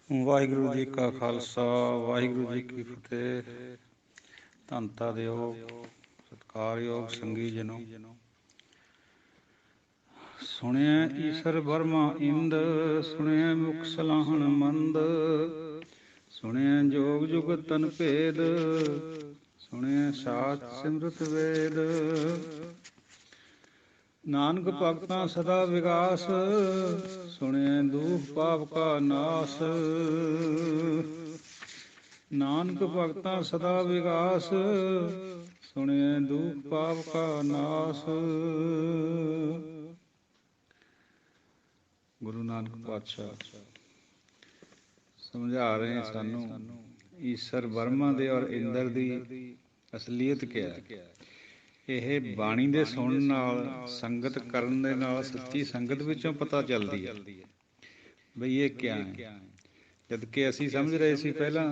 ਵਾਹਿਗੁਰੂ ਜੀ ਕਾ ਖਾਲਸਾ, ਵਾਹਿਗੁਰੂ ਜੀ ਕੀ ਫਤਿਹ। ਧੰਨਤਾ ਦਿਓ, ਸਤਿਕਾਰਯੋਗ ਸੰਗੀ ਜਨੋ। ਸੁਣਿਆ ਈਸਰ ਬਰਮਾ ਇੰਦ, ਸੁਣਿਆ ਮੁਖ ਸਲਾਹਣ ਮੰਦ, ਸੁਣਿਆ ਜੋਗ ਜੁਗਤ ਤਨ ਭੇਦ, ਸੁਣਿਆ ਸਾਚ ਸਿਮਰਤ ਵੇਦ। ਨਾਨਕ ਭਗਤਾਂ ਸਦਾ ਵਿਗਾਸ, ਸੁਣਿਆ ਦੂਖ ਪਾਪ ਕਾ ਨਾਸ। ਨਾਨਕ ਭਗਤਾਂ ਸਦਾ ਵਿਗਾਸ, ਸੁਣਿਆ ਦੂਖ ਪਾਪ ਕਾ ਨਾਸ। ਗੁਰੂ ਨਾਨਕ ਪਾਤਸ਼ਾਹ ਸਮਝਾ ਰਹੇ ਸਾਨੂੰ ਈਸਰ ਬਰਮਾ ਦੇ ਔਰ ਇੰਦਰ ਦੀ ਅਸਲੀਅਤ ਕਿਆ ਹੈ। ਇਹ ਬਾਣੀ ਦੇ ਸੁਣਨ ਨਾਲ, ਸੰਗਤ ਕਰਨ ਦੇ ਨਾਲ, ਸੱਚੀ ਸੰਗਤ ਵਿੱਚੋਂ ਪਤਾ ਚੱਲਦੀ ਹੈ ਬਈ ਇਹ ਕਿਆ ਹੈ। ਜਦ ਕਿ ਅਸੀਂ ਸਮਝ ਰਹੇ ਸੀ ਪਹਿਲਾਂ,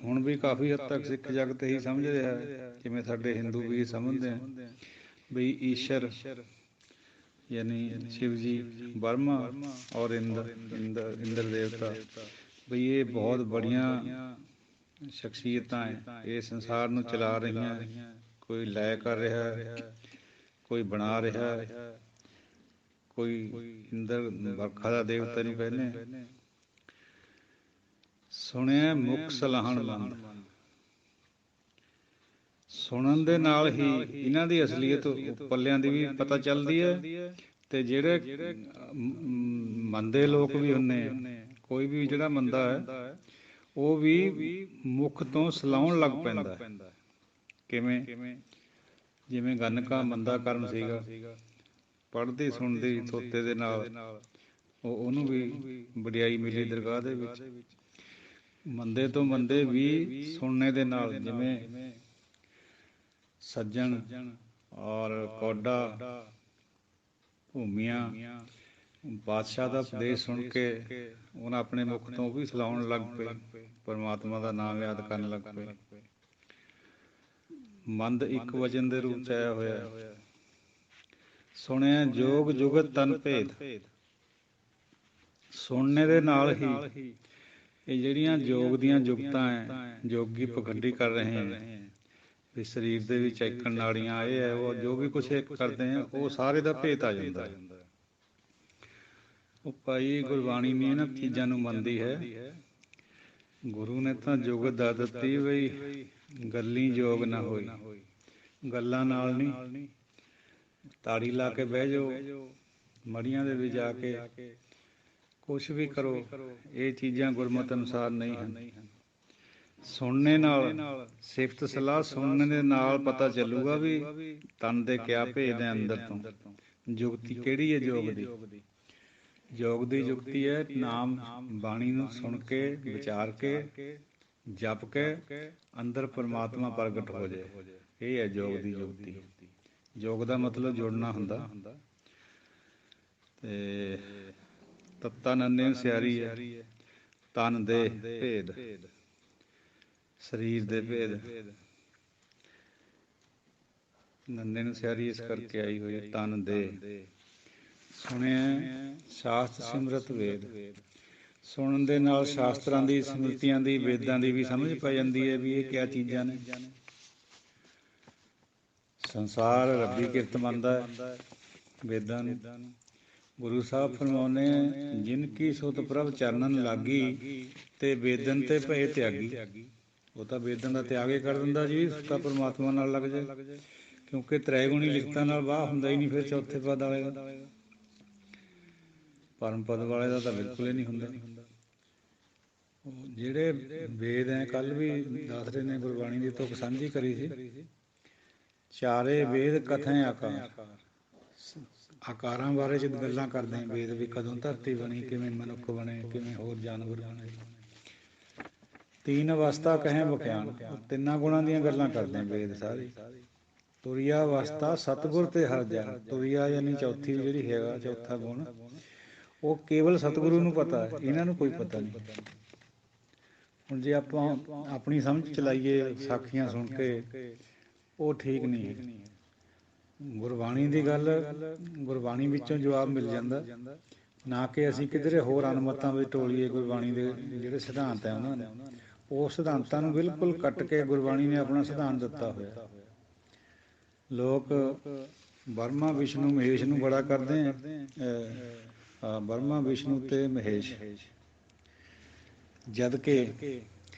ਹੁਣ ਵੀ ਕਾਫੀ ਹੱਦ ਤੱਕ ਸਿੱਖ ਜਗਤ ਹੀ ਸਮਝ ਰਿਹਾ ਹੈ, ਜਿਵੇਂ ਸਾਡੇ ਹਿੰਦੂ ਵੀ ਸਮਝਦੇ ਆ ਬਈ ਈਸ਼ਰ ਯਾਨੀ ਸ਼ਿਵ ਜੀ, ਬਰਮਾ ਔਰ ਇੰਦਰ ਦੇਵਤਾ, ਬਈ ਇਹ ਬਹੁਤ ਬੜੀਆਂ ਸ਼ਖਸੀਅਤਾਂ ਹੈ, ਇਹ ਸੰਸਾਰ ਨੂੰ ਚਲਾ ਰਹੀਆਂ। ਕੋਈ ਲੈ ਕਰ ਰਿਹਾ ਹੈ, ਕੋਈ ਬਣਾ ਰਿਹਾ ਹੈ, ਕੋਈ ਇੰਦਰ ਵਰਖਾ ਦਾ ਦੇਵਤਾ ਨੂੰ ਕਹਿੰਦੇ। ਸੁਣਿਆ ਮੁਖ ਸਲਾਹਣ ਮੰਦ, ਸੁਣਨ ਦੇ ਨਾਲ ਹੀ ਇਹਨਾਂ ਦੀ ਅਸਲੀਅਤ ਪੱਲਿਆਂ ਦੀ ਵੀ ਪਤਾ ਚੱਲਦੀ ਹੈ। ਤੇ ਜਿਹੜੇ ਮੰਦੇ ਲੋਕ ਵੀ ਹੁੰਦੇ ਆ, ਕੋਈ ਵੀ ਜਿਹੜਾ ਮੰਦਾ ਹੈ ਉਹ ਵੀ ਮੁਖ ਤੋਂ ਸਲਾਉਣ ਲੱਗ ਪੈਂਦਾ। ਕਿਵੇਂ? ਜਿਵੇਂ ਗਨਕਾ ਮੰਦਾ ਕਰਮ ਸੀਗਾ, ਪੜ੍ਹਦੀ ਸੁਣਦੀ ਤੋਤੇ ਦੇ ਨਾਲ, ਉਹਨੂੰ ਵੀ ਵਡਿਆਈ ਮਿਲੀ ਦਰਗਾਹ ਦੇ ਵਿੱਚ। ਮੰਦੇ ਤੋਂ ਮੰਦੇ ਵੀ ਸੁਣਨੇ ਦੇ ਨਾਲ, ਜਿਵੇਂ ਸੱਜਣ ਔਰ ਕੌਡਾ, ਭੂਮੀਆਂ, ਬਾਦਸ਼ਾਹ ਦਾ ਉਪਦੇਸ਼ ਸੁਣ ਕੇ ਉਹਨਾਂ ਆਪਣੇ ਮੁਖ ਤੋਂ ਵੀ ਸਲਾਉਣ ਲੱਗ ਪਏ, ਪਰਮਾਤਮਾ ਦਾ ਨਾਮ ਯਾਦ ਕਰਨ ਲੱਗ ਪਏ। ਮੰਦ ਇੱਕ ਵਚਨ ਦੇ ਰੂਪ ਚ ਆਇਆ ਹੋਇਆ। ਸੁਣਿਆ ਜੋਗ ਜੁਗਤ ਤਨ ਭੇਦ, ਸੁਣਨੇ ਦੇ ਨਾਲ ਹੀ ਇਹ ਜਿਹੜੀਆਂ ਯੋਗ ਦੀਆਂ ਜੁਗਤਾਂ ਹੈ, ਯੋਗੀ ਪਖੰਡੀ ਕਰ ਰਹੇ ਹੈ ਵੀ ਸਰੀਰ ਦੇ ਵਿੱਚ ਐਕਣ ਨਾੜੀਆਂ, ਇਹ ਹੈ ਉਹ, ਜੋ ਵੀ ਕੁਛ ਕਰਦੇ ਆ ਉਹ ਸਾਰੇ ਦਾ ਭੇਤ ਆ ਜਾਂਦਾ। ਉਹ ਭਾਈ ਗੁਰਬਾਣੀ ਨੇ ਇਹਨਾਂ ਚੀਜ਼ਾਂ ਨੂੰ ਮੰਨਦੀ ਹੈ। ਗੁਰੂ ਨੇ ਤਾਂ ਜੁਗਤ ਦੱਸ ਦਿੱਤੀ ਬਈ ਗੱਲੀ ਜੋਗ ਨਾ ਹੋਈ, ਗੱਲਾਂ ਨਾਲ ਨਹੀਂ। ਤਾੜੀ ਲਾ ਕੇ ਬਹਿ ਜਾਓ, ਮੜੀਆਂ ਦੇ ਵਿੱਚ ਜਾ ਕੇ ਕੁਛ ਵੀ ਕਰੋ, ਇਹ ਚੀਜ਼ਾਂ ਗੁਰਮਤਿ ਅਨੁਸਾਰ ਨਹੀਂ ਹਨ। ਸੁਣਨੇ ਨਾਲ, ਸਿਫਤ ਸਲਾਹ ਸੁਣਨ ਦੇ ਨਾਲ ਪਤਾ ਚੱਲੂਗਾ ਵੀ ਤਨ ਦੇ ਕਿਆ ਭੇਦ ਹੈ ਅੰਦਰ ਤੋਂ। ਜੁਗਤੀ ਕਿਹੜੀ ਹੈ ਯੋਗ ਦੀ? ਯੋਗ ਦੀ ਜੁਗਤੀ ਹੈ ਨਾਮ ਬਾਣੀ ਨੂੰ ਸੁਣ ਕੇ, ਵਿਚਾਰ ਕੇ, ਜਪ ਕੇ ਅੰਦਰ ਪਰਮਾਤਮਾ ਪ੍ਰਗਟ ਹੋ ਜਾਏ। ਇਹ ਹੈ ਯੋਗ ਦੀ ਜੁਗਤੀ। ਯੋਗ ਦਾ ਮਤਲਬ ਜੁੜਨਾ ਹੁੰਦਾ। ਤੇ ਤੱਤਾ ਨੰਨੇ ਸਿਆਰੀ ਹੈ, ਤਨ ਦੇ ਭੇਦ, ਸਰੀਰ ਦੇ ਭੇਦ। ਨੰਨੇ ਨੂੰ ਸਿਆਰੀ ਇਸ ਕਰਕੇ ਆਈ ਹੋਈ ਹੈ, ਤਨ ਦੇ। ਸੁਣਿਆ ਸ਼ਾਸਤਰ ਸਿਮਰਤ ਵੇਦ, ਸੁਣਨ ਦੇ ਨਾਲ ਸ਼ਾਸਤਰਾਂ ਦੀ, ਸਮ੍ਰਿਤੀਆਂ ਦੀ, ਵੇਦਾਂ ਦੀ ਵੀ ਸਮਝ ਪੈ ਜਾਂਦੀ ਹੈ ਵੀ ਇਹ ਕਿਆ ਚੀਜ਼ਾਂ ਨੇ। ਸੰਸਾਰ ਰੱਬੀ ਕਿਰਤ ਮੰਨਦਾ ਹੈ ਵੇਦਾਂ ਨੂੰ। ਗੁਰੂ ਸਾਹਿਬ ਫਰਮਾਉਂਦੇ ਜਿਨ ਕੀ ਸੁਤ ਪ੍ਰਭ ਚਰਨਨ ਲਾਗੀ, ਤੇ ਵੇਦਨ ਤੇ ਭਏ ਤਿਆਗੀ। ਉਹ ਤਾਂ ਵੇਦਨ ਦਾ ਤਿਆਗ ਹੀ ਕਰ ਦਿੰਦਾ ਜੀ, ਸੁੱਤਾ ਪਰਮਾਤਮਾ ਨਾਲ ਲੱਗ ਜਾਏ। ਕਿਉਂਕਿ ਤ੍ਰੈਗੁਣੀ ਲਿਖਤਾਂ ਨਾਲ ਵਾਹ ਹੁੰਦਾ ਹੀ ਨਹੀਂ ਫਿਰ ਚੌਥੇ ਪਦ ਵਾਲੇ ਦਾ। ਪਰਮ ਪਦ ਵਾਲੇ ਦਾ ਤਾਂ ਬਿਲਕੁਲ ਹੀ ਨਹੀਂ ਹੁੰਦਾ। ਜਿਹੜੇ ਵੇਦ ਹੈ, ਕੱਲ੍ਹ ਵੀ ਦੱਸ ਰਹੇ ਨੇ, ਗੁਰਬਾਣੀ ਦੀ ਤੁਕ ਸਾਂਝੀ ਕਰੀ ਸੀ। ਚਾਰੇ ਵੇਦ ਕਥੈ ਆਕਾਰ, ਆਕਾਰਾਂ ਬਾਰੇ ਜਦ ਗੱਲਾਂ ਕਰਦੇ ਵੇਦ, ਵੀ ਕਦੋਂ ਧਰਤੀ ਬਣੀ, ਕਿਵੇਂ ਮਨੁੱਖ ਬਣੇ, ਕਿਵੇਂ ਹੋਰ ਜਾਨਵਰ ਬਣੇ। ਤੀਨ ਅਵਸਥਾ ਕਹੈ ਵਿਖਿਆਨ, ਤਿੰਨਾਂ ਗੁਣਾਂ ਦੀਆਂ ਗੱਲਾਂ ਕਰਦੇ ਵੇਦ ਸਾਰੇ। ਤੁਰਿਆ ਅਵਸਥਾ ਸਤਿਗੁਰ ਤੇ ਹਰਿ ਜਨ, ਤੁਰਿਆ ਯਾਨੀ ਚੌਥੀ ਜਿਹੜੀ ਹੈਗਾ, ਚੌਥਾ ਗੁਣ, ਉਹ ਕੇਵਲ ਸਤਿਗੁਰੂ ਨੂੰ ਪਤਾ ਹੈ, ਇਹਨਾਂ ਨੂੰ ਕੋਈ ਪਤਾ ਨਹੀਂ। ਹੁਣ ਜੇ ਆਪਾਂ ਆਪਣੀ ਸਮਝ ਚਲਾਈਏ ਸਾਖੀਆਂ ਸੁਣ ਕੇ, ਉਹ ਠੀਕ ਨਹੀਂ ਹੈ। ਗੁਰਬਾਣੀ ਦੀ ਗੱਲ, ਗੁਰਬਾਣੀ ਵਿੱਚੋਂ ਜਵਾਬ ਮਿਲ ਜਾਂਦਾ ਨਾ ਕਿ ਅਸੀਂ ਕਿਧਰੇ ਹੋਰ ਅਨਮਤਾਂ ਵਿੱਚ ਟੋਲੀਏ ਗੁਰਬਾਣੀ ਦੇ ਜਿਹੜੇ ਸਿਧਾਂਤ ਹੈ ਉਹਨਾਂ ਨੇ। ਉਹ ਸਿਧਾਂਤਾਂ ਨੂੰ ਬਿਲਕੁਲ ਕੱਟ ਕੇ ਗੁਰਬਾਣੀ ਨੇ ਆਪਣਾ ਸਿਧਾਂਤ ਦਿੱਤਾ ਹੋਇਆ। ਲੋਕ ਬਰਮਾ ਵਿਸ਼ਨੂੰ ਮਹੇਸ਼ ਨੂੰ ਬੜਾ ਕਰਦੇ ਆ, ਬਰਮਾ ਵਿਸ਼ਨੂੰ ਤੇ ਮਹੇਸ਼, ਜਦ ਕਿ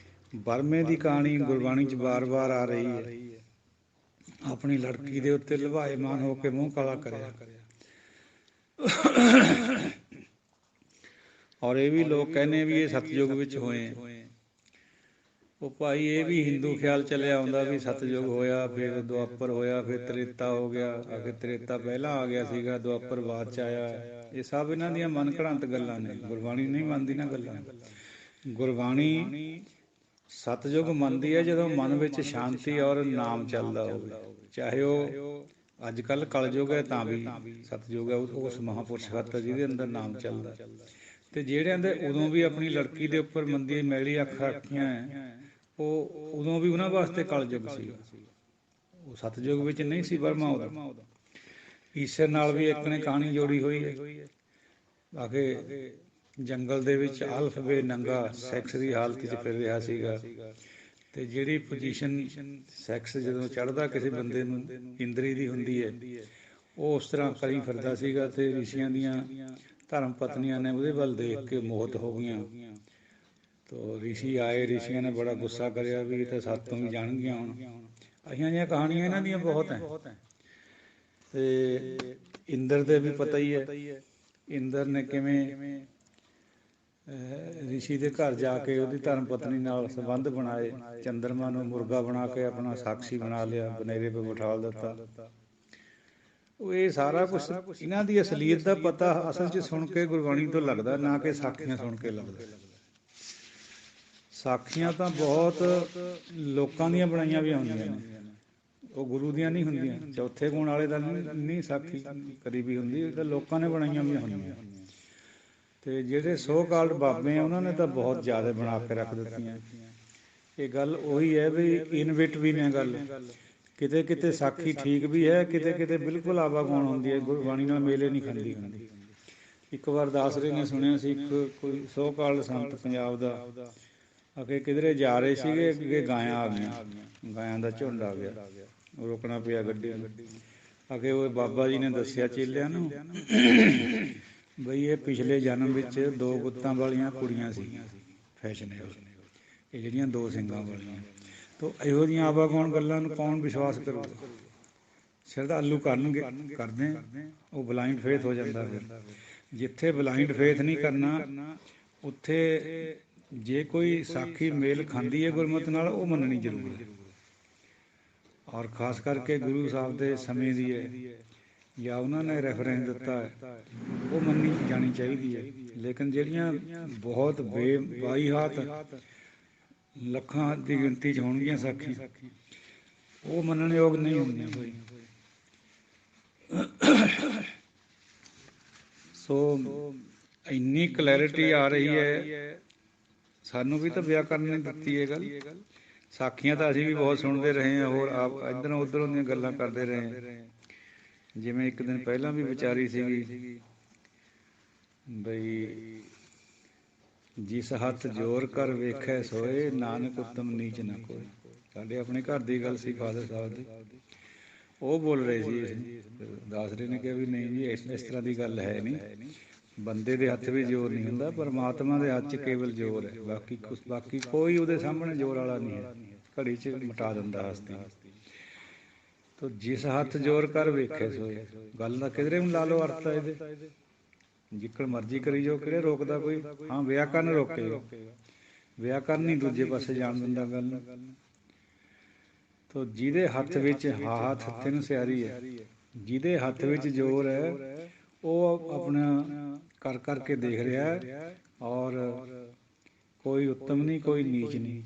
ਬਰਮੇ ਦੀ ਕਹਾਣੀ ਗੁਰਬਾਣੀ 'ਚ ਵਾਰ-ਵਾਰ ਆ ਰਹੀ ਹੈ। ਆਪਣੀ ਲੜਕੀ ਦੇ ਉੱਤੇ ਲਵਾਏਮਾਨ ਹੋ ਕੇ ਮੂੰਹ ਕਾਲਾ ਕਰਿਆ। ਔਰ ਇਹ ਵੀ ਲੋਕ ਕਹਿੰਦੇ ਵੀ ਇਹ ਸਤਯੁਗ ਵਿੱਚ ਹੋਏ। ਉਹ ਭਾਈ ਇਹ ਵੀ ਹਿੰਦੂ ਖਿਆਲ ਚੱਲਿਆ ਆਉਂਦਾ ਵੀ ਸਤਯੁਗ ਹੋਇਆ, ਫਿਰ ਦੁਆਪਰ ਹੋਇਆ, ਫਿਰ ਤ੍ਰੇਤਾ ਹੋ ਗਿਆ, ਫਿਰ ਤ੍ਰੇਤਾ ਪਹਿਲਾਂ ਆ ਗਿਆ ਸੀਗਾ, ਦੁਆਪਰ ਬਾਅਦ 'ਚ ਆਇਆ। ਇਹ ਸਭ ਇਹਨਾਂ ਦੀਆਂ ਮਨ ਘੜੰਤ ਗੱਲਾਂ ਨੇ। ਗੁਰਬਾਣੀ ਨਹੀਂ ਮੰਨਦੀ ਨਾ ਗੱਲਾਂ। ਗੁਰਬਾਣੀ ਸਤਯੁਗ ਮੰਨਦੀ ਹੈ ਜਦੋਂ ਮਨ ਵਿੱਚ ਸ਼ਾਂਤੀ ਔਰ ਨਾਮ ਚੱਲਦਾ ਹੋਵੇ। ਚਾਹੇ ਉਹ ਅੱਜ ਕੱਲ੍ਹ ਕਲਯੁਗ ਹੈ ਤਾਂ ਵੀ ਸਤਯੁਗ ਹੈ, ਉਸ ਮਹਾਂਪੁਰਸ਼ ਖਾਤਰ ਜਿਹਦੇ ਅੰਦਰ ਨਾਮ ਚੱਲਦਾ। ਤੇ ਜਿਹੜਿਆਂ ਦੇ ਉਦੋਂ ਵੀ ਆਪਣੀ ਲੜਕੀ ਦੇ ਉੱਪਰ ਮੰਦੀ ਮੈਲੀ ਅੱਖ ਰੱਖੀਆਂ ਉਹ ਉਦੋਂ ਵੀ ਉਹਨਾਂ ਵਾਸਤੇ ਕਲਯੁਗ ਸੀ। ਉਹ ਸਤਯੁਗ ਵਿੱਚ ਨਹੀਂ ਸੀ ਬਰਮਾ ਉਹਦਾ। ਈਸ਼ਰ ਨਾਲ ਵੀ ਇੱਕ ਨੇ ਕਹਾਣੀ ਜੋੜੀ ਹੋਈ ਹੈ। ਆਖੇ ਜੰਗਲ ਦੇ ਵਿੱਚ ਅਲਫ ਬੇ ਨੰਗਾ ਸੈਕਸ ਦੀ ਹਾਲਤ 'ਚ ਫਿਰ ਰਿਹਾ ਸੀਗਾ। ਤੇ ਜਿਹੜੀ ਪੋਜੀਸ਼ਨ ਸੈਕਸ ਜਦੋਂ ਚੜ੍ਹਦਾ ਕਿਸੇ ਬੰਦੇ ਨੂੰ ਇੰਦਰੀ ਦੀ ਹੁੰਦੀ ਹੈ, ਉਹ ਉਸ ਤਰ੍ਹਾਂ ਕਰੀ ਫਿਰਦਾ ਸੀਗਾ। ਤੇ ਰਿਸ਼ੀਆਂ ਦੀਆਂ ਧਰਮ ਪਤਨੀਆਂ ਨੇ ਉਹਦੇ ਵੱਲ ਦੇਖ ਕੇ ਮੋਹਿਤ ਹੋ ਗਈਆਂ। ਤੋ ਰਿਸ਼ੀ ਆਏ, ਰਿਸ਼ੀਆਂ ਨੇ ਬੜਾ ਗੁੱਸਾ ਕਰਿਆ ਵੀ ਇਹ ਤਾਂ ਸਾਤੋਂ ਵੀ ਜਾਣਗੀਆਂ ਹੁਣ। ਅਹੀਆਂ ਜਿਹੀਆਂ ਕਹਾਣੀਆਂ ਇਹਨਾਂ ਦੀਆਂ ਬਹੁਤ ਹੈ। ਤੇ ਇੰਦਰ ਦੇ ਵੀ ਪਤਾ ਹੀ ਹੈ, ਇੰਦਰ ਨੇ ਕਿਵੇਂ ਰਿਸ਼ੀ ਦੇ ਘਰ ਜਾ ਕੇ ਉਹਦੀ ਧਰਮ ਪਤਨੀ ਨਾਲ ਸੰਬੰਧ ਬਣਾਏ। ਚੰਦਰਮਾ ਨੂੰ ਮੁਰਗਾ ਬਣਾ ਕੇ ਆਪਣਾ ਸਾਕਸ਼ੀ ਬਣਾ ਲਿਆ, ਬਨੇਰੇ 'ਤੇ ਬਿਠਾਲ ਦਿੱਤਾ। ਉਹ ਇਹ ਸਾਰਾ ਕੁਛ ਇਹਨਾਂ ਦੀ ਅਸਲੀਅਤ ਦਾ ਪਤਾ ਅਸਲ 'ਚ ਸੁਣ ਕੇ ਗੁਰਬਾਣੀ ਤੋਂ ਲੱਗਦਾ, ਨਾ ਕਿ ਸਾਖੀਆਂ ਸੁਣ ਕੇ ਲੱਗਦਾ। ਸਾਖੀਆਂ ਤਾਂ ਬਹੁਤ ਲੋਕਾਂ ਦੀਆਂ ਬਣਾਈਆਂ ਵੀ ਹੁੰਦੀਆਂ ਨੇ, ਉਹ ਗੁਰੂ ਦੀਆਂ ਨਹੀਂ ਹੁੰਦੀਆਂ। ਚੌਥੇ ਗੁਣ ਵਾਲੇ ਦਾ ਨਹੀਂ ਸਾਖੀ ਕਦੀ ਵੀ ਹੁੰਦੀ, ਇਹ ਤਾਂ ਲੋਕਾਂ ਨੇ ਬਣਾਈਆਂ ਵੀ ਹੁੰਦੀਆਂ। ਤੇ ਜਿਹੜੇ ਸੋ ਕਾਲਡ ਬਾਬੇ ਆ ਉਹਨਾਂ ਨੇ ਤਾਂ ਬਹੁਤ ਜ਼ਿਆਦਾ ਬਣਾ ਕੇ ਰੱਖ ਦਿੱਤੀਆਂ। ਇਹ ਗੱਲ ਉਹੀ ਹੈ ਵੀ ਇਨ ਬਿਟਵੀਨ ਹੈ ਗੱਲ। ਕਿਤੇ ਕਿਤੇ ਸਾਖੀ ਠੀਕ ਵੀ ਹੈ, ਕਿਤੇ ਕਿਤੇ ਬਿਲਕੁਲ ਆਵਾਗੌਣ ਹੁੰਦੀ ਹੈ, ਗੁਰਬਾਣੀ ਨਾਲ ਮੇਲੇ ਨਹੀਂ ਖਾਂਦੀ ਹੁੰਦੀ। ਇੱਕ ਵਾਰ ਦਾਸਰੇ ਨੇ ਸੁਣਿਆ ਸੀ, ਇੱਕ ਕੋਈ ਸੋ ਕਾਲਡ ਸੰਤ ਪੰਜਾਬ ਦਾ, ਅੱਗੇ ਕਿਧਰੇ ਜਾ ਰਹੇ ਸੀਗੇ, ਅੱਗੇ ਗਾਇਆਂ ਆ ਗਈਆਂ, ਗਾਇਆਂ ਦਾ ਝੁੰਡ ਆ ਗਿਆ। ਰੋਕਣਾ ਪਿਆ ਗੱਡੀ ਨੂੰ। ਅੱਗੇ ਉਹ ਬਾਬਾ ਜੀ ਨੇ ਦੱਸਿਆ ਚੇਲਿਆਂ ਨੂੰ ਬਈ ਇਹ ਪਿਛਲੇ ਜਨਮ ਵਿੱਚ 2 ਗੁੱਤਾਂ ਵਾਲੀਆਂ ਕੁੜੀਆਂ ਸੀਗੀਆਂ ਫੈਸ਼ਨੇਬਲ, ਇਹ ਜਿਹੜੀਆਂ 2 ਸਿੰਘਾਂ ਵਾਲੀਆਂ। ਤਾਂ ਇਹੋ ਜਿਹੀਆਂ ਆਵਾਗੌਣ ਗੱਲਾਂ ਨੂੰ ਕੌਣ ਵਿਸ਼ਵਾਸ ਕਰੂਗਾ? ਸ਼ਰਧਾਲੂ ਕਰਦੇ ਉਹ ਬਲਾਈਂਡ ਫੇਥ ਹੋ ਜਾਂਦਾ। ਫਿਰ ਜਿੱਥੇ ਬਲਾਈਂਡ ਫੇਥ ਨਹੀਂ ਕਰਨਾ, ਉੱਥੇ ਜੇ ਕੋਈ ਸਾਖੀ ਮੇਲ ਖਾਂਦੀ ਹੈ ਗੁਰਮਤਿ ਨਾਲ, ਉਹ ਮੰਨਣੀ ਜ਼ਰੂਰ ਹੈ। ਔਰ ਖ਼ਾਸ ਕਰਕੇ ਗੁਰੂ ਸਾਹਿਬ ਦੇ ਸਮੇਂ ਦੀ ਹੈ ਜਾਂ ਉਹਨਾਂ ਨੇ ਰੈਫਰੈਂਸ ਦਿੱਤਾ ਹੈ, ਉਹ ਮੰਨੀ ਜਾਣੀ ਚਾਹੀਦੀ ਹੈ। ਲੇਕਿਨ ਜਿਹੜੀਆਂ ਬਹੁਤ ਬਾਈਹਾਤ ਲੱਖਾਂ ਦੀ ਗਿਣਤੀ 'ਚ ਹੋਣਗੀਆਂ ਸਾਖੀਆਂ, ਉਹ ਮੰਨਣ ਯੋਗ ਨਹੀਂ ਹੁੰਦੀਆਂ ਕੋਈ। ਸੋ ਇੰਨੀ ਕਲੈਰਿਟੀ ਆ ਰਹੀ ਹੈ, ਸਾਨੂੰ ਵੀ ਤਾਂ ਵਿਆਕਰਨ ਨੇ ਦਿੱਤੀ ਇਹ ਗੱਲ। ਸਾਖੀਆਂ ਤਾਂ ਅਸੀਂ ਵੀ ਬਹੁਤ ਸੁਣਦੇ ਰਹੇ ਹਾਂ, ਹੋਰ ਆਪ ਇੱਧਰੋਂ ਉੱਧਰੋਂ ਦੀਆਂ ਗੱਲਾਂ ਕਰਦੇ ਰਹੇ ਹਾਂ। ਜਿਵੇਂ ਇੱਕ ਦਿਨ ਪਹਿਲਾਂ ਵੀ ਵਿਚਾਰੀ ਸੀਗੀ ਬਈ ਜਿਸ ਹੱਥ ਜੋਰ ਕਰ ਵੇਖੈ ਸੋਏ, ਨਾਨਕ ਉੱਤਮ ਨੀਚ ਨਾ ਕੋਈ। ਸਾਡੇ ਆਪਣੇ ਘਰ ਦੀ ਗੱਲ ਸੀ, ਫਾਦਰ ਸਾਹਿਬ ਦੀ। ਉਹ ਬੋਲ ਰਹੇ ਸੀ, ਦਾਸਰੇ ਨੇ ਕਿਹਾ ਵੀ ਨਹੀਂ ਜੀ ਇਸ ਤਰ੍ਹਾਂ ਦੀ ਗੱਲ ਹੈ ਨਹੀਂ, ਬੰਦੇ ਦੇ ਹੱਥ ਵੀ ਜ਼ੋਰ ਨਹੀਂ ਹੁੰਦਾ, ਪਰਮਾਤਮਾ ਦੇ ਹੱਥ 'ਚ ਕੇਵਲ ਜ਼ੋਰ ਹੈ। ਬਾਕੀ ਕੋਈ ਉਹਦੇ ਸਾਹਮਣੇ ਜ਼ੋਰ ਵਾਲਾ ਨਹੀਂ ਹੈ, ਘੜੀ 'ਚ ਮਿਟਾ ਦਿੰਦਾ ਹਸਤੀ। ਤੋ ਜਿਸ ਹੱਥ ਜੋਰ ਕਰ ਵੇਖੇ ਸੋਏ, ਗੱਲ ਦਾ ਕਿਧਰੇ ਨੂੰ ਲਾ ਲਓ ਅਰਥ ਹੈ ਇਹਦੇ, ਜਿੱਕਣ ਮਰਜ਼ੀ ਕਰੀ ਜਾਓ, ਕਿਹੜੇ ਰੋਕਦਾ ਕੋਈ? ਹਾਂ ਵਿਆਕਰਨ ਰੋਕੇਗਾ, ਵਿਆਕਰਨ ਨਹੀਂ ਦੂਜੇ ਪਾਸੇ ਜਾਣ ਦਿੰਦਾ ਗੱਲ ਨੂੰ। ਤੋ ਜਿਹਦੇ ਹੱਥ ਵਿੱਚ ਹਾਥ ਹੱਥੇ ਨੂੰ ਸਿਆਰੀ ਹੈ, ਜਿਹਦੇ ਹੱਥ ਵਿੱਚ ਜ਼ੋਰ ਹੈ, ਉਹ ਆਪਣਾ ਕਰ ਕਰਕੇ ਦੇਖ ਰਿਹਾ ਹੈ। ਔਰ ਕੋਈ ਉੱਤਮ ਨਹੀਂ, ਕੋਈ ਨੀਚ ਨਹੀਂ,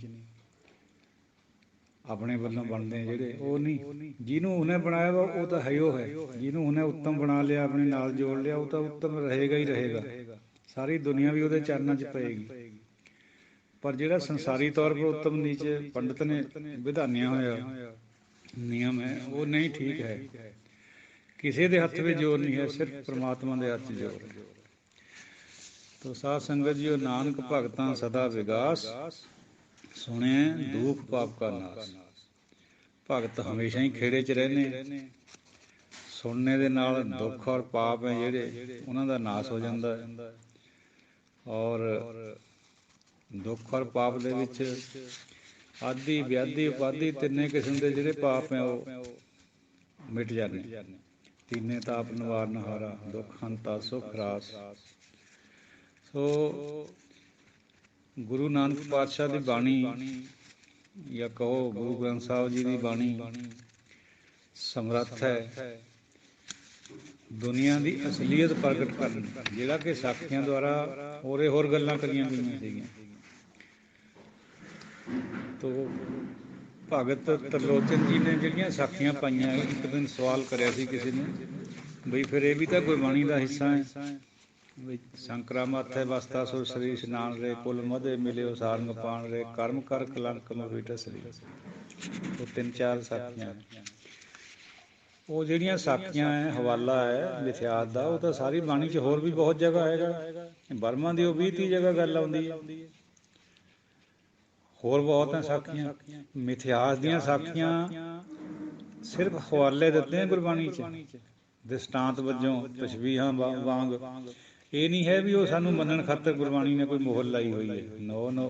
ਆਪਣੇ ਵੱਲੋਂ ਬਣਦੇ ਜਿਹੜੇ ਉਹ ਨਹੀਂ। ਜਿਹਨੂੰ ਉਹਨੇ ਬਣਾਇਆ ਵਾ ਉਹ ਤਾਂ ਹੈ ਉਹ ਹੈ, ਜਿਹਨੂੰ ਉਹਨੇ ਉੱਤਮ ਬਣਾ ਲਿਆ, ਆਪਣੇ ਨਾਲ ਜੋੜ ਲਿਆ, ਉਹ ਤਾਂ ਉੱਤਮ ਰਹੇਗਾ ਹੀ ਰਹੇਗਾ। ਸਾਰੀ ਦੁਨੀਆ ਵੀ ਉਹਦੇ ਚਰਨਾਂ 'ਚ ਪਏਗੀ। ਪਰ ਜਿਹੜਾ ਸੰਸਾਰੀ ਤੌਰ 'ਤੇ ਉੱਤਮ ਨੀਚ ਪੰਡਿਤ ਨੇ ਵਿਧਾਨਿਆ ਹੋਇਆ ਨਿਯਮ ਹੈ, ਉਹ ਨਹੀਂ ਠੀਕ ਹੈ। ਕਿਸੇ ਦੇ ਹੱਥ ਵਿੱਚ ਜ਼ੋਰ ਨਹੀਂ ਹੈ, ਸਿਰਫ ਪਰਮਾਤਮਾ ਦੇ ਹੱਥ 'ਚ ਜ਼ੋਰ ਹੈ। ਤੋ ਸਾਧ ਸੰਗਤ ਜੀਓ, ਨਾਨਕ ਭਗਤਾਂ ਸਦਾ ਵਿਗਾਸ, ਸੁਣਿਆ ਦੁਖ ਪਾਪ ਕਾ ਨਾਸ। ਭਗਤ ਹਮੇਸ਼ਾ ਹੀ ਖੇੜੇ 'ਚ ਰਹਿੰਦੇ, ਸੁਣਨੇ ਦੇ ਨਾਲ ਦੁੱਖ ਔਰ ਪਾਪ ਹੈ ਜਿਹੜੇ ਉਹਨਾਂ ਦਾ ਨਾਸ ਹੋ ਜਾਂਦਾ ਹੈ। ਔਰ ਦੁੱਖ ਔਰ ਪਾਪ ਦੇ ਵਿੱਚ ਆਦਿ ਵਿਆਧੀ ਉਪਾਧੀ ਤਿੰਨੇ ਕਿਸਮ ਦੇ ਜਿਹੜੇ ਪਾਪ ਹੈ ਉਹ ਮਿਟ ਜਾਂਦੇ। ਤੀਨੇ ਤਾਪ ਨਿਵਾਰਨ ਹਾਰਾ, ਦੁੱਖ ਹੰਤਾ ਸੁਖ ਰਾਸ। ਸੋ ਗੁਰੂ ਨਾਨਕ ਪਾਤਸ਼ਾਹ ਦੀ ਬਾਣੀ, ਜਾਂ ਕਹੋ ਗੁਰੂ ਗ੍ਰੰਥ ਸਾਹਿਬ ਜੀ ਦੀ ਬਾਣੀ, ਸਮਰੱਥ ਹੈ ਦੁਨੀਆ ਦੀ ਅਸਲੀਅਤ ਪ੍ਰਗਟ ਕਰਨ। ਜਿਹੜਾ ਕਿ ਸਾਖੀਆਂ ਦੁਆਰਾ ਹੋਰ ਗੱਲਾਂ ਕਰੀਆਂ ਗਈਆਂ ਸੀਗੀਆਂ। ਤੋ ਭਗਤ ਤਰਲੋਚਨ ਜੀ ਨੇ ਜਿਹੜੀਆਂ ਸਾਖੀਆਂ ਪਾਈਆਂ, ਇੱਕ ਦਿਨ ਸਵਾਲ ਕਰਿਆ ਸੀ ਕਿਸੇ ਨੇ, ਬਈ ਫਿਰ ਇਹ ਵੀ ਤਾਂ ਗੁਰਬਾਣੀ ਦਾ ਹਿੱਸਾ ਹੈ। ਬਈ ਸੰਕਰਾ ਮਾਥੈ ਬਸਤਾ ਸੁਰ ਸਰੀਰ ਇਸ਼ਨਾਨ ਰੇ, ਕੁਲ ਮਧੇ ਮਿਲਿਓ ਸਾਰੰਗ ਪਾਣ ਰੇ, ਕਰਮ ਕਰ ਕਲੰਕ ਮਵੀਟਾ ਸਰੀਰ। ਉਹ 3-4 ਸਾਖੀਆਂ। ਉਹ ਜਿਹੜੀਆਂ ਸਾਖੀਆਂ ਹੈ, ਹਵਾਲਾ ਹੈ ਮਿਥਿਆਸ ਦਾ, ਉਹ ਤਾਂ ਸਾਰੀ ਬਾਣੀ 'ਚ ਹੋਰ ਵੀ ਬਹੁਤ ਜਗ੍ਹਾ ਹੈਗਾ। ਬਰਮਾ ਦੀ ਉਹ 20-30 ਜਗ੍ਹਾ ਗੱਲ ਆਉਂਦੀ ਹੈ। ਹੋਰ ਬਹੁਤ ਹੈ ਸਾਖੀਆਂ। ਮਿਥਿਆਸ ਦੀਆਂ ਸਾਖੀਆਂ ਸਿਰਫ ਹਵਾਲੇ ਦਿੱਤੇ ਆ ਗੁਰਬਾਣੀ 'ਚ, ਦ੍ਰਿਸ਼ਟਾਂਤ ਵਜੋਂ, ਤਸ਼ਬੀਹਾਂ ਵਾਂਗ। ਇਹ ਨਹੀਂ ਹੈ ਵੀ ਉਹ ਸਾਨੂੰ ਮੰਨਣ ਖਾਤਰ ਗੁਰਬਾਣੀ ਨੇ ਕੋਈ ਮੋਹਰ ਲਾਈ ਹੋਈ ਹੈ। ਨੋ।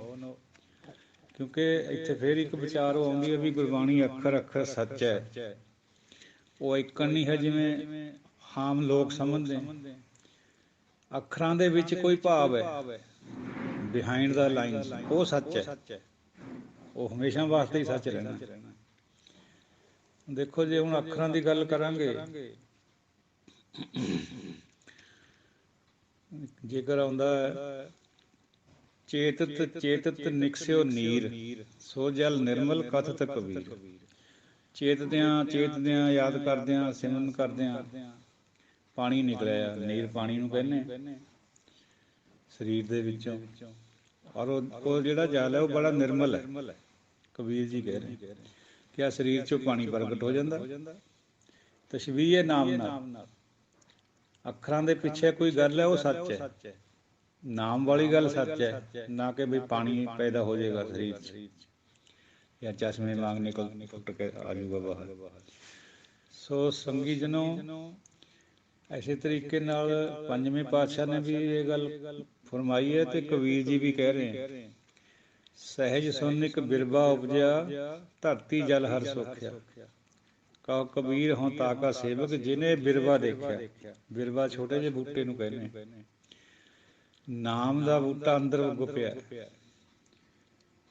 ਕਿਉਂਕਿ ਇੱਥੇ ਫਿਰ ਇੱਕ ਵਿਚਾਰ ਉਹ ਆਉਂਦੀ ਹੈ ਵੀ ਗੁਰਬਾਣੀ ਅੱਖਰ ਅੱਖਰ ਸੱਚ ਹੈ। ਉਹ ਇੱਕਣ ਨਹੀਂ ਹੈ ਜਿਵੇਂ ਆਮ ਲੋਕ ਸਮਝਦੇ। ਅੱਖਰਾਂ ਦੇ ਵਿੱਚ ਕੋਈ ਭਾਵ ਹੈ, ਬਿਹਾਈਂਡ ਦਾ ਲਾਈਨਸ, ਉਹ ਸੱਚ ਹੈ। ਉਹ ਹਮੇਸ਼ਾ ਵਾਸਤੇ ਹੀ ਸੱਚ ਰਹਿਣਾ। ਦੇਖੋ ਜੇ ਹੁਣ ਅੱਖਰਾਂ ਦੀ ਗੱਲ ਕਰਾਂਗੇ, ਜੇਕਰ ਆਉਂਦਾ ਹੈ ਚੇਤਤ ਨਿਕਸਿਓ ਨੀਰ, ਸੋ ਜਲ ਨਿਰਮਲ ਕਥਤ ਕਬੀਰ। ਚੇਤਦਿਆਂ ਯਾਦ ਕਰਦਿਆਂ ਸਿਮਰਨ ਕਰਦਿਆਂ ਪਾਣੀ ਨਿਕਲਿਆ। ਨੀਰ ਪਾਣੀ ਨੂੰ ਕਹਿੰਦੇ ਸਰੀਰ ਦੇ ਵਿੱਚੋਂ। ਔਰ ਉਹ ਜਿਹੜਾ ਜਲ ਹੈ ਉਹ ਬੜਾ ਨਿਰਮਲ ਹੈ। ਕਬੀਰ ਜੀ ਕਹਿ ਰਹੇ ਕਿ ਆ ਸਰੀਰ 'ਚੋਂ ਪਾਣੀ ਪ੍ਰਗਟ ਹੋ ਜਾਂਦਾ। ਤਸ਼ਬੀਹ ਹੈ ਨਾਮ ਨਾਲ। ਅੱਖਰਾਂ ਦੇ ਪਿੱਛੇ ਕੋਈ ਗੱਲ ਹੈ ਉਹ ਸੱਚ ਹੈ। ਨਾਮ ਵਾਲੀ ਗੱਲ ਸੱਚ ਹੈ, ਨਾ ਕਿ ਬਈ ਪਾਣੀ ਪੈਦਾ ਹੋ ਜਾਏਗਾ ਸਰੀਰ 'ਚ ਜਾਂ ਚਸ਼ਮੇ ਵਾਂਗ ਨਿਕਲ ਫੁੱਟ ਕੇ ਆ ਜਾਊਗਾ ਬਾਹਰ। ਸੋ ਸੰਗੀ ਜਨੋ, ਐਸੇ ਤਰੀਕੇ ਨਾਲ ਪੰਜਵੇਂ ਪਾਤਸ਼ਾਹ ਨੇ ਵੀ ਇਹ ਗੱਲ ਫਰਮਾਈ ਹੈ ਤੇ ਕਬੀਰ ਜੀ ਵੀ ਕਹਿ ਰਹੇ, ਸਹਿਜ ਸੁਨ ਇੱਕ ਬਿਰਬਾ ਉਪਜਿਆ, ਧਰਤੀ ਜਲ ਹਰ ਸੋਖਿਆ। ਕਹੋ ਕਬੀਰ ਹੋਂ ਤਾਕਾ ਸੇਵਕ, ਜਿਹਨੇ ਬਿਰਬਾ ਦੇਖਿਆ। ਬਿਰਬਾ ਛੋਟੇ ਜਿਹੇ ਬੂਟੇ ਨੂੰ ਕਹਿੰਦੇ। ਨਾਮ ਦਾ ਬੂਟਾ ਅੰਦਰ ਉੱਗ ਪਿਆ,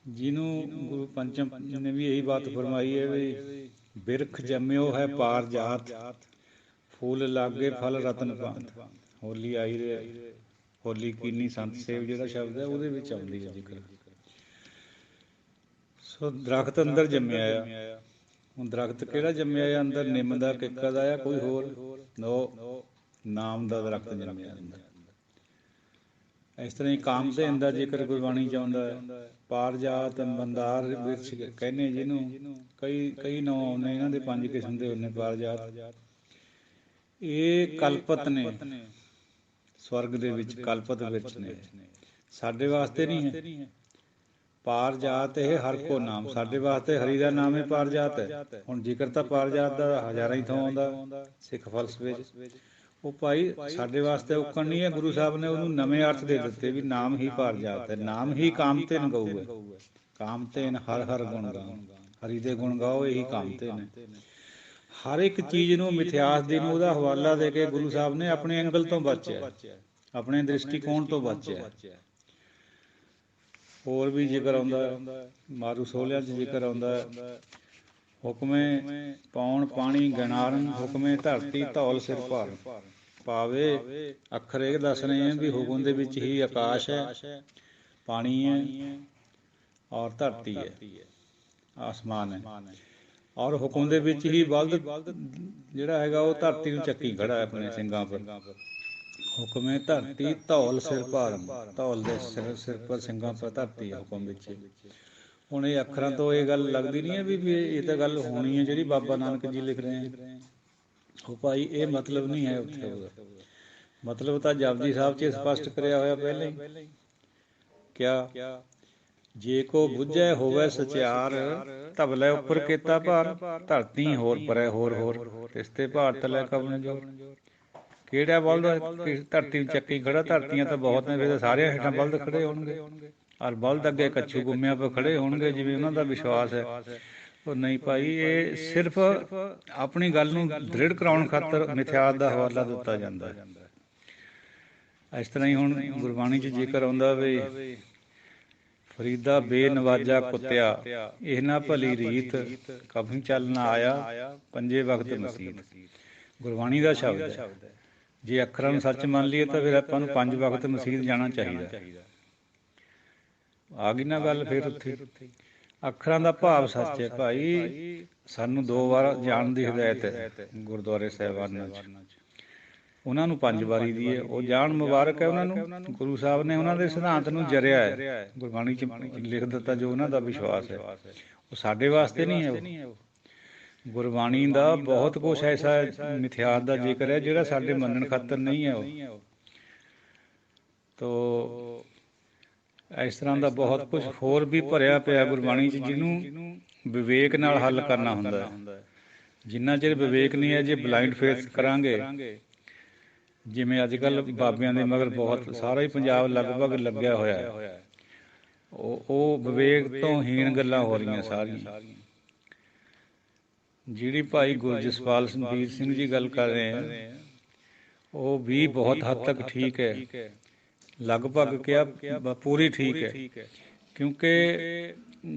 ਜਿਹਨੂੰ ਗੁਰੂ ਪੰਚਮ ਨੇ ਵੀ ਇਹੀ ਬਾਤ ਫਰਮਾਈ ਹੈ ਵੀ ਬਿਰਖ ਜੰਮਿਓ ਹੈ ਪਾਰ ਜਾਤ, ਫੁੱਲ ਲਾਗੇ ਫਲ ਰਤਨ ਪਾਤ। ਹੋਲੀ ਆਈ ਰੇ, ਹੋਲੀ ਕੀਨੀ ਸੰਤ ਸੇਵ ਜਿਹੜਾ ਸ਼ਬਦ ਹੈ ਉਹਦੇ ਵਿੱਚ ਆਉਂਦੀ ਹੈ ਜ਼ਿਕਰ। ਸੋ ਦਰਖਤ ਅੰਦਰ ਜੰਮਿਆ ਆ। ਹੁਣ ਦਰਖਤ ਕਿਹੜਾ ਜੰਮਿਆ ਆ ਅੰਦਰ? ਨਿੰਮ ਦਾ, ਕਿੱਕਰ ਦਾ ਆ ਕੋਈ ਹੋਰ? ਨੋ, ਨਾਮ ਦਾ ਦਰਖਤ ਜੰਮਿਆ ਅੰਦਰ। ਇਸ ਤਰ੍ਹਾਂ ਹੀ ਕਾਮਧੇਨ ਦਾ ਜ਼ਿਕਰ ਗੁਰਬਾਣੀ 'ਚ ਆਉਂਦਾ ਹੈ। ਪਾਰਜਾਤ, ਮੰਦਾਰ ਬਿਰਛ ਕਹਿੰਦੇ ਜਿਹਨੂੰ, ਕਈ ਨਾਂ ਆਉਂਦੇ ਇਹਨਾਂ ਦੇ, 5 ਕਿਸਮ ਦੇ ਹੁੰਦੇ ਪਾਰਜਾਤ। ਇਹ ਕਲਪਤ ਨੇ, ਸਵਰਗ ਦੇ ਵਿੱਚ ਕਲਪਤ ਬਿਰਛ ਨੇ, ਸਾਡੇ ਵਾਸਤੇ ਨਹੀਂ ਹੈ। ਪਾਰਜਾਤ ਇਹ ਹਰ ਕੋ ਨਾਮ, ਸਾਡੇ ਵਾਸਤੇ ਹਰੀ ਦਾ ਨਾਮ ਹੈ ਪਾਰਜਾਤ ਹੈ। ਹੁਣ ਜ਼ਿਕਰ ਤਾਂ ਪਾਰਜਾਤ ਦਾ ਹਜ਼ਾਰਾਂ ਹੀ ਥਾਂ ਆਉਂਦਾ ਸਿੱਖ ਫਲਸਫੇ 'ਚ। ਉਹ ਭਾਈ ਸਾਡੇ ਵਾਸਤੇ ਔਕਣ ਨਹੀਂ ਹੈ। ਗੁਰੂ ਸਾਹਿਬ ਨੇ ਉਹਨੂੰ ਨਵੇਂ ਅਰਥ ਦੇ ਦਿੱਤੇ ਵੀ ਨਾਮ ਹੀ ਪਾਰਜਾਤ ਹੈ, ਨਾਮ ਹੀ ਕਾਮਧੇਨ ਗਊ ਹੈ। ਕਾਮਧੇਨ ਹਰ ਗੁਣ ਗਾਓ, ਹਰੀ ਦੇ ਗੁਣ ਗਾਓ, ਇਹੀ ਕਾਮਧੇਨ ਹੈ। ਹਰ ਇੱਕ ਚੀਜ਼ ਨੂੰ, ਮਿਥਿਆਸ ਦੀ ਨੂੰ ਉਹਦਾ ਹਵਾਲਾ ਦੇ ਕੇ ਗੁਰੂ ਸਾਹਿਬ ਨੇ ਆਪਣੇ ਐਂਗਲ ਤੋਂ ਬਾਚਿਆ, ਆਪਣੇ ਦ੍ਰਿਸ਼ਟੀਕੋਣ ਤੋਂ ਬਾਚਿਆ। ਹੋਰ ਵੀ ਜ਼ਿਕਰ ਆਉਂਦਾ, ਮਾਰੂ ਸੋਹਲਿਆਂ 'ਚ ਜ਼ਿਕਰ ਆਉਂਦਾ, ਹੁਕਮੇ ਪੌਣ ਪਾਣੀ ਗਨਾਰਨ, ਹੁਕਮੇ ਧਰਤੀ ਧੌਲ ਸਿਰ ਭਾਰ। ਭਾਵੇ ਅੱਖਰ ਇਹ ਦੱਸ ਰਹੇ ਹੈ ਵੀ ਹੁਕਮ ਦੇ ਵਿੱਚ ਹੀ ਆਕਾਸ਼ ਹੈ, ਪਾਣੀ ਹੈ ਔਰ ਧਰਤੀ ਹੈ, ਆਸਮਾਨ ਹੈ। ਔਰ ਹੁਕਮ ਦੇ ਵਿੱਚ ਹੀ ਬਲਦ ਜਿਹੜਾ ਹੈਗਾ ਉਹ ਧਰਤੀ ਨੂੰ ਚੱਕੀ ਖੜਾ ਹੈ ਆਪਣੇ ਸਿੰਘਾਂ ਪਰ। ਹੁਕਮੇ ਧਰਤੀ ਧੌਲ ਸਿਰ ਭਾਰ, ਧੌਲ ਦੇ ਸਿਰ ਪਰ ਸਿੰਘਾਂ ਪਰ ਧਰਤੀ ਹੈ ਹੁਕਮ ਵਿੱਚ। ਹੁਣ ਇਹ ਅੱਖਰਾਂ ਤੋਂ ਇਹ ਗੱਲ ਲੱਗਦੀ ਨਹੀਂ ਹੈ ਵੀ ਇਹ ਤਾਂ ਗੱਲ ਹੋਣੀ ਹੈ ਜਿਹੜੀ ਬਾਬਾ ਨਾਨਕ ਜੀ ਲਿਖ ਰਹੇ ਹੈ। ਉਹ ਭਾਈ ਇਹ ਮਤਲਬ ਨਹੀਂ ਹੈ ਉੱਥੇ ਉਹਦਾ। ਮਤਲਬ ਤਾਂ ਜਪਜੀ ਸਾਹਿਬ 'ਚ ਸਪਸ਼ਟ ਕਰਿਆ ਹੋਇਆ ਪਹਿਲਾਂ ਹੀ। ਕਿਆ ਜੇ ਕੋ ਬੁੱਝੈ ਹੋਵੇ ਸਚਿਆਰ, ਧਵਲੇ ਉੱਪਰ ਕੀਤਾ ਭਾਰ, ਧਰਤੀ ਹੋਰ ਪਰੈ ਹੋਰ ਹੋਰ, ਤਿਸ ਤੇ ਭਾਰ ਤਲੇ ਕਵਣ ਜੋਰ। ਕਿਹੜਾ ਬਲਦ ਧਰਤੀ ਨੂੰ ਚੱਕੀ ਖੜਾ? ਧਰਤੀਆਂ ਤਾਂ ਬਹੁਤ ਨੇ, ਫਿਰ ਤਾਂ ਸਾਰਿਆਂ ਹੇਠਾਂ ਬਲਦ ਖੜੇ ਹੋਣਗੇ, ਔਰ ਬਲਦ ਅੱਗੇ ਕੱਛੂ ਗੁੰਮਿਆਂ ਪਰ ਖੜੇ ਹੋਣਗੇ, ਜਿਵੇਂ ਉਹਨਾਂ ਦਾ ਵਿਸ਼ਵਾਸ ਹੈ। ਉਹ ਨਹੀਂ ਭਾਈ, ਇਹ ਸਿਰਫ ਆਪਣੀ ਗੱਲ ਨੂੰ ਦ੍ਰਿੜ ਕਰਾਉਣ ਖਾਤਰ ਮਿਥਿਆਤ ਦਾ ਹਵਾਲਾ ਦਿੱਤਾ ਜਾਂਦਾ ਹੈ। ਇਸ ਤਰ੍ਹਾਂ ਹੀ ਹੁਣ ਗੁਰਬਾਣੀ 'ਚ ਜ਼ਿਕਰ ਆਉਂਦਾ ਵੀ ਫਰੀਦਾ ਬੇਨਵਾਜਾ ਕੁੱਤਿਆ, ਇਹ ਨਾ ਭਲੀ ਰੀਤ, ਕਭੀ ਚੱਲ ਨਾ ਆਇਆ ਪੰਜੇ ਵਕਤ ਮਸੀਤ। ਗੁਰਬਾਣੀ ਦਾ ਸ਼ਬਦ ਹੈ। ਜੇ ਅੱਖਰਾਂ ਨੂੰ ਸੱਚ ਮੰਨ ਲਈਏ ਤਾਂ ਫਿਰ ਆਪਾਂ ਨੂੰ 5 ਵਕਤ ਮਸੀਤ ਜਾਣਾ ਚਾਹੀਦਾ। ਆ ਗਈ ਨਾ ਗੱਲ ਫਿਰ ਉੱਥੇ। ਅੱਖਰਾਂ ਦਾ ਭਾਵ ਸੱਚ ਹੈ ਭਾਈ। ਸਾਨੂੰ 2 ਵਾਰ ਜਾਣ ਦੀ ਹਦਾਇਤ ਹੈ ਗੁਰਦੁਆਰੇ ਸਾਹਿਬਾਨਾਂ 'ਚ, ਉਹਨਾਂ ਨੂੰ 5 ਵਾਰੀ ਦੀ ਹੈ। ਉਹ ਜਾਣ ਮੁਬਾਰਕ ਹੈ ਉਹਨਾਂ ਨੂੰ। ਗੁਰੂ ਸਾਹਿਬ ਨੇ ਉਹਨਾਂ ਦੇ ਸਿਧਾਂਤ ਨੂੰ ਜਰਿਆ ਹੈ, ਗੁਰਬਾਣੀ 'ਚ ਲਿਖ ਦਿੱਤਾ ਜੋ ਉਹਨਾਂ ਦਾ ਵਿਸ਼ਵਾਸ ਹੈ। ਉਹ ਸਾਡੇ ਵਾਸਤੇ ਨਹੀਂ ਹੈ। ਉਹ ਗੁਰਬਾਣੀ ਦਾ ਬਹੁਤ ਕੁਛ ਐਸਾ ਮਿਥਿਆਤ ਦਾ ਜ਼ਿਕਰ ਹੈ ਜਿਹੜਾ ਸਾਡੇ ਮੰਨਣ ਖਾਤਰ ਨਹੀਂ ਹੈ। ਉਹ ਤੋ ਇਸ ਤਰ੍ਹਾਂ ਦਾ ਬਹੁਤ ਕੁਛ ਹੋਰ ਵੀ ਭਰਿਆ ਪਿਆ ਗੁਰਬਾਣੀ 'ਚ, ਜਿਹਨੂੰ ਵਿਵੇਕ ਨਾਲ ਹੱਲ ਕਰਨਾ ਹੁੰਦਾ ਹੈ। ਜਿੰਨਾ ਚਿਰ ਵਿਵੇਕ ਨਹੀਂ ਹੈ, ਜੇ ਬਲਾਈਂਡ ਫੇਥ ਕਰਾਂਗੇ, ਜਿਵੇਂ ਅੱਜ ਕੱਲ੍ਹ ਬਾਬਿਆਂ ਦੇ ਮਗਰ ਬਹੁਤ ਸਾਰਾ ਹੀ ਪੰਜਾਬ ਲਗਭਗ ਲੱਗਿਆ ਹੋਇਆ ਹੈ, ਉਹ ਵਿਵੇਕ ਤੋਂ ਹੀਣ ਗੱਲਾਂ ਹੋ ਰਹੀਆਂ ਸਾਰੀਆਂ। ਜਿਹੜੀ ਭਾਈ ਗੁਰਜਸਪਾਲ ਵੀਰ ਸਿੰਘ ਜੀ ਗੱਲ ਕਰ ਰਹੇ ਹੈ, ਉਹ ਵੀ ਬਹੁਤ ਹੱਦ ਤੱਕ ਠੀਕ ਹੈ, ਲਗਭਗ ਕਿਹਾ ਪੂਰੀ ਠੀਕ ਹੈ। ਕਿਉਂਕਿ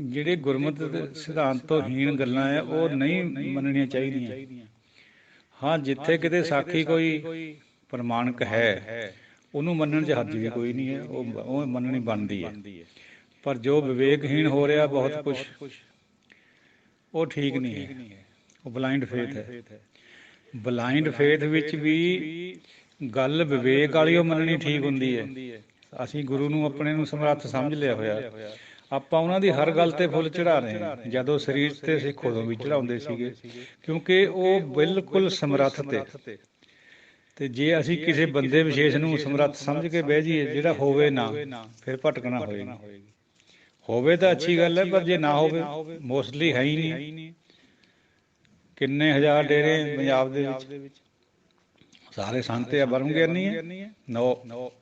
ਜਿਹੜੇ ਗੁਰਮਤਿ ਦੇ ਸਿਧਾਂਤ ਤੋਂ ਹੀਣ ਗੱਲਾਂ ਹੈ ਉਹ ਨਹੀਂ ਮੰਨਣੀਆਂ ਚਾਹੀਦੀਆਂ। ਹਾਂ, ਜਿੱਥੇ ਕਿਤੇ ਸਾਖੀ ਕੋਈ ਪ੍ਰਮਾਣਿਕ ਹੈ ਉਹਨੂੰ ਮੰਨਣ 'ਚ ਹੱਜ ਵੀ ਕੋਈ ਨਹੀਂ ਹੈ, ਉਹ ਮੰਨਣੀ ਬਣਦੀ ਹੈ। ਪਰ ਜੋ ਵਿਵੇਕਹੀਣ ਹੋ ਰਿਹਾ ਬਹੁਤ ਕੁਛ, ਉਹ ਠੀਕ ਨਹੀਂ ਹੈ। ਉਹ ਬਲਾਈਂਡ ਫੇਥ ਹੈ। ਬਲਾਈਂਡ ਫੇਥ ਵਿੱਚ ਵੀ ਗੱਲ ਵਿਵੇਕ ਵਾਲੀ ਉਹ ਮੰਨਣੀ ਠੀਕ ਹੁੰਦੀ ਹੈ। ਅਸੀਂ ਗੁਰੂ ਨੂੰ ਆਪਣੇ ਨੂੰ ਸਮਰੱਥ ਸਮਝ ਲਿਆ ਹੋਇਆ, ਆਪਾਂ ਉਹਨਾਂ ਦੀ ਹਰ ਗੱਲ ਤੇ ਫੁੱਲ ਚੜਾ ਰਹੇ ਹਾਂ। ਜਦੋਂ ਸਰੀਰ ਤੇ ਸਿੱਖ ਉਦੋਂ ਵੀ ਚੜਾਉਂਦੇ ਸੀਗੇ, ਕਿਉਂਕਿ ਉਹ ਬਿਲਕੁਲ ਸਮਰੱਥ ਤੇ ਜੇ ਅਸੀਂ ਕਿਸੇ ਬੰਦੇ ਵਿਸ਼ੇਸ਼ ਨੂੰ ਸਮਰੱਥ ਸਮਝ ਕੇ ਬਹਿ ਜਾਈਏ, ਜਿਹੜਾ ਹੋਵੇ ਨਾ, ਫਿਰ ਭਟਕਣਾ ਹੋਏਗਾ। ਹੋਵੇ ਤਾਂ ਅੱਛੀ ਗੱਲ ਹੈ, ਪਰ ਜੇ ਨਾ ਹੋਵੇ, ਮੋਸਟਲੀ ਹੈ ਹੀ ਨਹੀਂ। ਕਿੰਨੇ ਹਜ਼ਾਰ ਡੇਰੇ ਪੰਜਾਬ ਦੇ ਵਿੱਚ, ਸਾਰੇ ਸੰਤ ਆ, ਬਰਮ ਗਿਆਨੀ ਹੈ? ਨੋ,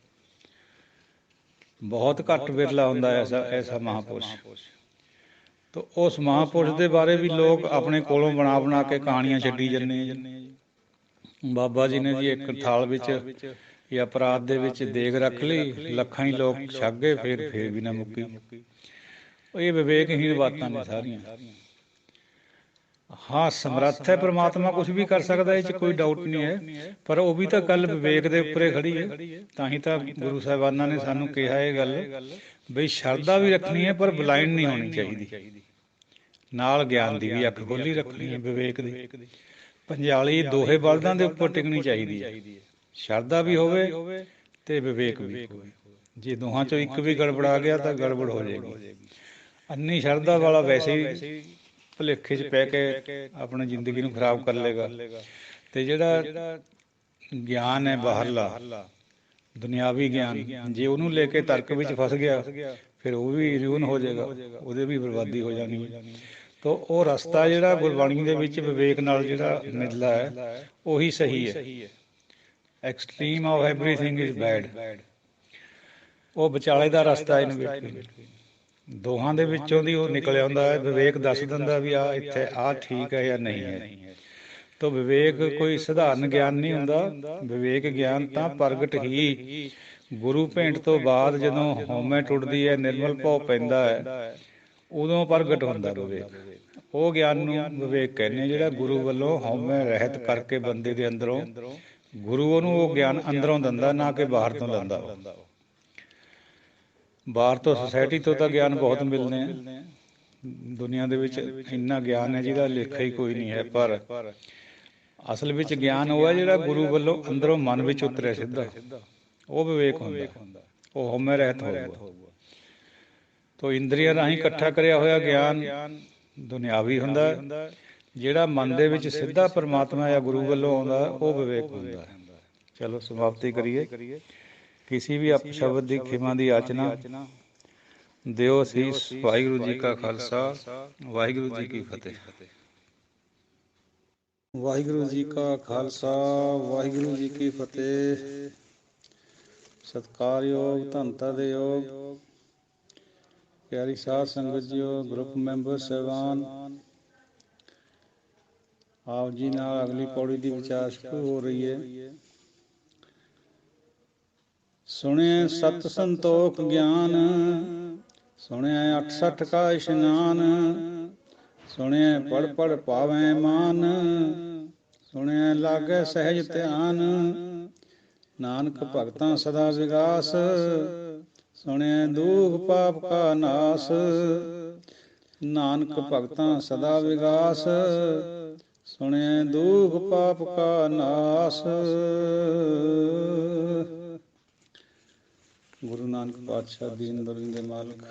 ਬਹੁਤ ਘੱਟ ਵਿਰਲਾ ਹੁੰਦਾ ਐਸਾ ਮਹਾਂਪੁਰਸ਼। ਤਾਂ ਉਸ ਮਹਾਂਪੁਰਸ਼ ਦੇ ਬਾਰੇ ਵੀ ਲੋਕ ਆਪਣੇ ਕੋਲੋਂ ਬਣਾ ਕੇ ਕਹਾਣੀਆਂ ਛੱਡੀ ਜਾਂਦੇ। ਬਾਬਾ ਜੀ ਨੇ ਜੀ ਇੱਕ ਥਾਲ ਵਿੱਚ ਜਾਂ ਪਰਾਤ ਦੇ ਵਿੱਚ ਦੇਗ ਰੱਖ ਲਈ, ਲੱਖਾਂ ਹੀ ਲੋਕ ਛਕ ਗਏ, ਫਿਰ ਵੀ ਨਾ ਮੁੱਕੀ। ਇਹ ਵਿਵੇਕਹੀਣ ਬਾਤਾਂ ਨੇ ਸਾਰੀਆਂ। ਹਾਂ, ਸਮਰੱਥ ਹੈ ਪ੍ਰਮਾਤਮਾ, ਕੁਛ ਵੀ ਕਰ ਸਕਦਾ, ਇਹ 'ਚ ਕੋਈ ਡਾਊਟ ਨਹੀਂ ਹੈ, ਪਰ ਉਹ ਵੀ ਤਾਂ ਗੱਲ ਵਿਵੇਕ ਦੇ ਉੱਪਰ ਖੜੀ ਹੈ। ਤਾਂ ਹੀ ਤਾਂ ਗੁਰੂ ਸਾਹਿਬਾਨਾਂ ਨੇ ਸਾਨੂੰ ਕਿਹਾ ਇਹ ਗੱਲ ਬਈ ਸ਼ਰਧਾ ਵੀ ਰੱਖਣੀ ਹੈ, ਪਰ ਬਲਾਈਂਡ ਨਹੀਂ ਹੋਣੀ ਚਾਹੀਦੀ। ਨਾਲ ਗਿਆਨ ਦੀ ਵੀ ਅੱਖ ਖੋਲੀ ਰੱਖਣੀ ਹੈ, ਵਿਵੇਕ ਦੀ। ਪੰਜਾਲੀ ਦੋਹੇ ਬਲਦਾਂ ਦੇ ਉੱਪਰ ਟਿਕਣੀ ਚਾਹੀਦੀ ਹੈ। ਸ਼ਰਧਾ ਵੀ ਹੋਵੇ ਤੇ ਵਿਵੇਕ ਵੀ ਹੋਵੇ। ਜੇ ਦੋਹਾਂ 'ਚੋਂ ਇੱਕ ਵੀ ਗੜਬੜਾ ਗਿਆ ਤਾਂ ਗੜਬੜ ਹੋ ਜਾਏਗੀ। ਅੰਨੀ ਸ਼ਰਧਾ ਵਾਲਾ ਵੈਸੇ ਹੀ ਭੁਲੇਖੇ 'ਚ ਪੈ ਕੇ ਆਪਣੀ ਜ਼ਿੰਦਗੀ ਨੂੰ ਖਰਾਬ ਕਰ ਲਏਗਾ। ਤੇ ਜਿਹੜਾ ਗਿਆਨ ਹੈ ਬਾਹਰਲਾ ਦੁਨਿਆਵੀ ਗਿਆਨ, ਜੇ ਉਹਨੂੰ ਲੈ ਕੇ ਤਰਕ ਵਿੱਚ ਫਸ ਗਿਆ, ਫਿਰ ਉਹ ਵੀ ਰਿਊਨ ਹੋ ਜਾਏਗਾ, ਉਹਦੇ ਵੀ ਬਰਬਾਦੀ ਹੋ ਜਾਣੀ ਹੈ। ਤਾਂ ਉਹ ਰਸਤਾ ਜਿਹੜਾ ਗੁਰਬਾਣੀ ਦੇ ਵਿੱਚ ਵਿਵੇਕ ਨਾਲ ਜਿਹੜਾ ਮਿਲਦਾ ਹੈ, ਉਹੀ ਸਹੀ ਹੈ। Extreme of everything is bad, ਉਹ ਵਿਚਾਲੇ ਦਾ ਰਸਤਾ ਇਨ ਦੋਹਾਂ ਦੇ ਵਿੱਚੋਂ ਦੀ ਉਹ ਨਿਕਲ ਆਉਂਦਾ ਹੈ। ਵਿਵੇਕ ਦੱਸ ਦਿੰਦਾ ਵੀ ਆਹ ਇੱਥੇ ਆਹ ਠੀਕ ਹੈ ਜਾਂ ਨਹੀਂ ਹੈ। ਤਾਂ ਵਿਵੇਕ ਕੋਈ ਸਧਾਰਨ ਗਿਆਨ ਨਹੀਂ ਹੁੰਦਾ। ਵਿਵੇਕ ਗਿਆਨ ਤਾਂ ਪ੍ਰਗਟ ਹੀ ਗੁਰੂ ਭੇਂਟ ਤੋਂ ਬਾਅਦ, ਜਦੋਂ ਹਉਮੈ ਟੁੱਟਦੀ ਹੈ, ਨਿਰਮਲ ਭਾਉ ਪੈਂਦਾ ਹੈ, ਉਦੋਂ ਪ੍ਰਗਟ ਹੁੰਦਾ ਵਿਵੇਕ। ਉਹ ਗਿਆਨ ਨੂੰ ਵਿਵੇਕ ਕਹਿੰਦੇ, ਜਿਹੜਾ ਗੁਰੂ ਵੱਲੋਂ ਹਉਮੈ ਰਹਿਤ ਕਰਕੇ ਬੰਦੇ ਦੇ ਅੰਦਰੋਂ, ਗੁਰੂ ਉਹਨੂੰ ਉਹ ਗਿਆਨ ਅੰਦਰੋਂ ਦਿੰਦਾ, ਨਾ ਕਿ ਬਾਹਰ ਤੋਂ ਲੈਂਦਾ। ਬਾਹਰ ਤੋਂ ਸੁਸਾਇਟੀ ਤੋਂ ਤਾਂ ਗਿਆਨ ਬਹੁਤ ਮਿਲਦੇ ਆ, ਦੁਨੀਆ ਦੇ ਵਿੱਚ ਇੰਨਾ ਗਿਆਨ ਹੈ ਜਿਹਦਾ ਲੇਖਾ ਹੀ ਕੋਈ ਨਹੀਂ ਹੈ। ਪਰ ਅਸਲ ਵਿੱਚ ਗਿਆਨ ਉਹ ਹੈ ਜਿਹੜਾ ਗੁਰੂ ਵੱਲੋਂ ਅੰਦਰੋਂ ਮਨ ਵਿੱਚ ਉਤਰਿਆ ਸਿੱਧਾ, ਉਹ ਵਿਵੇਕ ਹੁੰਦਾ, ਉਹ ਹਉਮੈ ਰਹਿਤ ਹੋਊਗਾ। ਤੋ ਇੰਦਰੀਆਂ ਰਾਹੀਂ ਇਕੱਠਾ ਕਰਿਆ ਹੋਇਆ ਗਿਆਨ ਦੁਨਿਆਵੀ ਹੁੰਦਾ, ਜਿਹੜਾ ਮਨ ਦੇ ਵਿੱਚ ਸਿੱਧਾ ਪਰਮਾਤਮਾ ਜਾਂ ਗੁਰੂ ਵੱਲੋਂ ਆਉਂਦਾ, ਉਹ ਵਿਵੇਕ ਹੁੰਦਾ। ਚਲੋ ਸਮਾਪਤੀ ਕਰੀਏ। ਕਿਸੇ ਵੀ ਅਪਸ਼ਬਦ ਦੀ ਖਿਮਾ ਦੀ ਆਚਨਾ ਦਿਓ ਅਸੀਸ। ਵਾਹਿਗੁਰੂ ਜੀ ਕਾ ਖਾਲਸਾ, ਵਾਹਿਗੁਰੂ ਜੀ ਕੀ ਫਤਿਹ। ਵਾਹਿਗੁਰੂ ਜੀ ਕਾ ਖਾਲਸਾ, ਵਾਹਿਗੁਰੂ ਜੀ ਕੀ ਫਤਿਹ। ਸਤਿਕਾਰਯੋਗ ਧੰਨਤਾ ਦੇ ਯੋਗ ਪਿਆਰੀ ਸਾਧ ਸੰਗਤ ਜੀਓ, ਗਰੁੱਪ ਮੈਂਬਰ ਸਾਹਿਬਾਨ, ਆਪ ਜੀ ਨਾਲ ਅਗਲੀ ਪੌੜੀ ਦੀ ਵਿਚਾਰ ਸ਼ੁਰੂ ਹੋ ਰਹੀ ਹੈ। ਸੁਣਿਆ ਸਤ ਸੰਤੋਖ ਗਿਆਨ, ਸੁਣਿਆ 68 ਕਾ ਇਸ਼ਨਾਨ, ਸੁਣਿਆ ਪੜ ਪੜ ਪਾਵੈ ਮਾਨ, ਸੁਣਿਆ ਲਾਗੈ ਸਹਿਜ ਧਿਆਨ, ਨਾਨਕ ਭਗਤਾਂ ਸਦਾ ਵਿਗਾਸ, ਸੁਣਿਆ ਦੁਖ ਪਾਪ ਕਾ ਨਾਸ, ਨਾਨਕ ਭਗਤਾਂ ਸਦਾ ਵਿਗਾਸ, ਸੁਣਿਆ ਦੁਖ ਪਾਪ ਕਾ ਨਾਸ। ਗੁਰੂ ਨਾਨਕ ਪਾਤਸ਼ਾਹ ਦੀਨ ਬਖਸ਼ ਦੇ ਮਾਲਕ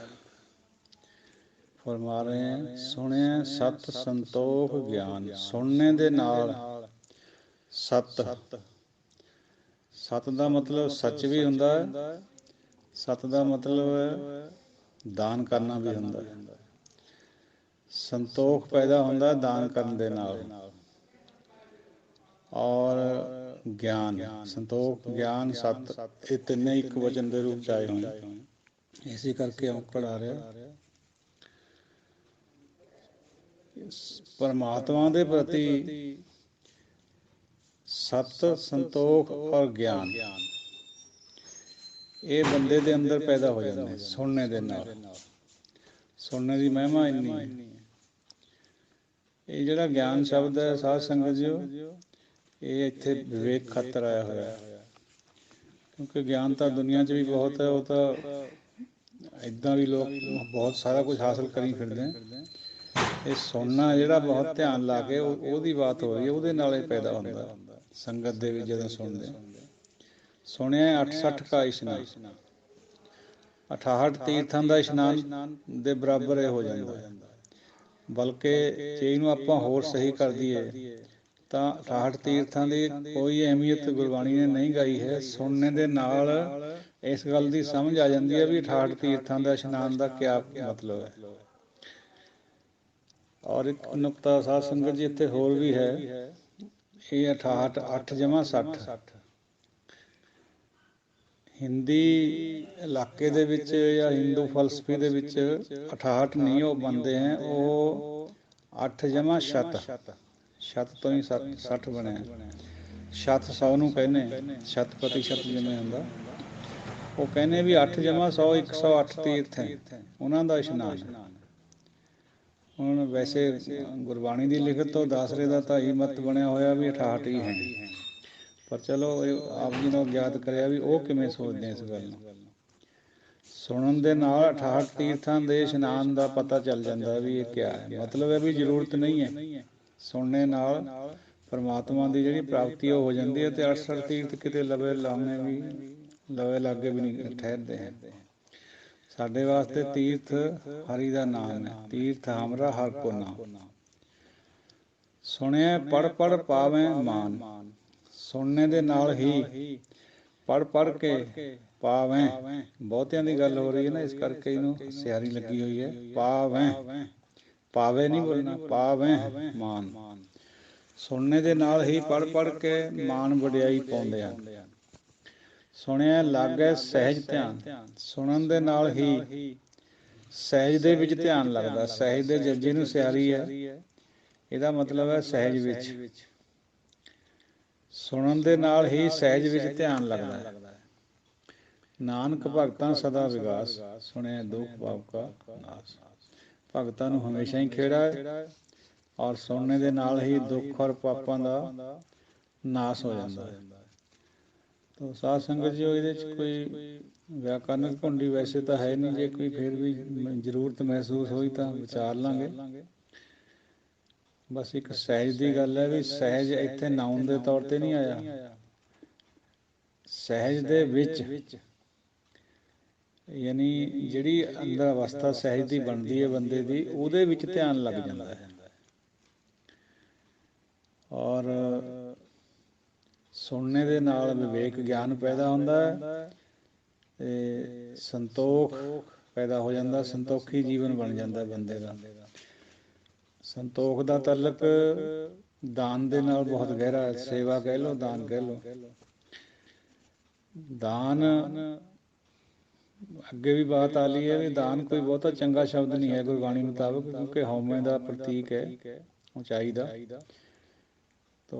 ਫਰਮਾ ਰਹੇ ਹੈ, ਸੁਣਿਆ ਸਤ ਸੰਤੋਖ ਗਿਆਨ। ਸੁਣਨੇ ਦੇ ਨਾਲ ਸਤ, ਸਤ ਦਾ ਮਤਲਬ ਸੱਚ ਵੀ ਹੁੰਦਾ ਹੈ, ਸਤ ਦਾ ਮਤਲਬ ਦਾਨ ਕਰਨਾ ਵੀ ਹੁੰਦਾ ਹੈ। ਸੰਤੋਖ ਪੈਦਾ ਹੁੰਦਾ ਦਾਨ ਕਰਨ ਦੇ ਨਾਲ। ਔਰ ਗਿਆਨ, ਸੰਤੋਖ, ਗਿਆਨ, ਸਤ, ਇਹ ਤਿੰਨੇ ਇੱਕ ਵਚਨ ਦੇ ਰੂਪ ਚ ਆਏ ਹੋਏ, ਇਸੇ ਕਰਕੇ ਔਂਕੜ ਆ ਰਿਹਾ। ਪਰਮਾਤਮਾ ਦੇ ਪ੍ਰਤੀ ਸਤ, ਸੰਤੋਖ ਔਰ ਗਿਆਨ, ਇਹ ਬੰਦੇ ਦੇ ਅੰਦਰ ਪੈਦਾ ਹੋ ਜਾਂਦੇ ਸੁਣਨੇ ਦੇ ਨਾਲ। ਸੁਣਨੇ ਦੀ ਮਹਿਮਾ ਇੰਨੀ ਹੈ। ਇਹ ਜਿਹੜਾ ਗਿਆਨ ਸ਼ਬਦ ਹੈ ਸਾਧ ਸੰਗਤ ਜੀਓ, ਇਹ ਇੱਥੇ ਵਿਵੇਕ ਖਾਤਰ ਆਇਆ ਹੋਇਆ, ਕਿਉਂਕਿ ਗਿਆਨ ਤਾਂ ਦੁਨੀਆ 'ਚ ਵੀ ਬਹੁਤ ਹੈ। ਉਹ ਤਾਂ ਇੱਦਾਂ ਵੀ ਲੋਕ ਬਹੁਤ ਸਾਰਾ ਕੁਝ ਹਾਸਲ ਕਰੀ ਫਿਰਦੇ। ਇਹ ਸੁਣਨਾ ਜਿਹੜਾ ਬਹੁਤ ਧਿਆਨ ਲਾ ਕੇ ਉਹਦੀ ਬਾਤ ਹੋ ਰਹੀ ਹੈ, ਉਹਦੇ ਨਾਲ ਇਹ ਪੈਦਾ ਹੁੰਦਾ ਸੰਗਤ ਦੇ ਵਿੱਚ ਜਦੋਂ ਸੁਣਦੇ। ਸੁਣਿਆ 68 ਕਾ ਇਸ਼ਨਾਨ, 68 ਤੀਰਥਾਂ ਦਾ ਇਸ਼ਨਾਨ ਦੇ ਬਰਾਬਰ ਇਹ ਹੋ ਜਾਂਦਾ। ਬਲਕਿ ਜੇ ਇਹਨੂੰ ਆਪਾਂ ਹੋਰ ਸਹੀ ਕਰ ਦਈਏ ਤਾਂ 68 ਤੀਰਥਾਂ ਦੀ ਕੋਈ ਅਹਿਮੀਅਤ ਗੁਰਬਾਣੀ ਨੇ ਨਹੀਂ ਗਾਈ ਹੈ। ਸੁਣਨੇ ਦੇ ਨਾਲ ਇਸ ਗੱਲ ਦੀ ਸਮਝ ਆ ਜਾਂਦੀ ਹੈ ਵੀ 68 ਤੀਰਥਾਂ ਦਾ ਇਸ਼ਨਾਨ ਦਾ ਕਿਆ ਮਤਲਬ ਹੈ। ਔਰ ਇੱਕ ਨੁਕਤਾ ਸਾਧ ਸੰਗਤ ਜੀ ਇੱਥੇ ਹੋਰ ਵੀ ਹੈ। ਇਹ 68 8 ਜਮਾ 60 ਹਿੰਦੀ ਇਲਾਕੇ ਦੇ ਵਿੱਚ ਜਾਂ ਹਿੰਦੂ ਫਲਸਫੇ ਦੇ ਵਿੱਚ 68 ਨਹੀਂ ਉਹ ਬਣਦੇ ਹੈ, ਉਹ 8 ਜਮਾ ਸ਼ਤ, ਸ਼ਤ ਤੋਂ ਹੀ 60 ਬਣਿਆ। ਸ਼ਤ 100 ਨੂੰ ਕਹਿੰਦੇ, ਸ਼ਤ ਪ੍ਰਤੀਸ਼ਤ ਜਿਵੇਂ ਹੁੰਦਾ, ਉਹ ਕਹਿੰਦੇ ਵੀ 8 ਜਮਾ 100 108 ਤੀਰਥ ਹੈ ਉਹਨਾਂ ਦਾ ਇਸ਼ਨਾਨ। ਹੁਣ ਵੈਸੇ ਗੁਰਬਾਣੀ ਦੀ ਲਿਖਤ ਤੋਂ ਦਾਸਰੇ ਦਾ ਤਾਂ ਇਹ ਮਤ ਬਣਿਆ ਹੋਇਆ ਵੀ 68 ਹੀ ਹੈ, ਪਰ ਚਲੋ ਆਪ ਜੀ ਨੂੰ ਯਾਦ ਕਰਿਆ ਵੀ ਉਹ ਕਿਵੇਂ ਸੋਚਦੇ ਇਸ ਗੱਲ ਨੂੰ। ਸੁਣਨ ਦੇ ਨਾਲ 68 ਤੀਰਥਾਂ ਦੇ ਇਸ਼ਨਾਨ ਦਾ ਪਤਾ ਚੱਲ ਜਾਂਦਾ ਵੀ ਇਹ ਕਿਆ ਹੈ। ਮਤਲਬ ਹੈ ਵੀ ਜ਼ਰੂਰਤ ਨਹੀਂ ਹੈ, ਸੁਣਨੇ ਨਾਲ ਪਰਮਾਤਮਾ ਦੀ ਜਿਹੜੀ ਪ੍ਰਾਪਤੀ ਉਹ ਹੋ ਜਾਂਦੀ ਹੈ। ਤੇ 68 ਤੀਰਥ ਕਿਤੇ ਲਵੇ ਲਾਉਣੇ ਵੀ ਲਵੇ ਲਾਗੇ ਵੀ ਨਹੀਂ ਠਹਿਰਦੇ ਹੈ। ਸਾਡੇ ਵਾਸਤੇ ਤੀਰਥ ਹਰੀ ਦਾ ਨਾਮ ਹੈ, ਤੀਰਥ ਹਮਰਾ ਹਰ ਕੋ ਨਾਮ। ਸੁਣਿਆ ਪੜ ਪੜ ਪਾਵੈ ਮਾਨ, ਸੁਣਨੇ ਦੇ ਨਾਲ ਹੀ ਪੜ ਪੜ ਕੇ ਪਾਵੈ, ਬਹੁਤਿਆਂ ਦੀ ਗੱਲ ਹੋ ਰਹੀ ਹੈ ਨਾ, ਇਸ ਕਰਕੇ ਇਹਨੂੰ ਸਿਆਰੀ ਲੱਗੀ ਹੋਈ ਹੈ। ਪਾਵੈ, ਪਾਵੇ ਨਹੀਂ ਬੋਲਣਾ, ਪਾਵੈ ਮਾਨ। ਸੁਣਨੇ ਦੇ ਨਾਲ ਹੀ ਪੜ ਪੜ ਕੇ ਮਾਨ ਵਡਿਆਈ ਪਾਉਂਦੇ ਹਨ। ਸੁਣਿਆ ਲਾਗੈ ਸਹਿਜ ਧਿਆਨ, ਸੁਣਨ ਦੇ ਨਾਲ ਹੀ ਸਹਿਜ ਦੇ ਵਿੱਚ ਧਿਆਨ ਲੱਗਦਾ। ਸਹਿਜ ਦੇ ਜੱਜੇ ਨੂੰ ਸਿਆਰੀ ਹੈ, ਇਹਦਾ ਮਤਲਬ ਹੈ ਸਹਿਜ ਵਿੱਚ। ਸੁਣਨ ਦੇ ਨਾਲ ਹੀ ਸਹਿਜ ਵਿੱਚ ਧਿਆਨ ਲੱਗਦਾ ਹੈ। ਨਾਨਕ ਭਗਤਾਂ ਸਦਾ ਵਿਗਾਸ, ਸੁਣਿਆ ਦੁਖ ਪਾਪ ਕਾ ਨਾਸ। ਭਗਤਾਂ ਨੂੰ ਹਮੇਸ਼ਾ ਹੀ ਖੇੜਾ ਹੈ, ਔਰ ਸੁਣਨੇ ਦੇ ਨਾਲ ਹੀ ਦੁੱਖ ਔਰ ਪਾਪਾਂ ਦਾ ਨਾਸ ਹੋ ਜਾਂਦਾ ਹੈ। ਤਾਂ ਸਾਧ ਸੰਗਤ ਜੀ ਇਹਦੇ 'ਚ ਕੋਈ ਵਿਆਕਰਨਕ ਭੁੰਡੀ ਵੈਸੇ ਤਾਂ ਹੈ ਨਹੀਂ, ਜੇ ਕੋਈ ਫਿਰ ਵੀ ਜ਼ਰੂਰਤ ਮਹਿਸੂਸ ਹੋਈ ਤਾਂ ਵਿਚਾਰ ਲਾਂਗੇ। ਬਸ ਇੱਕ ਸਹਿਜ ਦੀ ਗੱਲ ਹੈ ਵੀ ਸਹਿਜ ਇੱਥੇ ਨਾਉਨ ਦੇ ਤੌਰ ਤੇ ਨਹੀਂ ਆਇਆ, ਸਹਿਜ ਦੇ ਵਿੱਚ, ਯਾਨੀ ਜਿਹੜੀ ਅੰਦਰ ਅਵਸਥਾ ਸਹਿਜ ਦੀ ਬਣਦੀ ਹੈ ਬੰਦੇ ਦੀ, ਉਹਦੇ ਵਿੱਚ ਧਿਆਨ ਲੱਗ ਜਾਂਦਾ ਹੈ। ਔਰ ਸੁਣਨੇ ਦੇ ਨਾਲ ਵਿਵੇਕ ਗਿਆਨ ਪੈਦਾ ਹੁੰਦਾ ਹੈ ਤੇ ਸੰਤੋਖ ਪੈਦਾ ਹੋ ਜਾਂਦਾ, ਸੰਤੋਖੀ ਜੀਵਨ ਬਣ ਜਾਂਦਾ ਬੰਦੇ ਦਾ। ਸੰਤੋਖ ਦਾ ਤਾਲੁਕ ਦਾਨ ਦੇ ਨਾਲ ਬਹੁਤ ਗਹਿਰਾ ਹੈ। ਸੇਵਾ ਕਹਿ ਲਓ, ਦਾਨ ਕਹਿ ਲਓ। ਦਾਨ ਅੱਗੇ ਵੀ ਬਾਤ ਆ ਲਈ ਹੈ ਵੀ ਦਾਨ ਕੋਈ ਬਹੁਤਾ ਚੰਗਾ ਸ਼ਬਦ ਨਹੀਂ ਹੈ ਗੁਰਬਾਣੀ ਮੁਤਾਬਕ, ਕਿਉਂਕਿ ਹਉਮੈ ਦਾ ਪ੍ਰਤੀਕ ਹੈ, ਉਚਾਈ ਦਾ। ਤੋ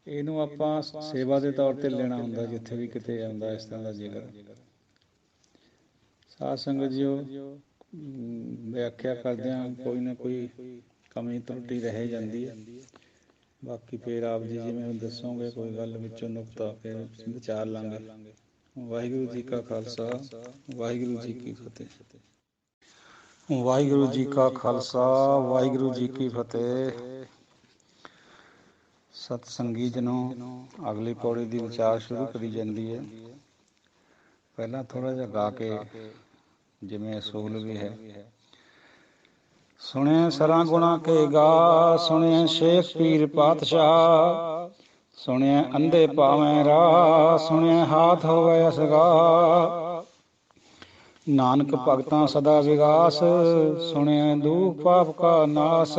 ਇਹਨੂੰ ਆਪਾਂ ਸੇਵਾ ਦੇ ਤੌਰ 'ਤੇ ਲੈਣਾ ਹੁੰਦਾ ਜਿੱਥੇ ਵੀ ਕਿਤੇ ਆਉਂਦਾ ਇਸ ਤਰ੍ਹਾਂ ਦਾ ਜ਼ਿਕਰ। ਸਾਧ ਸੰਗਤ ਜੀਓ, ਵਿਆਖਿਆ ਕਰਦਿਆਂ ਕੋਈ ਨਾ ਕੋਈ ਕਮੀ ਤਰੁੱਟੀ ਰਹਿ ਜਾਂਦੀ ਹੈ। ਬਾਕੀ ਫਿਰ ਆਪ ਜੀ ਜਿਵੇਂ ਦੱਸੋਗੇ ਕੋਈ ਗੱਲ ਵਿੱਚੋਂ ਨੁਕਤਾ ਫਿਰ ਵਿਚਾਰ ਲਾਂਗੇ। ਵਾਹਿਗੁਰੂ ਜੀ ਕਾ ਖਾਲਸਾ, ਵਾਹਿਗੁਰੂ ਜੀ ਕੀ ਫਤਿਹ। ਵਾਹਿਗੁਰੂ ਜੀ ਕਾ ਖਾਲਸਾ, ਵਾਹਿਗੁਰੂ ਜੀ ਕੀ ਫਤਿਹ। ਸਤਸੰਗੀ ਜਨੋ, ਅਗਲੀ ਪੌੜੀ ਦੀ ਵਿਚਾਰ ਸ਼ੁਰੂ ਕਰੀ ਜਾਂਦੀ ਹੈ। ਪਹਿਲਾਂ ਥੋੜ੍ਹਾ ਜਿਹਾ ਗਾ ਕੇ, ਜਿਵੇਂ ਅਸੂਲ ਵੀ ਹੈ। ਸੁਣਿਆ ਸਰਾਂ ਗੁਣਾ ਕੇ ਗਾ, ਸੁਣਿਆ ਸ਼ੇਖ ਪੀਰ ਪਾਤਸ਼ਾਹ, ਸੁਣਿਆ ਅੰਧੇ ਪਾਵੇਂ ਰਾਹ, ਸੁਣਿਆ ਹਾਥ ਹੋਵੇ ਅਸਗਾ। ਨਾਨਕ ਭਗਤਾਂ ਸਦਾ ਵਿਗਾਸ, ਸੁਣਿਆ ਦੁਖ ਪਾਪ ਕਾ ਨਾਸ।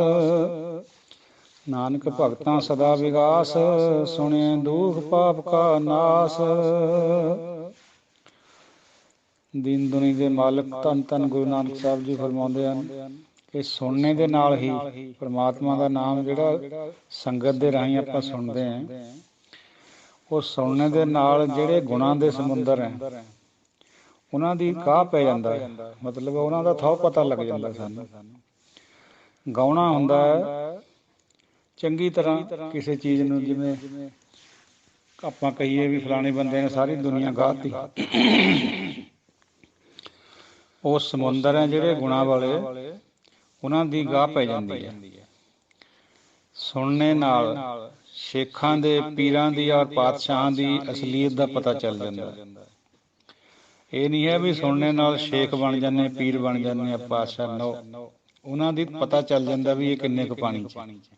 ਨਾਨਕ ਭਗਤਾਂ ਸਦਾ ਵਿਗਾਸ, ਸੁਣਿਆ ਦੁਖ ਪਾਪ ਕਾ ਨਾਸ। ਦੀਨ ਦੁਨੀ ਦੇ ਮਾਲਕ ਧੰਨ ਧੰਨ ਗੁਰੂ ਨਾਨਕ ਸਾਹਿਬ ਜੀ ਫਰਮਾਉਂਦੇ ਹਨ ਕਿ ਸੁਣਨੇ ਦੇ ਨਾਲ ਹੀ ਪਰਮਾਤਮਾ ਦਾ ਨਾਮ ਜਿਹੜਾ ਸੰਗਤ ਦੇ ਰਾਹੀਂ ਆਪਾਂ ਸੁਣਦੇ ਹਾਂ, ਉਹ ਸੁਣਨੇ ਦੇ ਨਾਲ ਜਿਹੜੇ ਗੁਣਾਂ ਦੇ ਸਮੁੰਦਰ ਹੈ ਉਹਨਾਂ ਦੀ ਕਾਹ ਪੈ ਜਾਂਦਾ ਹੈ। ਮਤਲਬ ਉਹਨਾਂ ਦਾ ਥਹੁ ਪਤਾ ਲੱਗ ਜਾਂਦਾ ਸਾਨੂੰ। ਗਾਉਣਾ ਹੁੰਦਾ ਹੈ ਚੰਗੀ ਤਰ੍ਹਾਂ ਕਿਸੇ ਚੀਜ਼ ਨੂੰ, ਜਿਵੇਂ ਆਪਾਂ ਕਹੀਏ ਵੀ ਫਲਾਣੇ ਬੰਦੇ ਨੇ ਸਾਰੀ ਦੁਨੀਆ ਗਾਹਤੀ। ਉਹ ਸਮੁੰਦਰ ਹੈ ਜਿਹੜੇ ਗੁਣਾਂ ਵਾਲੇ, ਉਹਨਾਂ ਦੀ ਗਾਹ ਪੈ ਜਾਂਦੀ ਹੈ। ਸੁਣਨੇ ਨਾਲ ਸ਼ੇਖਾਂ ਦੇ, ਪੀਰਾਂ ਦੀ ਔਰ ਪਾਤਸ਼ਾਹਾਂ ਦੀ ਅਸਲੀਅਤ ਦਾ ਪਤਾ ਚੱਲ ਜਾਂਦਾ। ਇਹ ਨਹੀਂ ਹੈ ਵੀ ਸੁਣਨੇ ਨਾਲ ਸ਼ੇਖ ਬਣ ਜਾਂਦੇ, ਪੀਰ ਬਣ ਜਾਂਦੇ ਆ, ਪਾਤਸ਼ਾਹ। ਨੋ, ਉਹਨਾਂ ਦੀ ਪਤਾ ਚੱਲ ਜਾਂਦਾ ਵੀ ਇਹ ਕਿੰਨੇ ਕੁ ਪਾਣੀ 'ਚ।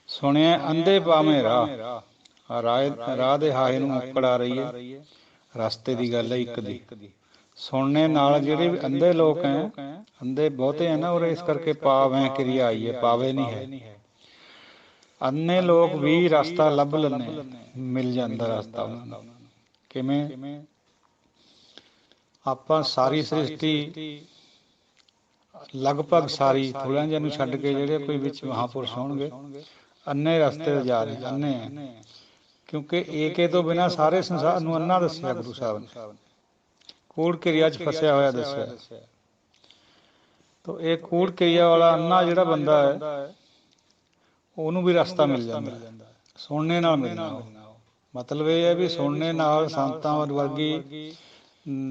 ਸੁਣਿਆ ਅੰਧੇ ਪਾਵੇਂ ਰਾਹ, ਰਾਹ ਦੇ ਹਾਏ ਨੂੰ ਔਕੜ ਆ ਰਹੀ ਹੈ, ਰਸਤੇ ਦੀ ਗੱਲ ਹੈ ਇੱਕ ਦੀ। ਸੁਣਨੇ ਨਾਲ ਜਿਹੜੇ ਅੰਧੇ ਲੋਕ ਹੈ, ਅੰਧੇ ਬਹੁਤੇ ਹੈ ਨਾ ਉਰੇ, ਇਸ ਕਰਕੇ ਪਾਵੇਂ ਕਿਰਿਆ ਆਈ ਹੈ, ਪਾਵੇ ਨਹੀਂ ਹੈ। ਅੰਨੇ ਲੋਕ ਵੀ ਰਸਤਾ ਲੱਭ ਲੈਂਦੇ, ਮਿਲ ਜਾਂਦਾ ਰਸਤਾ ਉਹਨਾਂ ਨੂੰ। ਕਿਵੇਂ? ਆਪਾਂ ਸਾਰੀ ਸ੍ਰਿਸ਼ਟੀ ਲਗਭਗ ਸਾਰੀ, ਥੋੜ੍ਹਿਆਂ ਜਿਹਾ ਨੂੰ ਛੱਡ ਕੇ ਜਿਹੜੇ ਕੋਈ ਵਿੱਚ ਮਹਾਂਪੁਰਸ਼ ਹੋਣਗੇ, ਅੰਨੇ ਰਸਤੇ 'ਤੇ ਜਾ ਰਹੇ, ਅੰਨੇ ਹੈ। ਕਿਉਂਕਿ ਏਕੇ ਤੋਂ ਬਿਨਾਂ ਸਾਰੇ ਸੰਸਾਰ ਨੂੰ ਅੰਨਾ ਦੱਸਿਆ ਗੁਰੂ ਸਾਹਿਬ ਨੇ, ਕੂੜ ਕਿਰਿਆ 'ਚ ਫਸਿਆ ਹੋਇਆ ਦੱਸਿਆ। ਤਾਂ ਇਹ ਕੂੜ ਕਿਰਿਆ ਵਾਲਾ ਅੰਨਾ ਜਿਹੜਾ ਬੰਦਾ ਹੈ, ਉਹਨੂੰ ਵੀ ਰਸਤਾ ਮਿਲ ਜਾਂਦਾ, ਸੁਣਨੇ ਨਾਲ ਮਿਲਣਾ। ਉਹ ਮਤਲਬ ਇਹ ਹੈ ਵੀ ਸੁਣਨੇ ਨਾਲ ਸੰਤਾਂ ਵਰਗੀ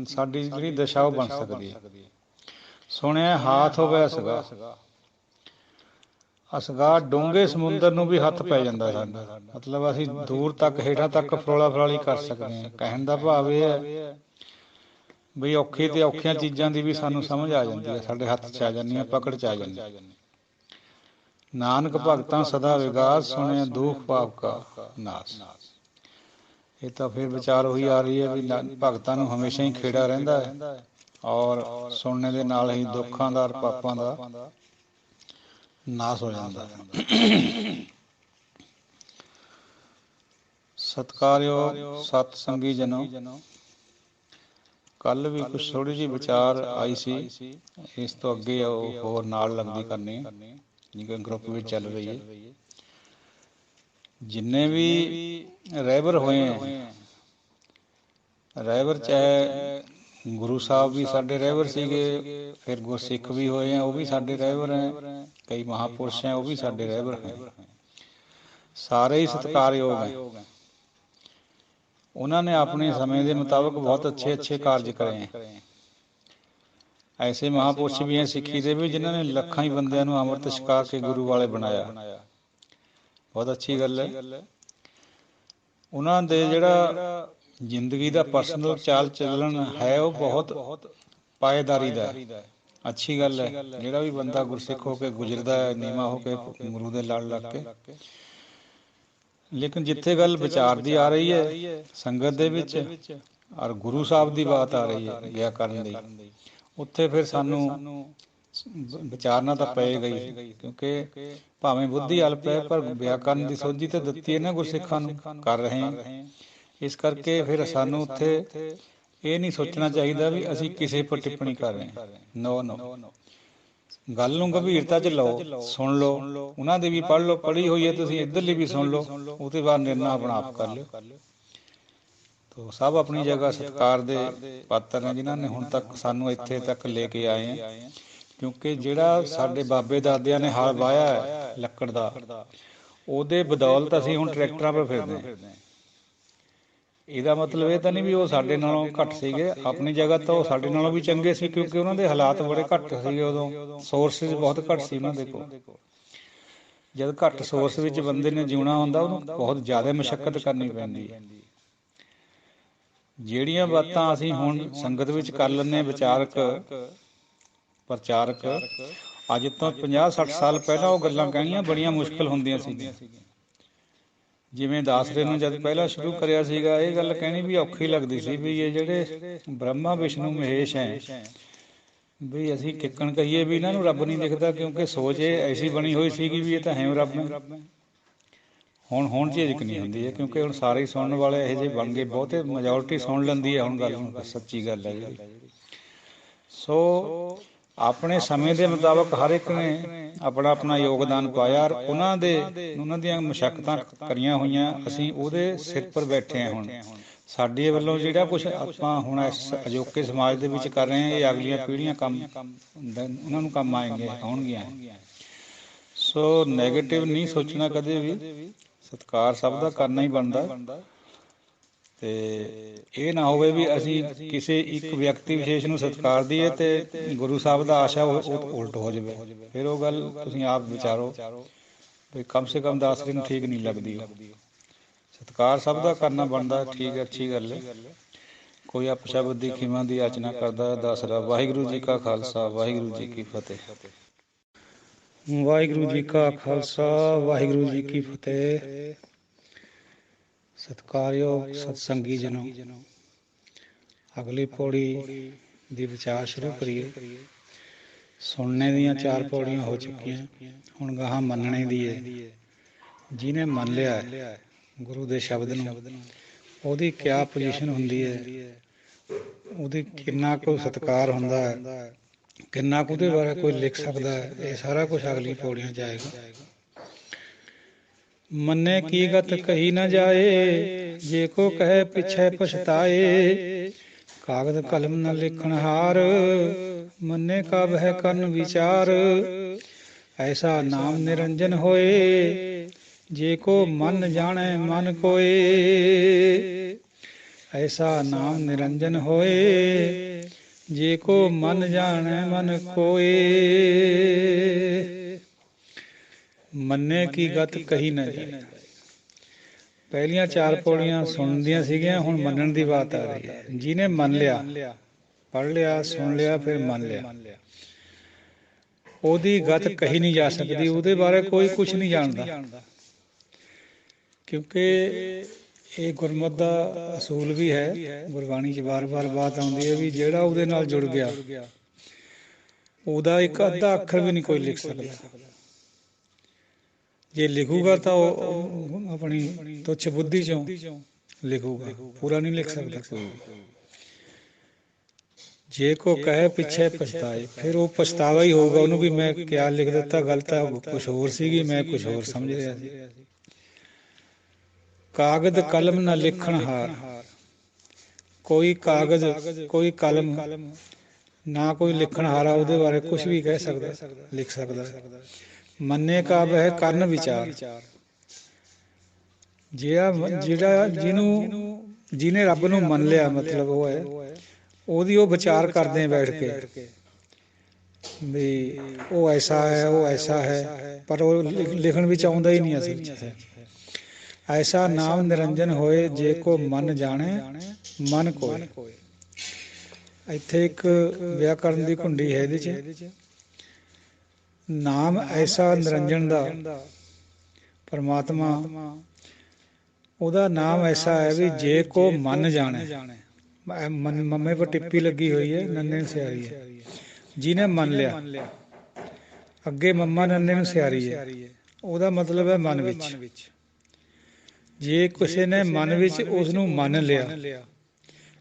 ਸਾਡੀ ਜਿਹੜੀ ਦਸ਼ਾ ਉਹ ਬਣ ਸਕਦੀ ਹੈ। ਸੁਣਿਆ ਹਾਥ ਹੋਵੇ ਅਸਗਾ, ਅਸਗਾ ਡੂੰਘੇ ਸਮੁੰਦਰ ਨੂੰ ਵੀ ਹੱਥ ਪੈ ਜਾਂਦਾ ਸਾਡਾ। ਮਤਲਬ ਅਸੀਂ ਦੂਰ ਤੱਕ, ਹੇਠਾਂ ਤੱਕ ਫਰੋਲਾ ਫਰਾਲੀ ਕਰ ਸਕਦੇ ਹਾਂ। ਕਹਿਣ ਦਾ ਭਾਵ ਇਹ ਹੈ ਬਈ ਔਖੀ ਤੇ ਔਖੀਆਂ ਚੀਜ਼ਾਂ ਦੀ ਵੀ ਸਾਨੂੰ ਸਮਝ ਆ ਜਾਂਦੀ ਹੈ, ਸਾਡੇ ਹੱਥ 'ਚ ਆ ਜਾਂਦੀਆਂ, ਪਕੜ 'ਚ ਆ ਜਾਂਦੀਆਂ। ਨਾਨਕ ਭਗਤਾਂ ਸਦਾ ਵਿਗਾਸ, ਸੁਣਿਆ ਦੁਖ ਪਾਪ ਕਾ ਨਾਸ। ਇਹ ਤਾਂ ਫਿਰ ਵਿਚਾਰ ਉਹੀ ਆ ਰਹੀ ਹੈ ਵੀ ਭਗਤਾਂ ਨੂੰ ਹਮੇਸ਼ਾ ਹੀ ਖੇੜਾ ਰਹਿੰਦਾ ਹੈ, ਔਰ ਸੁਣਨੇ ਦੇ ਨਾਲ ਹੀ ਦੁੱਖਾਂ ਦਾ, ਪਾਪਾਂ ਦਾ ਨਾਸ ਹੋ ਜਾਂਦਾ ਹੈ। ਸਤਿਕਾਰਯੋਗ ਸਤ ਸੰਗੀ ਜਨੋ, ਕੱਲ੍ਹ ਵੀ ਕੁਛ ਥੋੜ੍ਹੀ ਜਿਹੀ ਵਿਚਾਰ ਆਈ ਸੀ, ਇਸ ਤੋਂ ਅੱਗੇ ਉਹ ਹੋਰ ਨਾਲ ਲੱਗਦੀ ਕਰਨੀ ਹੈ, ਜਿਵੇਂ ਗਰੁੱਪ ਵਿੱਚ ਚੱਲ ਰਹੀ ਹੈ। ਜਿੰਨੇ ਵੀ ਰਹਿਬਰ ਹੋਏ ਹੈ, ਰਹਿਬਰ ਚਾਹੇ ਗੁਰੂ ਸਾਹਿਬ ਵੀ ਸਾਡੇ ਰਹਿਬਰ ਸੀਗੇ, ਫਿਰ ਗੁਰਸਿੱਖ ਵੀ ਹੋਏ ਹੈ, ਉਹ ਵੀ ਸਾਡੇ ਰਹਿਬਰ ਹੈ। ਕਈ ਮਹਾਂਪੁਰਸ਼ ਹੈ, ਉਹ ਵੀ ਸਾਡੇ ਰਹਿਬਰ ਹੈ। ਸਾਰੇ ਹੀ ਸਤਿਕਾਰਯੋਗ ਹੈ। ਉਹਨਾਂ ਨੇ ਆਪਣੇ ਸਮੇਂ ਦੇ ਮੁਤਾਬਕ ਬਹੁਤ ਅੱਛੇ ਅੱਛੇ ਕਾਰਜ ਕਰੇ ਹੈ। ਐਸੇ ਮਹਾਂਪੁਰਸ਼ ਵੀ ਹੈ ਸਿੱਖੀ ਦੇ ਵੀ, ਜਿਨ੍ਹਾਂ ਨੇ ਲੱਖਾਂ ਹੀ ਬੰਦਿਆਂ ਨੂੰ ਅੰਮ੍ਰਿਤ ਛਕਾ ਕੇ ਗੁਰੂ ਵਾਲੇ ਬਣਾਇਆ। ਬਹੁਤ ਅੱਛੀ ਗੱਲ ਹੈ। ਉਹਨਾਂ ਦੇ ਜਿਹੜਾ ਜ਼ਿੰਦਗੀ ਦਾ ਪਰਸਨਲ ਚਾਲ ਚੱਲਣ ਹੈ, ਉਹ ਬਹੁਤ ਪਾਏਦਾਰੀ ਦਾ ਹੈ। ਅੱਛੀ ਗੱਲ ਹੈ। ਜਿਹੜਾ ਵੀ ਬੰਦਾ ਗੁਰਸਿੱਖ ਹੋ ਕੇ ਗੁਜ਼ਰਦਾ ਹੈ, ਨੀਵਾਂ ਹੋ ਕੇ ਗੁਰੂ ਦੇ ਲੜ ਲੱਗ ਕੇ, ਲੇਕਿਨ ਜਿੱਥੇ ਗੱਲ ਵਿਚਾਰ ਦੀ ਆ ਰਹੀ ਹੈ ਸੰਗਤ ਦੇ ਵਿੱਚ ਔਰ ਗੁਰੂ ਸਾਹਿਬ ਦੀ ਬਾਤ ਆ ਰਹੀ ਹੈ ਵਿਆਕਰਨ ਦੀ, ਉੱਥੇ ਫਿਰ ਸਾਨੂੰ ਵਿਚਾਰਨਾ ਤਾਂ ਪਏਗਾ ਹੀ, ਕਿਉਂਕਿ ਭਾਵੇਂ ਬੁੱਧੀ ਅਲਪ ਹੈ ਪਰ ਵਿਆਕਰਨ ਦੀ ਸੋਝੀ ਤਾਂ ਦਿੱਤੀ ਹੈ ਨਾ ਗੁਰਸਿੱਖਾਂ ਨੂੰ, ਕਰ ਰਹੇ ਹਾਂ। ਇਸ ਕਰਕੇ ਫਿਰ ਸਾਨੂੰ ਉੱਥੇ ਇਹ ਨਹੀਂ ਸੋਚਣਾ ਚਾਹੀਦਾ ਵੀ ਅਸੀਂ ਕਿਸੇ ਪਰ ਟਿੱਪਣੀ ਕਰ ਰਹੇ ਹਾਂ। ਨੋ ਨੋ, ਗੱਲ ਨੂੰ ਗੰਭੀਰਤਾ 'ਚ ਲਓ, ਸੁਣ ਲਓ, ਉਹਨਾਂ ਦੀ ਵੀ ਪੜ੍ਹ ਲਓ, ਪੜ੍ਹੀ ਹੋਈ ਹੈ ਤੁਸੀਂ ਇੱਧਰਲੀ ਵੀ ਸੁਣ ਲਓ, ਉਹਦੇ ਬਾਅਦ ਨਿਰਣਾ ਆਪਣਾ ਆਪ ਕਰ ਲਿਓ। ਤੋ ਸਭ ਆਪਣੀ ਜਗ੍ਹਾ ਸਤਿਕਾਰ ਦੇ ਪਾਤਰ ਨੇ, ਜਿਨ੍ਹਾਂ ਨੇ ਹੁਣ ਤੱਕ ਸਾਨੂੰ ਇੱਥੇ ਤੱਕ ਲੈ ਕੇ ਆਏ ਹੈ। ਕਿਉਂਕਿ ਜਿਹੜਾ ਸਾਡੇ ਬਾਬੇ ਦਾਦਿਆਂ ਨੇ ਹਲ ਵਾਹਿਆ ਹੈ ਲੱਕੜ ਦਾ, ਉਹਦੇ ਬਦੌਲਤ ਅਸੀਂ ਹੁਣ ਟਰੈਕਟਰਾਂ 'ਤੇ ਫਿਰਦੇ ਹਾਂ। ਇਹਦਾ ਮਤਲਬ ਇਹ ਤਾਂ ਨਹੀਂ ਵੀ ਉਹ ਸਾਡੇ ਨਾਲੋਂ ਘੱਟ ਸੀਗੇ, ਆਪਣੀ ਜਗ੍ਹਾ ਤਾਂ ਉਹ ਸਾਡੇ ਨਾਲੋਂ ਵੀ ਚੰਗੇ ਸੀ, ਕਿਉਂਕਿ ਉਹਨਾਂ ਦੇ ਹਾਲਾਤ ਬੜੇ ਘੱਟ ਸੀਗੇ ਉਦੋਂ, ਸੋਰਸਿਸ ਬਹੁਤ ਘੱਟ ਸੀ ਉਹਨਾਂ ਦੇ ਕੋਲ। ਜਦ ਘੱਟ ਸੋਰਸ ਵਿੱਚ ਬੰਦੇ ਨੇ ਜਿਉਣਾ ਹੁੰਦਾ, ਉਹਨੂੰ ਬਹੁਤ ਜ਼ਿਆਦਾ ਮੁਸ਼ੱਕਤ ਕਰਨੀ ਪੈਂਦੀ ਹੈ। ਜਿਹੜੀਆਂ ਬਾਤਾਂ ਅਸੀਂ ਹੁਣ ਸੰਗਤ ਵਿੱਚ ਕਰ ਲੈਂਦੇ ਵਿਚਾਰਕ ਪ੍ਰਚਾਰਕ, ਅੱਜ ਤੋਂ 50-60 ਸਾਲ ਪਹਿਲਾਂ ਉਹ ਗੱਲਾਂ ਕਹਿਣੀਆਂ ਬੜੀਆਂ ਮੁਸ਼ਕਿਲ ਹੁੰਦੀਆਂ ਸੀਗੀਆਂ। ਜਿਵੇਂ ਦਾਸਰੇ ਨੂੰ ਜਦ ਪਹਿਲਾਂ ਸ਼ੁਰੂ ਕਰਿਆ ਸੀਗਾ, ਇਹ ਗੱਲ ਕਹਿਣੀ ਵੀ ਔਖੀ ਲੱਗਦੀ ਸੀ ਵੀ ਇਹ ਜਿਹੜੇ ਬ੍ਰਹਮਾ ਵਿਸ਼ਨੂੰ ਮਹੇਸ਼ ਹੈ, ਵੀ ਅਸੀਂ ਕਿੱਕਣ ਕਹੀਏ ਵੀ ਇਹਨਾਂ ਨੂੰ ਰੱਬ ਨਹੀਂ ਦਿਖਦਾ, ਕਿਉਂਕਿ ਸੋਚ ਇਹ ਐਸੀ ਬਣੀ ਹੋਈ ਸੀਗੀ ਵੀ ਇਹ ਤਾਂ ਹੈ ਰੱਬ ਹੈ। ਹੁਣ ਝਿਜਕ ਨਹੀਂ ਹੁੰਦੀ ਹੈ, ਕਿਉਂਕਿ ਹੁਣ ਸਾਰੇ ਹੀ ਸੁਣਨ ਵਾਲੇ ਇਹੋ ਜਿਹੇ ਬਣ ਗਏ, ਬਹੁਤੇ ਮੈਜੋਰਟੀ ਸੁਣ ਲੈਂਦੀ ਹੈ ਹੁਣ ਗੱਲ ਨੂੰ, ਸੱਚੀ ਗੱਲ ਹੈ ਜਿਹੜੀ। ਸੋ ਆਪਣੇ ਸਮੇਂ ਦੇ ਮੁਤਾਬਕ ਹਰ ਇੱਕ ਨੇ ਆਪਣਾ ਆਪਣਾ ਯੋਗਦਾਨ ਪਾਇਆ, ਔਰ ਉਹਨਾਂ ਦੀਆਂ ਮੁਸ਼ੱਕਤਾਂ ਕਰੀਆਂ ਹੋਈਆਂ, ਅਸੀਂ ਉਹਦੇ ਸਿਰ ਪਰ ਬੈਠੇ ਹਾਂ। ਹੁਣ ਸਾਡੇ ਵੱਲੋਂ ਜਿਹੜਾ ਕੁਛ ਆਪਾਂ ਹੁਣ ਇਸ ਅਜੋਕੇ ਸਮਾਜ ਦੇ ਵਿੱਚ ਕਰ ਰਹੇ ਹਾਂ, ਇਹ ਅਗਲੀਆਂ ਪੀੜ੍ਹੀਆਂ ਉਹਨਾਂ ਨੂੰ ਕੰਮ ਆਉਣਗੀਆਂ। ਸੋ ਨੈਗੇਟਿਵ ਨਹੀਂ ਸੋਚਣਾ ਕਦੇ ਵੀ, ਸਤਿਕਾਰ ਸਭ ਦਾ ਕਰਨਾ ਹੀ ਬਣਦਾ। ਤੇ ਇਹ ਨਾ ਹੋਵੇ ਵੀ ਅਸੀਂ ਕਿਸੇ ਇੱਕ ਵਿਅਕਤੀ ਵਿਸ਼ੇਸ਼ ਨੂੰ ਸਤਿਕਾਰ ਦਈਏ ਤੇ ਗੁਰੂ ਸਾਹਿਬ ਦਾ ਆਸ਼ਾ ਉਲਟ ਹੋ ਜਾਵੇ। ਫਿਰ ਉਹ ਗੱਲ ਤੁਸੀਂ ਆਪ ਵਿਚਾਰੋ ਵੀ ਕਮ ਸੇ ਕਮ 10 ਦਿਨ ਠੀਕ ਨਹੀਂ ਲੱਗਦੀ। ਸਤਿਕਾਰ ਸਭ ਦਾ ਕਰਨਾ ਬਣਦਾ, ਠੀਕ ਹੈ, ਅੱਛੀ ਗੱਲ ਹੈ। ਕੋਈ ਅਪਸ਼ਬਦ ਦੀ ਖਿਮਾ ਦੀ ਆਚਨਾ ਕਰਦਾ ਦੱਸਦਾ। ਵਾਹਿਗੁਰੂ ਜੀ ਕਾ ਖਾਲਸਾ, ਵਾਹਿਗੁਰੂ ਜੀ ਕੀ ਫਤਿਹ। ਵਾਹਿਗੁਰੂ ਜੀ ਕਾ ਖਾਲਸਾ, ਵਾਹਿਗੁਰੂ ਜੀ ਕੀ ਫਤਿਹ। ਸਤਿਕਾਰਯੋਗ ਸਤਸੰਗੀ ਜਨੋ, ਅਗਲੀ ਪੌੜੀ ਦੀ ਵਿਚਾਰ ਸ਼ੁਰੂ ਕਰੀਏ। ਸੁਣਨੇ ਦੀਆਂ 4 ਪੌੜੀਆਂ ਹੋ ਚੁੱਕੀਆਂ, ਹੁਣ ਗਾਹਾਂ ਮੰਨਣੇ ਦੀ ਹੈ। ਜਿਹਨੇ ਮੰਨ ਲਿਆ ਗੁਰੂ ਦੇ ਸ਼ਬਦ ਨੂੰ, ਉਹਦੀ ਕਿਆ ਪੋਜੀਸ਼ਨ ਹੁੰਦੀ ਹੈ, ਉਹਦੀ ਕਿੰਨਾ ਕੁ ਸਤਿਕਾਰ ਹੁੰਦਾ ਹੈ, ਕਿੰਨਾ ਕੁ ਉਹਦੇ ਬਾਰੇ ਕੋਈ ਲਿਖ ਸਕਦਾ ਹੈ, ਇਹ ਸਾਰਾ ਕੁਛ ਅਗਲੀ ਪੌੜੀਆਂ 'ਚ ਆਏਗਾ। ਮੰਨੇ ਕੀ ਗਤ ਕਹੀ ਨਾ ਜਾਏ, ਜੇ ਕੋ ਕਹੇ ਪਿਛੈ ਪਛਤਾਏ। ਕਾਗਦ ਕਲਮ ਨ ਲਿਖਣ ਹਾਰ, ਮੰਨੇ ਕਾ ਬਹਿ ਕਰਨ ਵਿਚਾਰ। ਐਸਾ ਨਾਮ ਨਿਰੰਜਨ ਹੋਏ, ਜੇ ਕੋ ਮਨ ਜਾਣੈ ਮਨ ਕੋਏ। ਐਸਾ ਨਾਮ ਨਿਰੰਜਨ ਹੋਏ, ਜੇ ਕੋ ਮਨ ਜਾਣੈ ਮਨ ਕੋਏ। ਮੰਨੇ ਕੀ ਗਤ ਕਹੀ ਨਾ ਜਾਏ। ਪਹਿਲੀਆਂ 4 ਪੌੜੀਆਂ ਸੁਣਦੀਆਂ ਸੀਗੀਆਂ, ਹੁਣ ਮੰਨਣ ਦੀ ਬਾਤ ਆ ਰਹੀ ਹੈ। ਜਿਹਨੇ ਮੰਨ ਲਿਆ, ਪੜ੍ਹ ਲਿਆ, ਸੁਣ ਲਿਆ, ਫਿਰ ਮੰਨ ਲਿਆ, ਉਹਦੀ ਗਤ ਕਹੀ ਨਹੀਂ ਜਾ ਸਕਦੀ, ਉਹਦੇ ਬਾਰੇ ਕੋਈ ਕੁਛ ਨਹੀਂ ਜਾਣਦਾ। ਕਿਉਂਕਿ ਇਹ ਗੁਰਮਤ ਦਾ ਅਸੂਲ ਵੀ ਹੈ, ਗੁਰਬਾਣੀ 'ਚ ਵਾਰ-ਵਾਰ ਬਾਤ ਆਉਂਦੀ ਹੈ ਵੀ ਜਿਹੜਾ ਉਹਦੇ ਨਾਲ ਜੁੜ ਗਿਆ, ਉਹਦਾ ਇੱਕ ਅੱਧਾ ਅੱਖਰ ਵੀ ਨਹੀਂ ਕੋਈ ਲਿਖ ਸਕਦਾ। ਜੇ ਲਿਖੂਗਾ ਤਾਂ ਉਹ ਆਪਣੀ ਤੁੱਛ ਬੁੱਧੀ 'ਚੋਂ ਲਿਖੂਗਾ, ਪੂਰਾ ਨਹੀਂ ਲਿਖ ਸਕਦਾ ਕੋਈ। ਜੇ ਕੋ ਕਹੇ ਪਿੱਛੇ ਪਛਤਾਏ, ਫਿਰ ਉਹ ਪਛਤਾਵਾ ਹੀ ਹੋਊਗਾ ਉਹਨੂੰ ਵੀ ਮੈਂ ਕਿਆ ਲਿਖ ਦਿੱਤਾ, ਗੱਲ ਤਾਂ ਕੁਛ ਹੋਰ ਸੀਗੀ, ਮੈਂ ਕੁਛ ਹੋਰ ਸਮਝ ਰਿਹਾ ਸੀ। ਕਾਗਦ ਕਲਮ ਨਾ ਲਿਖਣ ਹਾਰ, ਕੋਈ ਕਾਗਜ਼ ਕੋਈ ਕਲਮ ਨਾ ਕੋਈ ਲਿਖਣ ਹਾਰਾ ਉਹਦੇ ਬਾਰੇ ਕੁਛ ਵੀ ਕਹਿ ਸਕਦਾ, ਲਿਖ ਸਕਦਾ। ਮੰਨੇ ਕਾ ਬਹਿ ਕਰਨ ਵਿਚਾਰ, ਜਿਹੜਾ ਜਿਹਨੇ ਰੱਬ ਨੂੰ ਮੰਨ ਲਿਆ, ਮਤਲਬ ਉਹ ਹੈ ਉਹਦੀ ਉਹ ਵਿਚਾਰ ਕਰਦੇ ਬੈਠ ਕੇ ਵੀ ਉਹ ਐਸਾ ਹੈ, ਉਹ ਐਸਾ ਹੈ, ਪਰ ਉਹ ਲਿਖਣ ਵਿੱਚ ਆਉਂਦਾ ਹੀ ਨਹੀਂ ਅਸਲ 'ਚ। ਐਸਾ ਨਾਮ ਨਿਰੰਜਨ ਹੋਏ, ਜੇ ਕੋ ਮਨ ਜਾਣੇ ਮਨ ਕੋਏ। ਇੱਥੇ ਇੱਕ ਵਿਆਕਰਨ ਦੀ ਕੁੰਡੀ ਹੈ ਇਹਦੇ 'ਚ। ਨਾਮ ਐਸਾ ਨਿਰੰਜਨ ਦਾ, ਪਰਮਾਤਮਾ ਉਹਦਾ ਨਾਮ ਐਸਾ ਹੈ ਵੀ ਜੇ ਕੋ ਮਨ ਜਾਣੇ। ਮੰਮੇ ਪਰ ਟਿੱਪੀ ਲੱਗੀ ਹੋਈ ਹੈ, ਨੰਨੇ ਨੂੰ ਸਿਆਰੀ ਹੈ। ਜਿਹਨੇ ਮੰਨ ਲਿਆ, ਅੱਗੇ ਮੰਮਾ ਨੰਨੇ ਨੂੰ ਸਿਆਰੀ ਹੈ, ਉਹਦਾ ਮਤਲਬ ਹੈ ਮਨ ਵਿੱਚ। ਜੇ ਕਿਸੇ ਨੇ ਮਨ ਵਿੱਚ ਉਸ ਨੂੰ ਮੰਨ ਲਿਆ,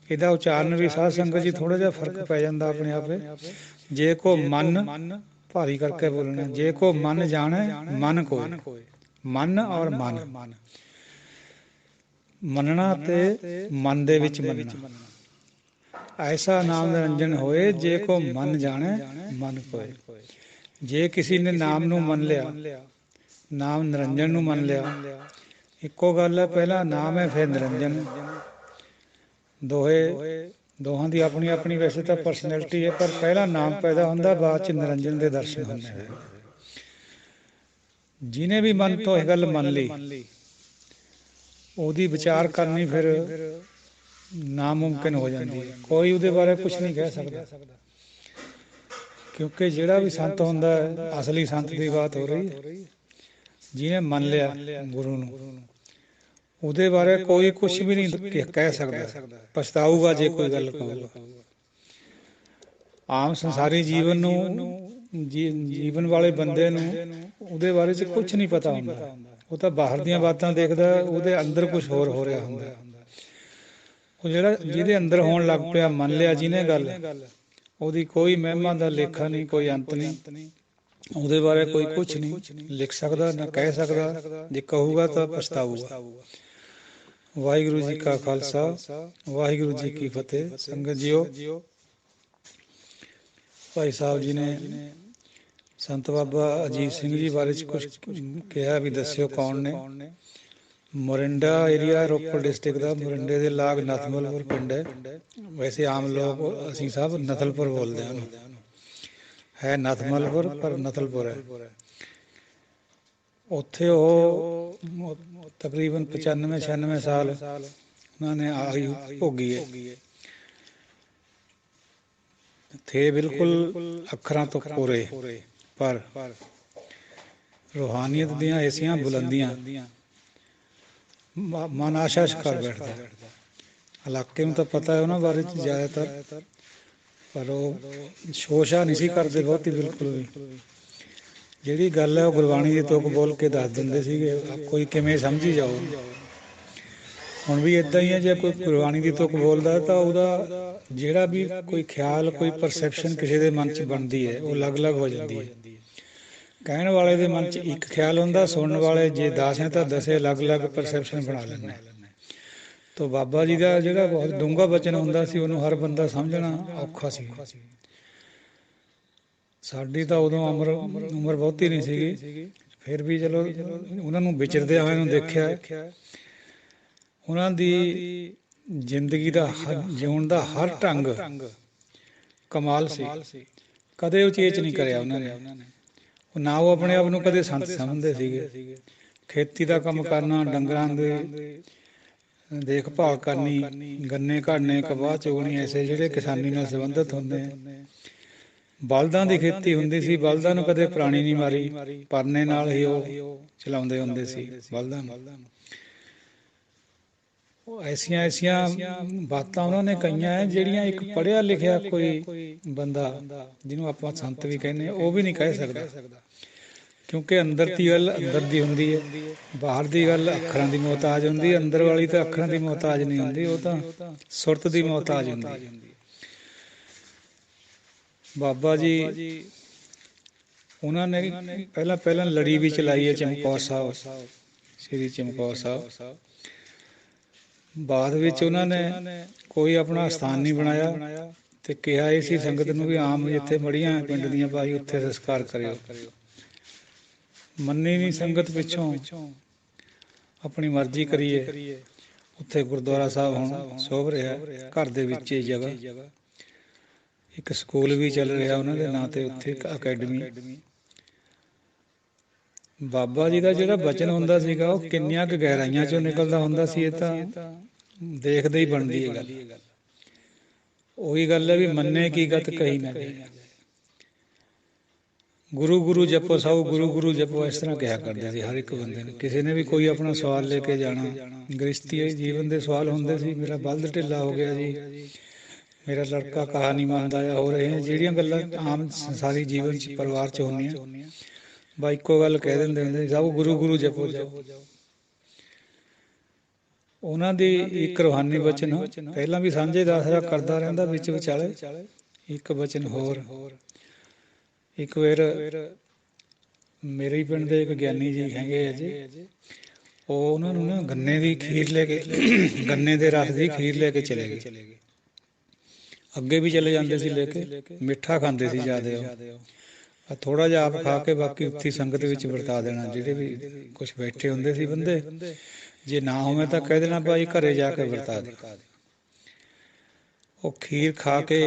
ਇਹਦਾ ਉਚਾਰਨ ਵੀ ਸਾਧ ਸੰਗਤ ਜੀ ਥੋੜ੍ਹਾ ਜਿਹਾ ਫਰਕ ਪੈ ਜਾਂਦਾ ਆਪਣੇ ਆਪੇ। ਜੇ ਕੋ ਮਨ ਭਾਰੀ ਕਰਕੇ ਬੋਲਣਾ, ਜੇ ਕੋ ਮਨ ਜਾਣੇ ਮਨ ਕੋਇ। ਮਨ ਔਰ ਮਨ, ਮੰਨਣਾ ਤੇ ਮਨ ਦੇ ਵਿੱਚ ਮੰਨਣਾ। ਐਸਾ ਨਾਮ ਨਿਰੰਜਨ ਹੋਏ ਜੇ ਕੋ ਮਨ ਜਾਣੇ ਮਨ ਕੋਇ। ਜੇ ਕਿਸੇ ਨੇ ਨਾਮ ਨੂੰ ਮੰਨ ਲਿਆ, ਨਾਮ ਨਿਰੰਜਨ ਨੂੰ ਮੰਨ ਲਿਆ, ਇੱਕੋ ਗੱਲ ਹੈ, ਪਹਿਲਾਂ ਨਾਮ ਹੈ ਫਿਰ ਨਿਰੰਜਨ ਹੈ। ਦੋਹਾਂ ਦੀ ਆਪਣੀ ਆਪਣੀ ਵੈਸੇ ਤਾਂ ਪਰਸਨੈਲਿਟੀ ਹੈ, ਪਰ ਪਹਿਲਾਂ ਨਾਮ ਪੈਦਾ ਹੁੰਦਾ, ਬਾਅਦ 'ਚ ਨਿਰੰਜਨ ਦੇ ਦਰਸ਼ਨ ਹੁੰਦੇ ਨੇ। ਜਿਹਨੇ ਵੀ ਮਨ ਤੋਂ ਇਹ ਗੱਲ ਮੰਨ ਲਈ, ਉਹਦੀ ਵਿਚਾਰ ਕਰਨੀ ਫਿਰ ਨਾਮੁਮਕਿਨ ਹੋ ਜਾਂਦੀ ਹੈ। ਕੋਈ ਉਹਦੇ ਬਾਰੇ ਕੁਛ ਨਹੀਂ ਕਹਿ ਸਕਦਾ, ਕਿਉਂਕਿ ਜਿਹੜਾ ਵੀ ਸੰਤ ਹੁੰਦਾ ਹੈ, ਅਸਲੀ ਸੰਤ ਦੀ ਬਾਤ ਹੋ ਰਹੀ ਹੈ, ਜਿਹਨੇ ਮੰਨ ਲਿਆ ਗੁਰੂ ਨੂੰ, ਉਹਦੇ ਬਾਰੇ ਕੋਈ ਕੁਛ ਵੀ ਨਹੀਂ ਕਹਿ ਸਕਦਾ। ਪਛਤਾਊਗਾ ਜੇ ਕੋਈ ਗੱਲ ਕਹੂਗਾ। ਆਮ ਸੰਸਾਰੀ ਜੀਵਨ ਨੂੰ, ਜੀਵਨ ਵਾਲੇ ਬੰਦੇ ਨੂੰ ਉਹਦੇ ਬਾਰੇ 'ਚ ਕੁਛ ਨਹੀਂ ਪਤਾ ਹੁੰਦਾ। ਉਹ ਤਾਂ ਬਾਹਰ ਦੀਆਂ ਬਾਤਾਂ ਦੇਖਦਾ, ਉਹਦੇ ਅੰਦਰ ਕੁਛ ਹੋਰ ਹੋ ਰਿਹਾ ਹੁੰਦਾ। ਉਹ ਜਿਹੜਾ ਜਿਹਦੇ ਅੰਦਰ ਹੋਣ ਲੱਗ ਪਿਆ, ਮੰਨ ਲਿਆ ਜਿਹਨੇ ਗੱਲ, ਉਹਦੀ ਕੋਈ ਮਹਿਮਾ ਦਾ ਲੇਖਾ ਨਹੀਂ, ਕੋਈ ਅੰਤ ਨਹੀਂ। ਉਹਦੇ ਬਾਰੇ ਕੋਈ ਕੁਛ ਨਹੀਂ ਲਿਖ ਸਕਦਾ, ਨਾ ਕਹਿ ਸਕਦਾ। ਜੇ ਕਹੂਗਾ ਤਾਂ ਪਛਤਾਊਗਾ। ਵਾਹਿਗੁਰੂ ਜੀ ਕਾ ਖਾਲਸਾ, ਵਾਹਿਗੁਰੂ ਜੀ ਕੀ ਫਤਿਹ। ਸੰਗਤ ਜੀਓ, ਭਾਈ ਸਾਹਿਬ ਜੀ ਨੇ ਸੰਤ ਬਾਬਾ ਅਜੀਤ ਸਿੰਘ ਜੀ ਬਾਰੇ 'ਚ ਕੁਛ ਕਿਹਾ ਵੀ ਦੱਸਿਓ ਕੌਣ ਨੇ। ਮੋਰਿੰਡਾ ਏਰੀਆ, ਰੋਪੜ ਡਿਸਟ੍ਰਿਕਟ ਦਾ। ਮੋਰਿੰਡੇ ਦੇ ਲਾਗ ਨਥਮਲਪੁਰ ਪਿੰਡ ਹੈ। ਵੈਸੇ ਆਮ ਲੋਕ ਅਸੀਂ ਸਭ ਨਥਲਪੁਰ ਬੋਲਦੇ ਹਾਂ। ਹੈ ਨਥਮਲਪੁਰ, ਪਰ ਨਥਲਪੁਰ ਹੈ। ਉੱਥੇ ਉਹ ਤਕਰੀਬਨ 95-96 ਸਾਲ ਉਹਨਾਂ ਨੇ ਆਯੂ ਭੋਗੀ ਹੈ। ਥੇ ਬਿਲਕੁਲ ਅੱਖਰਾਂ ਤੋਂ ਕੋਰੇ, ਪਰ ਰੂਹਾਨੀਅਤ ਦੀਆਂ ਐਸੀਆਂ ਬੁਲੰਦੀਆਂ, ਮਨ ਆਸ਼ਾ ਕਰ ਬੈਠਦਾ। ਇਲਾਕੇ ਨੂੰ ਤਾਂ ਪਤਾ ਹੈ ਉਹਨਾਂ ਬਾਰੇ ਜ਼ਿਆਦਾਤਰ, ਪਰ ਉਹ ਸ਼ੋਸ਼ਾ ਨਹੀਂ ਸੀ ਕਰਦੇ ਬਹੁਤੀ, ਬਿਲਕੁਲ ਵੀ। ਜਿਹੜੀ ਗੱਲ ਹੈ ਉਹ ਗੁਰਬਾਣੀ ਦੀ ਤੁਕ ਬੋਲ ਕੇ ਦੱਸ ਦਿੰਦੇ ਸੀਗੇ, ਕੋਈ ਕਿਵੇਂ ਸਮਝੀ ਜਾਓ। ਹੁਣ ਵੀ ਇੱਦਾਂ ਹੀ ਹੈ, ਜੇ ਕੋਈ ਗੁਰਬਾਣੀ ਦੀ ਤੁਕ ਬੋਲਦਾ ਤਾਂ ਉਹਦਾ ਜਿਹੜਾ ਵੀ ਕੋਈ ਖਿਆਲ, ਕੋਈ ਪਰਸੈਪਸ਼ਨ ਕਿਸੇ ਦੇ ਮਨ 'ਚ ਬਣਦੀ ਹੈ, ਉਹ ਅਲੱਗ ਅਲੱਗ ਹੋ ਜਾਂਦੀ ਹੈ। ਕਹਿਣ ਵਾਲੇ ਦੇ ਮਨ 'ਚ ਇੱਕ ਖਿਆਲ ਹੁੰਦਾ, ਸੁਣਨ ਵਾਲੇ ਜੇ 10 ਹੈ ਤਾਂ 10 ਅਲੱਗ ਅਲੱਗ ਪਰਸੈਪਸ਼ਨ ਬਣਾ ਲੈਂਦੇ। ਤਾਂ ਬਾਬਾ ਜੀ ਦਾ ਜਿਹੜਾ ਬਹੁਤ ਡੂੰਘਾ ਬਚਨ ਹੁੰਦਾ ਸੀ, ਉਹਨੂੰ ਹਰ ਬੰਦਾ ਸਮਝਣਾ ਔਖਾ ਸੀ। ਸਾਡੀ ਤਾਂ ਉਦੋਂ ਉਮਰ ਬਹੁਤੀ ਨਹੀਂ ਸੀਗੀ, ਫਿਰ ਵੀ ਚਲੋ ਉਹਨਾਂ ਨੂੰ ਵਿਚਰਦਿਆਂ ਹੋਇਆਂ ਨੂੰ ਦੇਖਿਆ। ਉਹਨਾਂ ਦੀ ਜ਼ਿੰਦਗੀ ਦਾ ਜਿਉਣ ਦਾ ਹਰ ਢੰਗ ਕਮਾਲ ਸੀ। ਕਦੇ ਉਚੇਚ ਨਹੀਂ ਕਰਿਆ ਉਹਨਾਂ ਨੇ। ਨਾ ਉਹ ਆਪਣੇ ਆਪ ਨੂੰ ਕਦੇ ਸੰਤ ਸਮਝਦੇ ਸੀਗੇ। ਖੇਤੀ ਦਾ ਕੰਮ ਕਰਨਾ, ਡੰਗਰਾਂ ਦੀ ਦੇਖਭਾਲ ਕਰਨੀ, ਗੰਨੇ ਘੜਨੇ, ਕਪਾਹ ਚੁਗਣੀ, ਐਸੇ ਜਿਹੜੇ ਕਿਸਾਨੀ ਨਾਲ ਸੰਬੰਧਿਤ ਹੁੰਦੇ। ਬਲਦਾਂ ਦੀ ਖੇਤੀ ਹੁੰਦੀ ਸੀ, ਬਲਦਾਂ ਨੂੰ ਕਦੇ ਪੁਰਾਣੀ ਨਹੀਂ ਮਾਰੀ, ਪਰਨੇ ਨਾਲ ਹੀ ਉਹ ਚਲਾਉਂਦੇ ਹੁੰਦੇ ਸੀ ਬਲਦਾਂ ਨੂੰ। ਉਹ ਐਸੀਆਂ ਐਸੀਆਂ ਬਾਤਾਂ ਉਹਨਾਂ ਨੇ ਕਹੀਆਂ ਹੈ, ਜਿਹੜੀਆਂ ਇੱਕ ਪੜ੍ਹਿਆ ਲਿਖਿਆ ਕੋਈ ਬੰਦਾ, ਜਿਹਨੂੰ ਆਪਾਂ ਸੰਤ ਵੀ ਕਹਿੰਦੇ, ਉਹ ਵੀ ਨਹੀਂ ਕਹਿ ਸਕਦਾ। ਕਿਉਂਕਿ ਅੰਦਰ ਦੀ ਗੱਲ ਅੰਦਰ ਦੀ ਹੁੰਦੀ ਹੈ, ਬਾਹਰ ਦੀ ਗੱਲ ਅੱਖਰਾਂ ਦੀ ਮੁਹਤਾਜ ਹੁੰਦੀ ਹੈ। ਅੰਦਰ ਵਾਲੀ ਤਾਂ ਅੱਖਰਾਂ ਦੀ ਮੁਹਤਾਜ ਨਹੀਂ ਹੁੰਦੀ, ਉਹ ਤਾਂ ਸੁਰਤ ਦੀ ਮੁਹਤਾਜ ਹੁੰਦੀ ਹੈ। ਬਾਬਾ ਜੀ ਉਹਨਾਂ ਨੇ ਪਹਿਲਾਂ ਲੜੀ ਵੀ ਚਲਾਈ ਹੈ ਚਮਕੌਰ ਸਾਹਿਬ, ਸ਼੍ਰੀ ਚਮਕੌਰ ਸਾਹਿਬ। ਬਾਅਦ ਵਿੱਚ ਉਹਨਾਂ ਨੇ ਕੋਈ ਆਪਣਾ ਸਥਾਨ ਨਹੀਂ ਬਣਾਇਆ, ਤੇ ਕਿਹਾ ਇਹ ਸੀ ਸੰਗਤ ਨੂੰ ਵੀ ਆਮ ਜਿੱਥੇ ਮੜੀਆਂ ਪਿੰਡ ਦੀਆਂ ਭਾਈ ਉੱਥੇ ਸੰਸਕਾਰ ਕਰਿਓ। ਮੰਨੀ ਨਹੀਂ ਸੰਗਤ ਪਿੱਛੋਂ, ਆਪਣੀ ਮਰਜ਼ੀ ਕਰੀਏ। ਉੱਥੇ ਗੁਰਦੁਆਰਾ ਸਾਹਿਬ ਹੁਣ ਸੋਭ ਰਿਹਾ, ਘਰ ਦੇ ਵਿੱਚ ਇਹ ਜਗ੍ਹਾ। ਇੱਕ ਸਕੂਲ ਵੀ ਚੱਲ ਰਿਹਾ ਉਹਨਾਂ ਦੇ ਨਾਂ 'ਤੇ, ਉੱਥੇ ਇੱਕ ਅਕੈਡਮੀ। ਬਾਬਾ ਜੀ ਦਾ ਜਿਹੜਾ ਬਚਨ ਹੁੰਦਾ ਸੀਗਾ, ਉਹ ਕਿੰਨੀਆਂ ਕੁ ਗਹਿਰਾਈਆਂ 'ਚੋਂ ਨਿਕਲਦਾ ਹੁੰਦਾ ਸੀ, ਇਹ ਤਾਂ ਦੇਖਦੇ ਹੀ ਬਣਦੀ ਹੈ ਗੱਲ। ਉਹੀ ਗੱਲ ਹੈ ਵੀ ਮੰਨੇ ਕੀ ਗਤ ਕਹੀ ਨਾ ਜਾਏ। ਗੁਰੂ ਗੁਰੂ ਜਪੋ ਸਭ ਗੁਰੂ ਗੁਰੂ ਜਪੋ, ਇਸ ਤਰ੍ਹਾਂ ਕਿਹਾ ਕਰਦੇ ਸੀ ਹਰ ਇੱਕ ਬੰਦੇ ਨੇ। ਕਿਸੇ ਨੇ ਵੀ ਕੋਈ ਆਪਣਾ ਸਵਾਲ ਲੈ ਕੇ ਜਾਣਾ, ਗ੍ਰਸਤੀ ਜੀਵਨ ਦੇ ਸਵਾਲ ਹੁੰਦੇ ਸੀ, ਮੇਰਾ ਬਲਦ ਢਿੱਲਾ ਹੋ ਗਿਆ ਜੀ, ਮੇਰਾ ਲੜਕਾ ਕਹਾ ਨਹੀਂ ਮੰਨਦਾ, ਜਾਂ ਹੋ ਰਹੇ ਜਿਹੜੀਆਂ ਗੱਲਾਂ ਆਮ ਸੰਸਾਰੀ ਜੀਵਨ 'ਚ ਪਰਿਵਾਰ 'ਚ ਹੁੰਦੀਆਂ, ਬਾ ਇੱਕੋ ਗੱਲ ਕਹਿ ਦਿੰਦੇ ਹੁੰਦੇ ਸਭ ਗੁਰੂ ਗੁਰੂ ਜਪੋ ਜਾਓ। ਉਹਨਾਂ ਦੀ ਇੱਕ ਰੂਹਾਨੀ ਬਚਨ ਪਹਿਲਾਂ ਵੀ ਸਾਂਝੇ ਦਾ ਆਸਰਾ ਕਰਦਾ ਰਹਿੰਦਾ, ਵਿੱਚ ਵਿਚਾਲੇ ਇੱਕ ਬਚਨ ਹੋਰ। ਇੱਕ ਵਾਰ ਮੇਰੇ ਹੀ ਪਿੰਡ ਦੇ ਇੱਕ ਗਿਆਨੀ ਜੀ ਹੈਗੇ ਆ ਜੀ, ਉਹ ਉਹਨਾਂ ਨੂੰ ਨਾ ਗੰਨੇ ਦੀ ਖੀਰ ਲੈ ਕੇ ਗੰਨੇ ਦੇ ਰਸ ਦੀ ਖੀਰ ਲੈ ਕੇ ਚਲੇ ਗਏ। ਅੱਗੇ ਵੀ ਚਲੇ ਜਾਂਦੇ ਸੀ ਲੈ ਕੇ, ਮਿੱਠਾ ਖਾਂਦੇ ਸੀ ਜ਼ਿਆਦਾ ਉਹ, ਥੋੜ੍ਹਾ ਜਿਹਾ ਆਪ ਖਾ ਕੇ ਬਾਕੀ ਉੱਥੀ ਸੰਗਤ ਵਿੱਚ ਵਰਤਾ ਦੇਣਾ। ਜਿਹੜੇ ਵੀ ਕੁਛ ਬੈਠੇ ਹੁੰਦੇ ਸੀ ਬੰਦੇ, ਜੇ ਨਾ ਹੋਵੇ ਤਾਂ ਕਹਿ ਦੇਣਾ ਭਾਈ ਘਰੇ ਜਾ ਕੇ ਵਰਤਾ ਦੇ। ਉਹ ਖੀਰ ਖਾ ਕੇ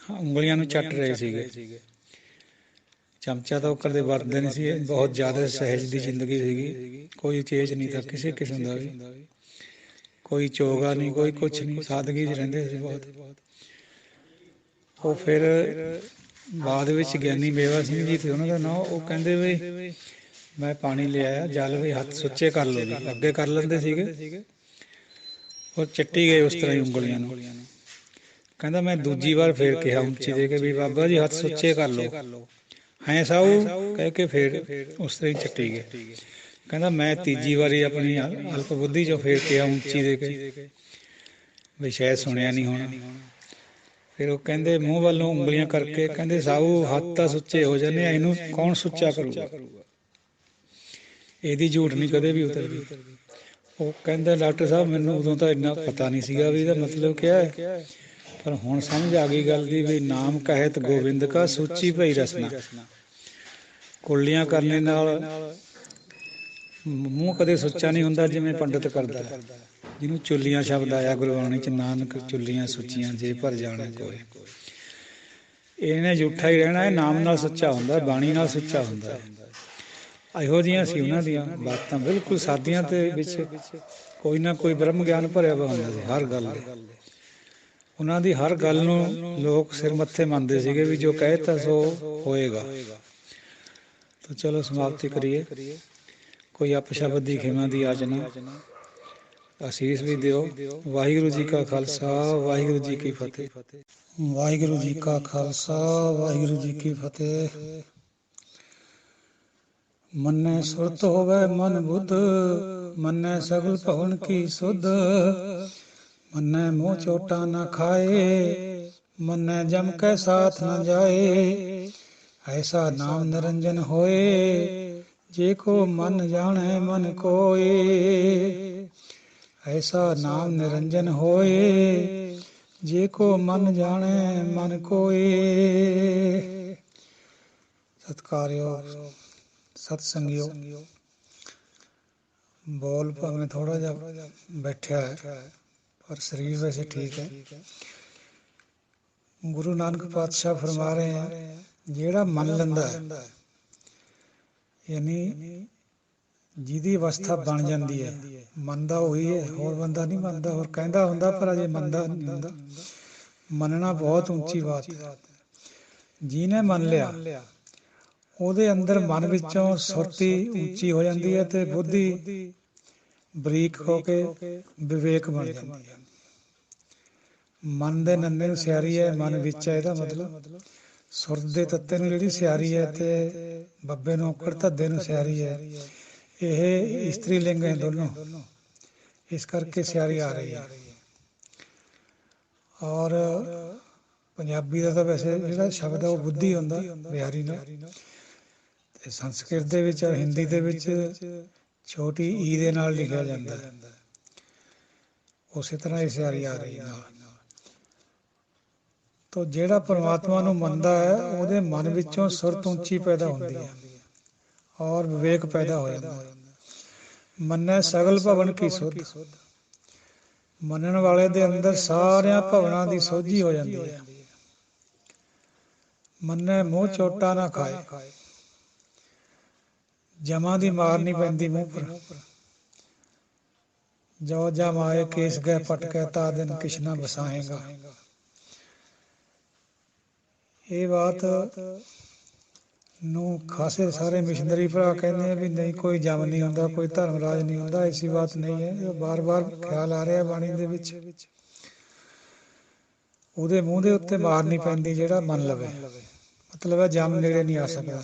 ਉਂਗਲੀਆਂ ਨੂੰ ਚੱਟ ਰਹੇ ਸੀਗੇ। ਚਮਚਾ ਤਾਂ ਉਹ ਕਦੇ ਵਰਤਦੇ ਨਹੀਂ ਸੀ, ਬਹੁਤ ਜ਼ਿਆਦਾ ਸਹਿਜ ਦੀ ਜ਼ਿੰਦਗੀ ਸੀਗੀ, ਕੋਈ ਚੇਚ ਨਹੀਂ ਤਾਂ ਕਿਸੇ ਕਿਸਮ ਦਾ ਵੀ, ਕੋਈ ਚੋਗਾ ਨਹੀਂ, ਕੋਈ ਕੁਛ ਨਹੀਂ, ਸਾਦਗੀ 'ਚ ਰਹਿੰਦੇ ਸੀ ਬਹੁਤ। ਉਹ ਫਿਰ ਬਾਅਦ ਵਿੱਚ ਗਿਆਨੀ ਮੇਵਾ ਸਿੰਘ ਜੀ ਤੇ ਉਹਨਾਂ ਦਾ ਨਾਂ, ਉਹ ਕਹਿੰਦੇ ਵੀ ਮੈਂ ਪਾਣੀ ਲਿਆਇਆ, ਜਲ ਵੀ ਹੱਥ ਸੁੱਚੇ ਕਰ ਲਓ ਜੀ। ਅੱਗੇ ਕਰ ਲੈਂਦੇ ਸੀਗੇ, ਉਹ ਚੱਟੀ ਗਏ ਉਸ ਤਰ੍ਹਾਂ ਹੀ ਉਂਗਲੀਆਂ ਨੂੰ। ਕਹਿੰਦਾ ਮੈਂ ਦੂਜੀ ਵਾਰ ਫੇਰ ਕਿਹਾ ਉੱਚੀ ਦੇ ਕੇ ਵੀ ਬਾਬਾ ਜੀ ਹੱਥ ਸੁੱਚੇ ਕਰ ਲਓ, ਹੈਂ ਸਾਊ ਕਹਿ ਕੇ ਫੇਰ ਉਸ ਤਰ੍ਹਾਂ ਹੀ ਚੱਟੀ ਗਏ। ਕਹਿੰਦਾ ਮੈਂ ਤੀਜੀ ਵਾਰੀ ਆਪਣੀ ਅਲਪ ਬੁੱਧੀ 'ਚੋਂ ਫੇਰ ਕਿਹਾ ਉੱਚੀ ਦੇ ਕੇ ਵੀ ਸ਼ਾਇਦ ਸੁਣਿਆ ਨਹੀਂ ਹੋਣਾ। ਫਿਰ ਉਹ ਕਹਿੰਦੇ ਮੂੰਹ ਵੱਲੋਂ ਉਂਗਲੀਆਂ ਕਰਕੇ ਕਹਿੰਦੇ ਸਾਊ ਹੱਥ ਤਾਂ ਸੁੱਚੇ ਹੋ ਜਾਂਦੇ ਆ, ਇਹਨੂੰ ਕੌਣ ਸੁੱਚਾ ਕਰੂਗਾ, ਇਹਦੀ ਝੂਠ ਨਹੀਂ ਕਦੇ ਵੀ ਉਤਰਦੀ। ਉਹ ਕਹਿੰਦਾ ਡਾਕਟਰ ਸਾਹਿਬ ਮੈਨੂੰ ਉਦੋਂ ਤਾਂ ਇੰਨਾ ਪਤਾ ਨਹੀਂ ਸੀਗਾ ਵੀ ਇਹਦਾ ਮਤਲਬ ਕਿਆ ਹੈ, ਪਰ ਹੁਣ ਸਮਝ ਆ ਗਈ ਗੱਲ ਦੀ ਵੀ ਨਾਮ ਕਹਿਤ ਗੋਬਿੰਦ ਕਾ ਸੂਚੀ ਭਈ ਰਸਨਾ। ਕੁਰਲੀਆਂ ਕਰਨੇ ਨਾਲ ਮੂੰਹ ਕਦੇ ਸੁੱਚਾ ਨਹੀਂ ਹੁੰਦਾ ਜਿਵੇਂ ਪੰਡਿਤ ਕਰਦਾ, ਜਿਹਨੂੰ ਚੁੱਲੀਆਂ ਸ਼ਬਦ ਆਇਆ ਗੁਰਬਾਣੀ 'ਚ, ਨਾਨਕ ਚੁੱਲੀਆਂ ਸੁੱਚੀਆਂ ਜੇ ਭਰ ਜਾਣਾ ਕੋਈ। ਇਹਨੇ ਝੂਠਾ ਹੀ ਰਹਿਣਾ, ਇਹ ਨਾਮ ਨਾਲ ਸੱਚਾ ਹੁੰਦਾ, ਬਾਣੀ ਨਾਲ ਸੱਚਾ ਹੁੰਦਾ। ਇਹੋ ਜਿਹੀਆਂ ਸੀ ਉਹਨਾਂ ਦੀਆਂ ਬਾਤਾਂ, ਬਿਲਕੁਲ ਸਾਦੀਆਂ ਤੇ ਵਿੱਚ ਕੋਈ ਨਾ ਕੋਈ ਬ੍ਰਹਮ ਗਿਆਨ ਭਰਿਆ ਵਾ ਹੁੰਦਾ ਸੀ ਹਰ ਗੱਲ ਦੇ। ਉਹਨਾਂ ਦੀ ਹਰ ਗੱਲ ਨੂੰ ਲੋਕ ਸਿਰ ਮੱਥੇ ਮੰਨਦੇ ਸੀਗੇ ਵੀ ਜੋ ਕਹੇ ਤਾਂ ਸੋ ਹੋਏਗਾ। ਤਾਂ ਚਲੋ ਸਮਾਪਤੀ ਕਰੀਏ। ਕੋਈ ਅਪਸ਼ਬਦ ਦੀ ਖਿਮਾ ਦੀ ਆਚਨਾ, ਅਸੀਸ ਵੀ ਦਿਓ। ਵਾਹਿਗੁਰੂ ਜੀ ਕਾ ਖਾਲਸਾ, ਵਾਹਿਗੁਰੂ ਜੀ ਕੀ ਫਤਿਹ। ਵਾਹਿਗੁਰੂ ਜੀ ਕਾ ਖਾਲਸਾ, ਵਾਹਿਗੁਰੂ ਜੀ ਕੀ ਫਤਿਹ। ਮੰਨੈ ਸੁਰਤ ਹੋਵੇ ਮਨ ਬੁੱਧ, ਮੰਨੈ ਸਗਲ ਭਵਨ ਕੀ ਸੁਧ, ਮੰਨੈ ਮੋਹ ਚੋਟਾ ਨਾ ਖਾਏ, ਮੰਨੈ ਜਮ ਕੈ ਸਾਥ ਨ ਜਾਏ। ਐਸਾ ਨਾਮ ਨਿਰੰਜਨ ਹੋਏ, ਜੇ ਕੋ ਮਨ ਜਾਣੈ ਮਨ ਕੋਏ। ਐਸਾ ਨਾਮ ਨਿਰੰਜਨ ਹੋਏ, ਜੇ ਕੋ ਮਨ ਜਾਣੈ ਮਨ ਕੋਏ। ਸਤਿਕਾਰਯੋਗ ਸਤ ਸੰਗਿਓ, ਬੋਲ ਭਾਵੇਂ ਥੋੜਾ ਜਿਹਾ ਬੈਠਿਆ ਹੈ ਪਰ ਸਰੀਰ ਵੈਸੇ ਠੀਕ ਹੈ। ਗੁਰੂ ਨਾਨਕ ਪਾਤਸ਼ਾਹ ਫਰਮਾ ਰਹੇ ਹੈ, ਜਿਹੜਾ ਮੰਨ ਲੈਂਦਾ ਹੈ, ਯਾਨੀ ਜਿਹਦੀ ਅਵਸਥਾ ਬਣ ਜਾਂਦੀ ਹੈ, ਮੰਨਦਾ ਉਹੀ ਹੈ, ਹੋਰ ਬੰਦਾ ਨਹੀਂ ਮੰਨਦਾ। ਹੋਰ ਕਹਿੰਦਾ ਹੁੰਦਾ ਪਰ ਅਜੇ ਮੰਨਦਾ ਨਹੀਂ ਹੁੰਦਾ। ਮੰਨਣਾ ਬਹੁਤ ਉੱਚੀ ਬਾਤ ਹੈ। ਜਿਹਨੇ ਮੰਨ ਲਿਆ ਉਹਦੇ ਅੰਦਰ ਮਨ ਵਿੱਚੋਂ ਸੁਰਤੀ ਉੱਚੀ ਹੋ ਜਾਂਦੀ ਹੈ ਤੇ ਬੁੱਧੀ ਬਰੀਕ ਹੋ ਕੇ ਵਿਵੇਕ ਬਣ ਜਾਂਦੀ ਹੈ। ਮਨ ਦੇ ਨੰਨੇ ਨੂੰ ਸਿਆਰੀ ਹੈ, ਮਨ ਵਿੱਚ ਹੈ, ਇਹਦਾ ਮਤਲਬ ਸੁਰਤ ਦੇ ਤੱਤੇ ਨੂੰ ਜਿਹੜੀ ਸਿਆਰੀ ਹੈ ਤੇ ਬੱਬੇ ਨੂੰ ਔਕੜ ਧੱਦੇ ਨੂੰ ਸਿਆਰੀ ਹੈ। ਇਹ ਇਸਤਰੀ ਲਿੰਗ ਹੈ ਦੋਨੋਂ, ਇਸ ਕਰਕੇ ਸਿਆਰੀ ਆ ਰਹੀ ਹੈ। ਔਰ ਪੰਜਾਬੀ ਦਾ ਤਾਂ ਵੈਸੇ ਜਿਹੜਾ ਸ਼ਬਦ ਹੈ ਉਹ ਬੁੱਧੀ ਹੁੰਦਾ ਬਿਹਾਰੀ ਨਾਲ, ਤੇ ਸੰਸਕ੍ਰਿਤ ਦੇ ਵਿੱਚ ਔਰ ਹਿੰਦੀ ਦੇ ਵਿੱਚ ਛੋਟੀ ਈ ਦੇ ਨਾਲ ਲਿਖਿਆ ਜਾਂਦਾ ਹੈ। ਉਸੇ ਤਰ੍ਹਾਂ ਇਹ ਸਿਆਰੀ ਆ ਰਹੀ ਨਾਲ। ਤੋ ਜਿਹੜਾ ਪਰਮਾਤਮਾ ਨੂੰ ਮੰਨਦਾ ਹੈ ਉਹਦੇ ਮਨ ਵਿੱਚੋਂ ਸੁਰਤ ਉੱਚੀ ਪੈਦਾ ਹੁੰਦੀ ਹੈ ਔਰ ਵਿਵੇਕ ਪੈਦਾ ਹੋ ਜਾਂਦਾ ਹੈ। ਮੰਨੈ ਸਗਲ ਭਵਨ ਕੀ ਸੁਧ, ਮੰਨਣ ਵਾਲੇ ਦੇ ਅੰਦਰ ਸਾਰਿਆਂ ਭਵਨਾਂ ਦੀ ਸੋਝੀ ਹੋ ਜਾਂਦੀ ਹੈ। ਮੰਨੈ ਮੂੰਹ ਚੋਟਾ ਨਾ ਖਾਏ, ਜਮਾਂ ਦੀ ਮਾਰ ਨਹੀਂ ਪੈਂਦੀ ਮੂੰਹ ਪਰ। ਜੋ ਜਮ ਆਏ ਕੇਸ ਗਏ ਪਟਕੈ, ਤਾ ਦਿਨ ਕਿਸ਼ਨਾ ਵਸਾਏਗਾ। ਇਹ ਬਾਤ ਨੂੰ ਖਾਸੇ ਸਾਰੇ ਮਿਸ਼ਨਰੀ ਭਰਾ ਕਹਿੰਦੇ ਆ ਵੀ ਨਹੀਂ, ਕੋਈ ਜਮ ਨਹੀਂ ਹੁੰਦਾ, ਕੋਈ ਧਰਮ ਰਾਜ ਨਹੀਂ ਹੁੰਦਾ। ਐਸੀ ਬਾਤ ਨਹੀਂ ਹੈ। ਇਹ ਬਾਰ-ਬਾਰ ਖਿਆਲ ਆ ਰਿਹਾ ਬਾਣੀ ਦੇ ਵਿੱਚ। ਉਹਦੇ ਮੂੰਹ ਦੇ ਉੱਤੇ ਮਾਰ ਨਹੀਂ ਪੈਂਦੀ ਜਿਹੜਾ ਮੰਨ ਲਵੇ। ਮਤਲਬ ਹੈ ਜਮ ਨੇੜੇ ਨਹੀਂ ਆ ਸਕਦਾ।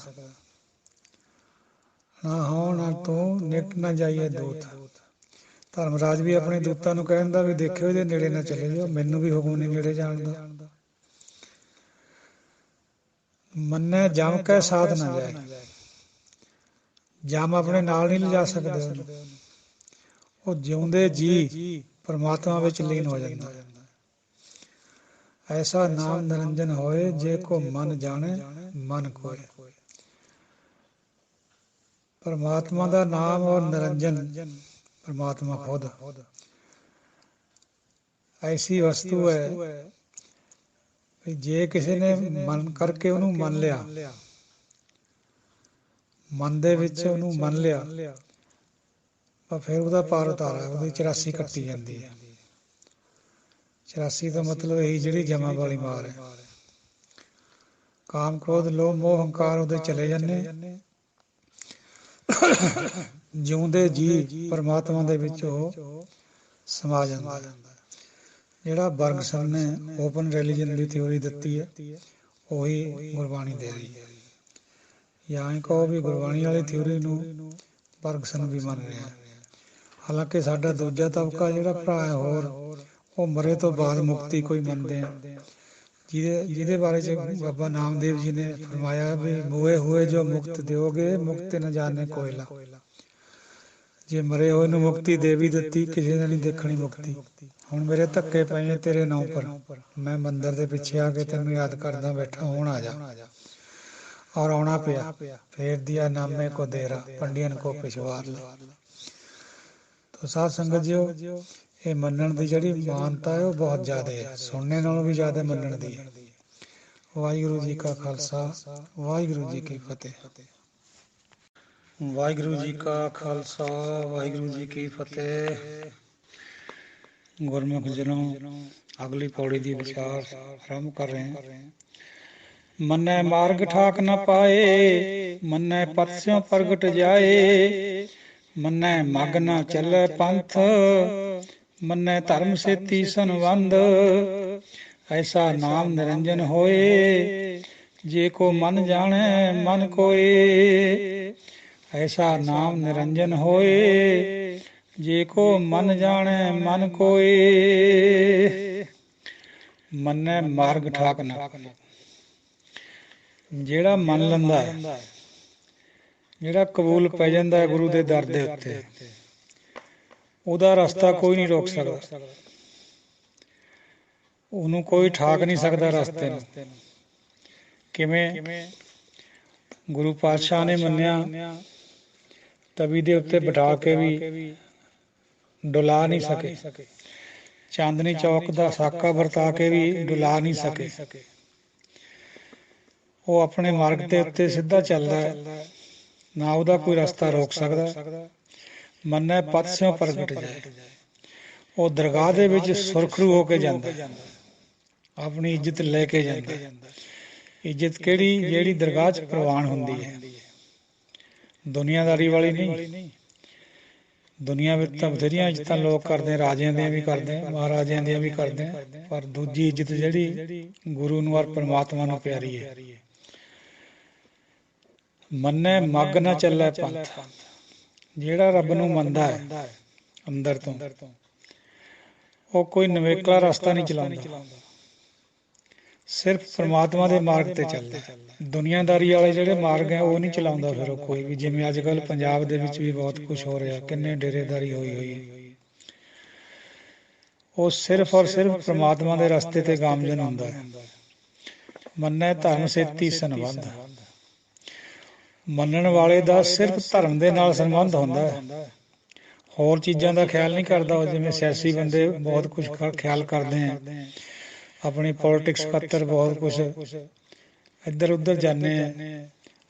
ਨਾ ਹੋ ਨਾ ਤੂੰ ਨਿਕਟ ਨਾ ਜਾਈਏ ਦੂਤ। ਧਰਮ ਰਾਜ ਵੀ ਆਪਣੇ ਦੂਤਾਂ ਨੂੰ ਕਹਿੰਦਾ ਵੀ ਦੇਖਿਓ ਇਹਦੇ ਨੇੜੇ ਨਾ ਚਲੇ ਜਾਓ, ਮੈਨੂੰ ਵੀ ਹੁਕਮ ਨਹੀਂ ਨੇੜੇ ਜਾਣ ਦਾ। ਮੰਨੈ ਜਮ ਕੈ ਸਾਧ ਨਾ ਜਾਏ। ਜਮ ਆਪਣੇ ਨਾਲ ਨਹੀਂ ਲਿਜਾ ਸਕਦੇ ਉਹਨੂੰ। ਉਹ ਜਿਉਂਦੇ ਜੀ ਪਰਮਾਤਮਾ ਵਿੱਚ ਲੀਨ ਹੋ ਜਾਂਦਾ। ਐਸਾ ਨਾਮ ਨਿਰੰਜਨ ਹੋਏ, ਜੇ ਕੋ ਮਨ ਜਾਣੇ ਮਨ ਕੋਏ। ਪਰਮਾਤਮਾ ਦਾ ਨਾਮ ਔਰ ਨਿਰੰਜਨ ਪਰਮਾਤਮਾ ਖੁਦ ਐਸੀ ਵਸਤੂ ਹੈ ਵੀ ਜੇ ਕਿਸੇ ਨੇ ਮਨ ਕਰਕੇ ਉਹਨੂੰ ਮੰਨ ਲਿਆ, ਮਨ ਦੇ ਵਿੱਚ ਉਹਨੂੰ ਮੰਨ ਲਿਆ, ਤਾਂ ਫਿਰ ਉਹਦਾ ਪਾਰ ਉਤਾਰਾ, ਉਹਦੀ 84 ਕੱਟੀ ਜਾਂਦੀ ਹੈ। 84 ਦਾ ਮਤਲਬ ਇਹੀ ਜਿਹੜੀ ਜਮਾ ਵਾਲੀ ਮਾਰ ਹੈ। ਕਾਮ ਕ੍ਰੋਧ ਲੋਭ ਮੋਹ ਹੰਕਾਰ ਉਹਦੇ ਚਲੇ ਜਾਂਦੇ। ਜਿਉਂਦੇ ਜੀ ਪਰਮਾਤਮਾ ਦੇ ਵਿੱਚ ਉਹ ਸਮਾ ਜਾਂਦਾ। ਜਿਹੜਾ ਬਰਗਸਨ ਨੇ ਓਪਨ ਰਿਲੀਜਨ ਦੀ ਥਿਊਰੀ ਦਿੱਤੀ ਹੈ, ਉਹੀ ਗੁਰਬਾਣੀ ਦੇ ਰਹੀ ਹੈ। ਜਾਂ ਇਹ ਕਹੋ ਵੀ ਗੁਰਬਾਣੀ ਵਾਲੀ ਥਿਊਰੀ ਨੂੰ ਬਰਗਸਨ ਵੀ ਮੰਨ ਰਿਹਾ। ਹਾਲਾਂਕਿ ਸਾਡਾ ਦੂਜਾ ਤਬਕਾ ਜਿਹੜਾ ਭਰਾ ਹੈ ਹੋਰ, ਉਹ ਮਰੇ ਤੋਂ ਬਾਅਦ ਮੁਕਤੀ ਕੋਈ ਮੰਨਦੇ ਆ, ਜਿਹਦੇ ਬਾਰੇ ਚ ਬਾਬਾ ਨਾਮਦੇਵ ਜੀ ਨੇ ਫਰਮਾਇਆ ਵੀ ਮੋਏ ਹੋਏ ਜੋ ਮੁਕਤ ਦਿਓਗੇ, ਮੁਕਤ ਨ ਜਾਣੇ ਕੋਇਲਾ। ਜੇ ਮਰੇ ਹੋਏ ਨੂੰ ਮੁਕਤੀ ਦੇ ਵੀ ਦਿੱਤੀ, ਕਿਸੇ ਨੇ ਨਹੀਂ ਦੇਖਣੀ ਮੁਕਤੀ। ਹੁਣ ਮੇਰੇ ਧੱਕੇ ਪਏ ਤੇਰੇ ਨਾਂ ਪਰ, ਮੈਂ ਮੰਦਿਰ ਦੇ ਪਿੱਛੇ ਆ ਕੇ ਤੈਨੂੰ ਯਾਦ ਕਰਦਾ ਬੈਠਾ, ਹੁਣ ਆ ਜਾ। ਔਰ ਆਉਣਾ ਪਿਆ। ਫੇਰ ਦਿਆ ਨਾਮੇ ਕੋ ਦੇਰਾ, ਪੰਡੀਅਨ ਕੋ ਪਿਛਵਾਰ ਲਾ। ਤੋ ਸਾਧ ਸੰਗਤ ਜੀਓ, ਇਹ ਮੰਨਣ ਦੀ ਜਿਹੜੀ ਮਾਨਤਾ ਹੈ ਉਹ ਬਹੁਤ ਜ਼ਿਆਦਾ ਹੈ, ਸੁਣਨੇ ਨਾਲੋਂ ਵੀ ਜ਼ਿਆਦਾ ਮੰਨਣ ਦੀ ਹੈ। ਵਾਹਿਗੁਰੂ ਜੀ ਕਾ ਖਾਲਸਾ, ਵਾਹਿਗੁਰੂ ਜੀ ਕੀ ਫਤਿਹ। ਵਾਹਿਗੁਰੂ ਜੀ ਕਾ ਖਾਲਸਾ, ਵਾਹਿਗੁਰੂ ਜੀ ਕੀ ਫਤਿਹ। ਗੁਰਮੁਖ ਜਨੋਂ, ਅਗਲੀ ਪੌੜੀ ਦੀ ਵਿਚਾਰ ਆਰੰਭ ਕਰ ਰਹੇ ਹਾਂ। ਮੰਨੈ ਮਾਰਗ ਠਾਕ ਨ ਪਾਏ, ਮੰਨੈ ਪਤ ਸਿਉ ਪ੍ਰਗਟ ਜਾਏ। ਮੰਨੈ ਮਗ ਨ ਚੱਲੈ ਪੰਥ, ਮੰਨੈ ਧਰਮ ਸੇਤੀ ਸੰਬੰਧ। ਐਸਾ ਨਾਮ ਨਿਰੰਜਨ ਹੋਏ, ਜੇ ਕੋ ਮਨ ਜਾਣੈ ਮਨ ਕੋਏ। ਐਸਾ ਨਾਮ ਨਿਰੰਜਨ ਹੋਏ, ਜੇ ਕੋ ਮਨ ਜਾਣੈ ਮਨ ਕੋਏ। ਮੰਨੈ ਮਾਰਗ ਠਾਕ ਨ। ਜਿਹੜਾ ਮੰਨ ਲੈਂਦਾ ਹੈ, ਜਿਹੜਾ ਕਬੂਲ ਪੈ ਜਾਂਦਾ ਹੈ ਗੁਰੂ ਦੇ ਦਰ ਦੇ ਉੱਤੇ, ਉਹਦਾ ਰਸਤਾ ਕੋਈ ਨਹੀਂ ਰੋਕ ਸਕਦਾ। ਉਹਨੂੰ ਕੋਈ ਠਾਕ ਨਹੀਂ ਸਕਦਾ ਰਸਤੇ ਨੂੰ। ਕਿਵੇਂ? ਗੁਰੂ ਪਾਤਸ਼ਾਹ ਨੇ ਮੰਨਿਆ, ਤਵੀ ਦੇ ਉੱਤੇ ਬਿਠਾ ਕੇ ਵੀ ਡੁਲਾ ਨਹੀਂ ਸਕੇ। ਚਾਂਦਨੀ ਚੌਕ ਦਾ ਸਾਕਾ ਵਰਤਾ ਕੇ ਵੀ ਡੁਲਾ ਨਹੀਂ ਸਕੇ। ਉਹ ਆਪਣੇ ਮਾਰਗ ਦੇ ਉੱਤੇ ਸਿੱਧਾ ਚੱਲਦਾ ਹੈ, ਨਾ ਉਹਦਾ ਕੋਈ ਰਸਤਾ ਰੋਕ ਸਕਦਾ। ਮੰਨੈ ਪਤ ਸਿਉ ਪ੍ਰਗਟ ਜਾਏ। ਉਹ ਦਰਗਾਹ ਦੇ ਵਿੱਚ ਸੁਰਖਰੂ ਹੋ ਕੇ ਜਾਂਦਾ, ਆਪਣੀ ਇੱਜ਼ਤ ਲੈ ਕੇ ਜਾਂਦਾ। ਇੱਜ਼ਤ ਕਿਹੜੀ? ਜਿਹੜੀ ਦਰਗਾਹ 'ਚ ਪ੍ਰਵਾਨ ਹੁੰਦੀ ਹੈ, ਦੁਨੀਆਦਾਰੀ ਵਾਲੀ ਨਹੀਂ। ਦੁਨੀਆ ਵਿੱਚ ਤਾਂ ਬਥੇਰੀਆਂ ਇੱਜ਼ਤਾਂ ਲੋਕ ਕਰਦੇ, ਰਾਜਿਆਂ ਦੀਆਂ ਵੀ ਕਰਦੇ, ਮਹਾਰਾਜਿਆਂ ਦੀਆਂ ਵੀ ਕਰਦੇ, ਪਰ ਦੂਜੀ ਇੱਜ਼ਤ ਜਿਹੜੀ ਗੁਰੂ ਨੂੰ ਔਰ ਪਰਮਾਤਮਾ ਨੂੰ ਪਿਆਰੀ ਹੈ। ਮੰਨੈ ਮਗ ਨਾ ਚੱਲੈ ਪੰਥ। ਜਿਹੜਾ ਰੱਬ ਨੂੰ ਮੰਨਦਾ ਹੈ ਅੰਦਰ ਤੋਂ, ਉਹ ਕੋਈ ਨਵੇਕਲਾ ਰਸਤਾ ਨਹੀਂ ਚਲਾਉਂਦਾ, ਸਿਰਫ ਪਰਮਾਤਮਾ ਦੇ ਮਾਰਗ ਤੇ ਚੱਲਦਾ। ਦੁਨੀਆਦਾਰੀ ਵਾਲੇ ਜਿਹੜੇ ਮਾਰਗ ਹੈ ਉਹ ਨਹੀਂ ਚਲਾਉਂਦਾ ਫਿਰ ਉਹ ਕੋਈ ਵੀ। ਜਿਵੇਂ ਅੱਜ ਕੱਲ੍ਹ ਪੰਜਾਬ ਦੇ ਵਿੱਚ ਵੀ ਬਹੁਤ ਕੁਛ ਹੋ ਰਿਹਾ, ਕਿੰਨੇ ਡੇਰੇਦਾਰੀ ਹੋਈ ਹੈ। ਉਹ ਸਿਰਫ ਔਰ ਸਿਰਫ ਪਰਮਾਤਮਾ ਦੇ ਰਸਤੇ ਤੇ ਗਾਮਜਨ ਹੁੰਦਾ ਹੈ। ਮੰਨੈ ਧਰਮ ਸੇਤੀ ਸੰਬੰਧ। ਮੰਨਣ ਵਾਲੇ ਦਾ ਸਿਰਫ ਧਰਮ ਦੇ ਨਾਲ ਸੰਬੰਧ ਹੁੰਦਾ ਹੈ, ਹੋਰ ਚੀਜ਼ਾਂ ਦਾ ਖਿਆਲ ਨਹੀਂ ਕਰਦਾ। ਜਿਵੇਂ ਸਿਆਸੀ ਬੰਦੇ ਬਹੁਤ ਕੁਛ ਖਿਆਲ ਕਰਦੇ ਆ, ਆਪਣੀ ਪੋਲੀਟਿਕਸ ਖਾਤਰ ਬਹੁਤ ਕੁਛ ਇੱਧਰ ਉੱਧਰ ਜਾਂਦੇ ਆ।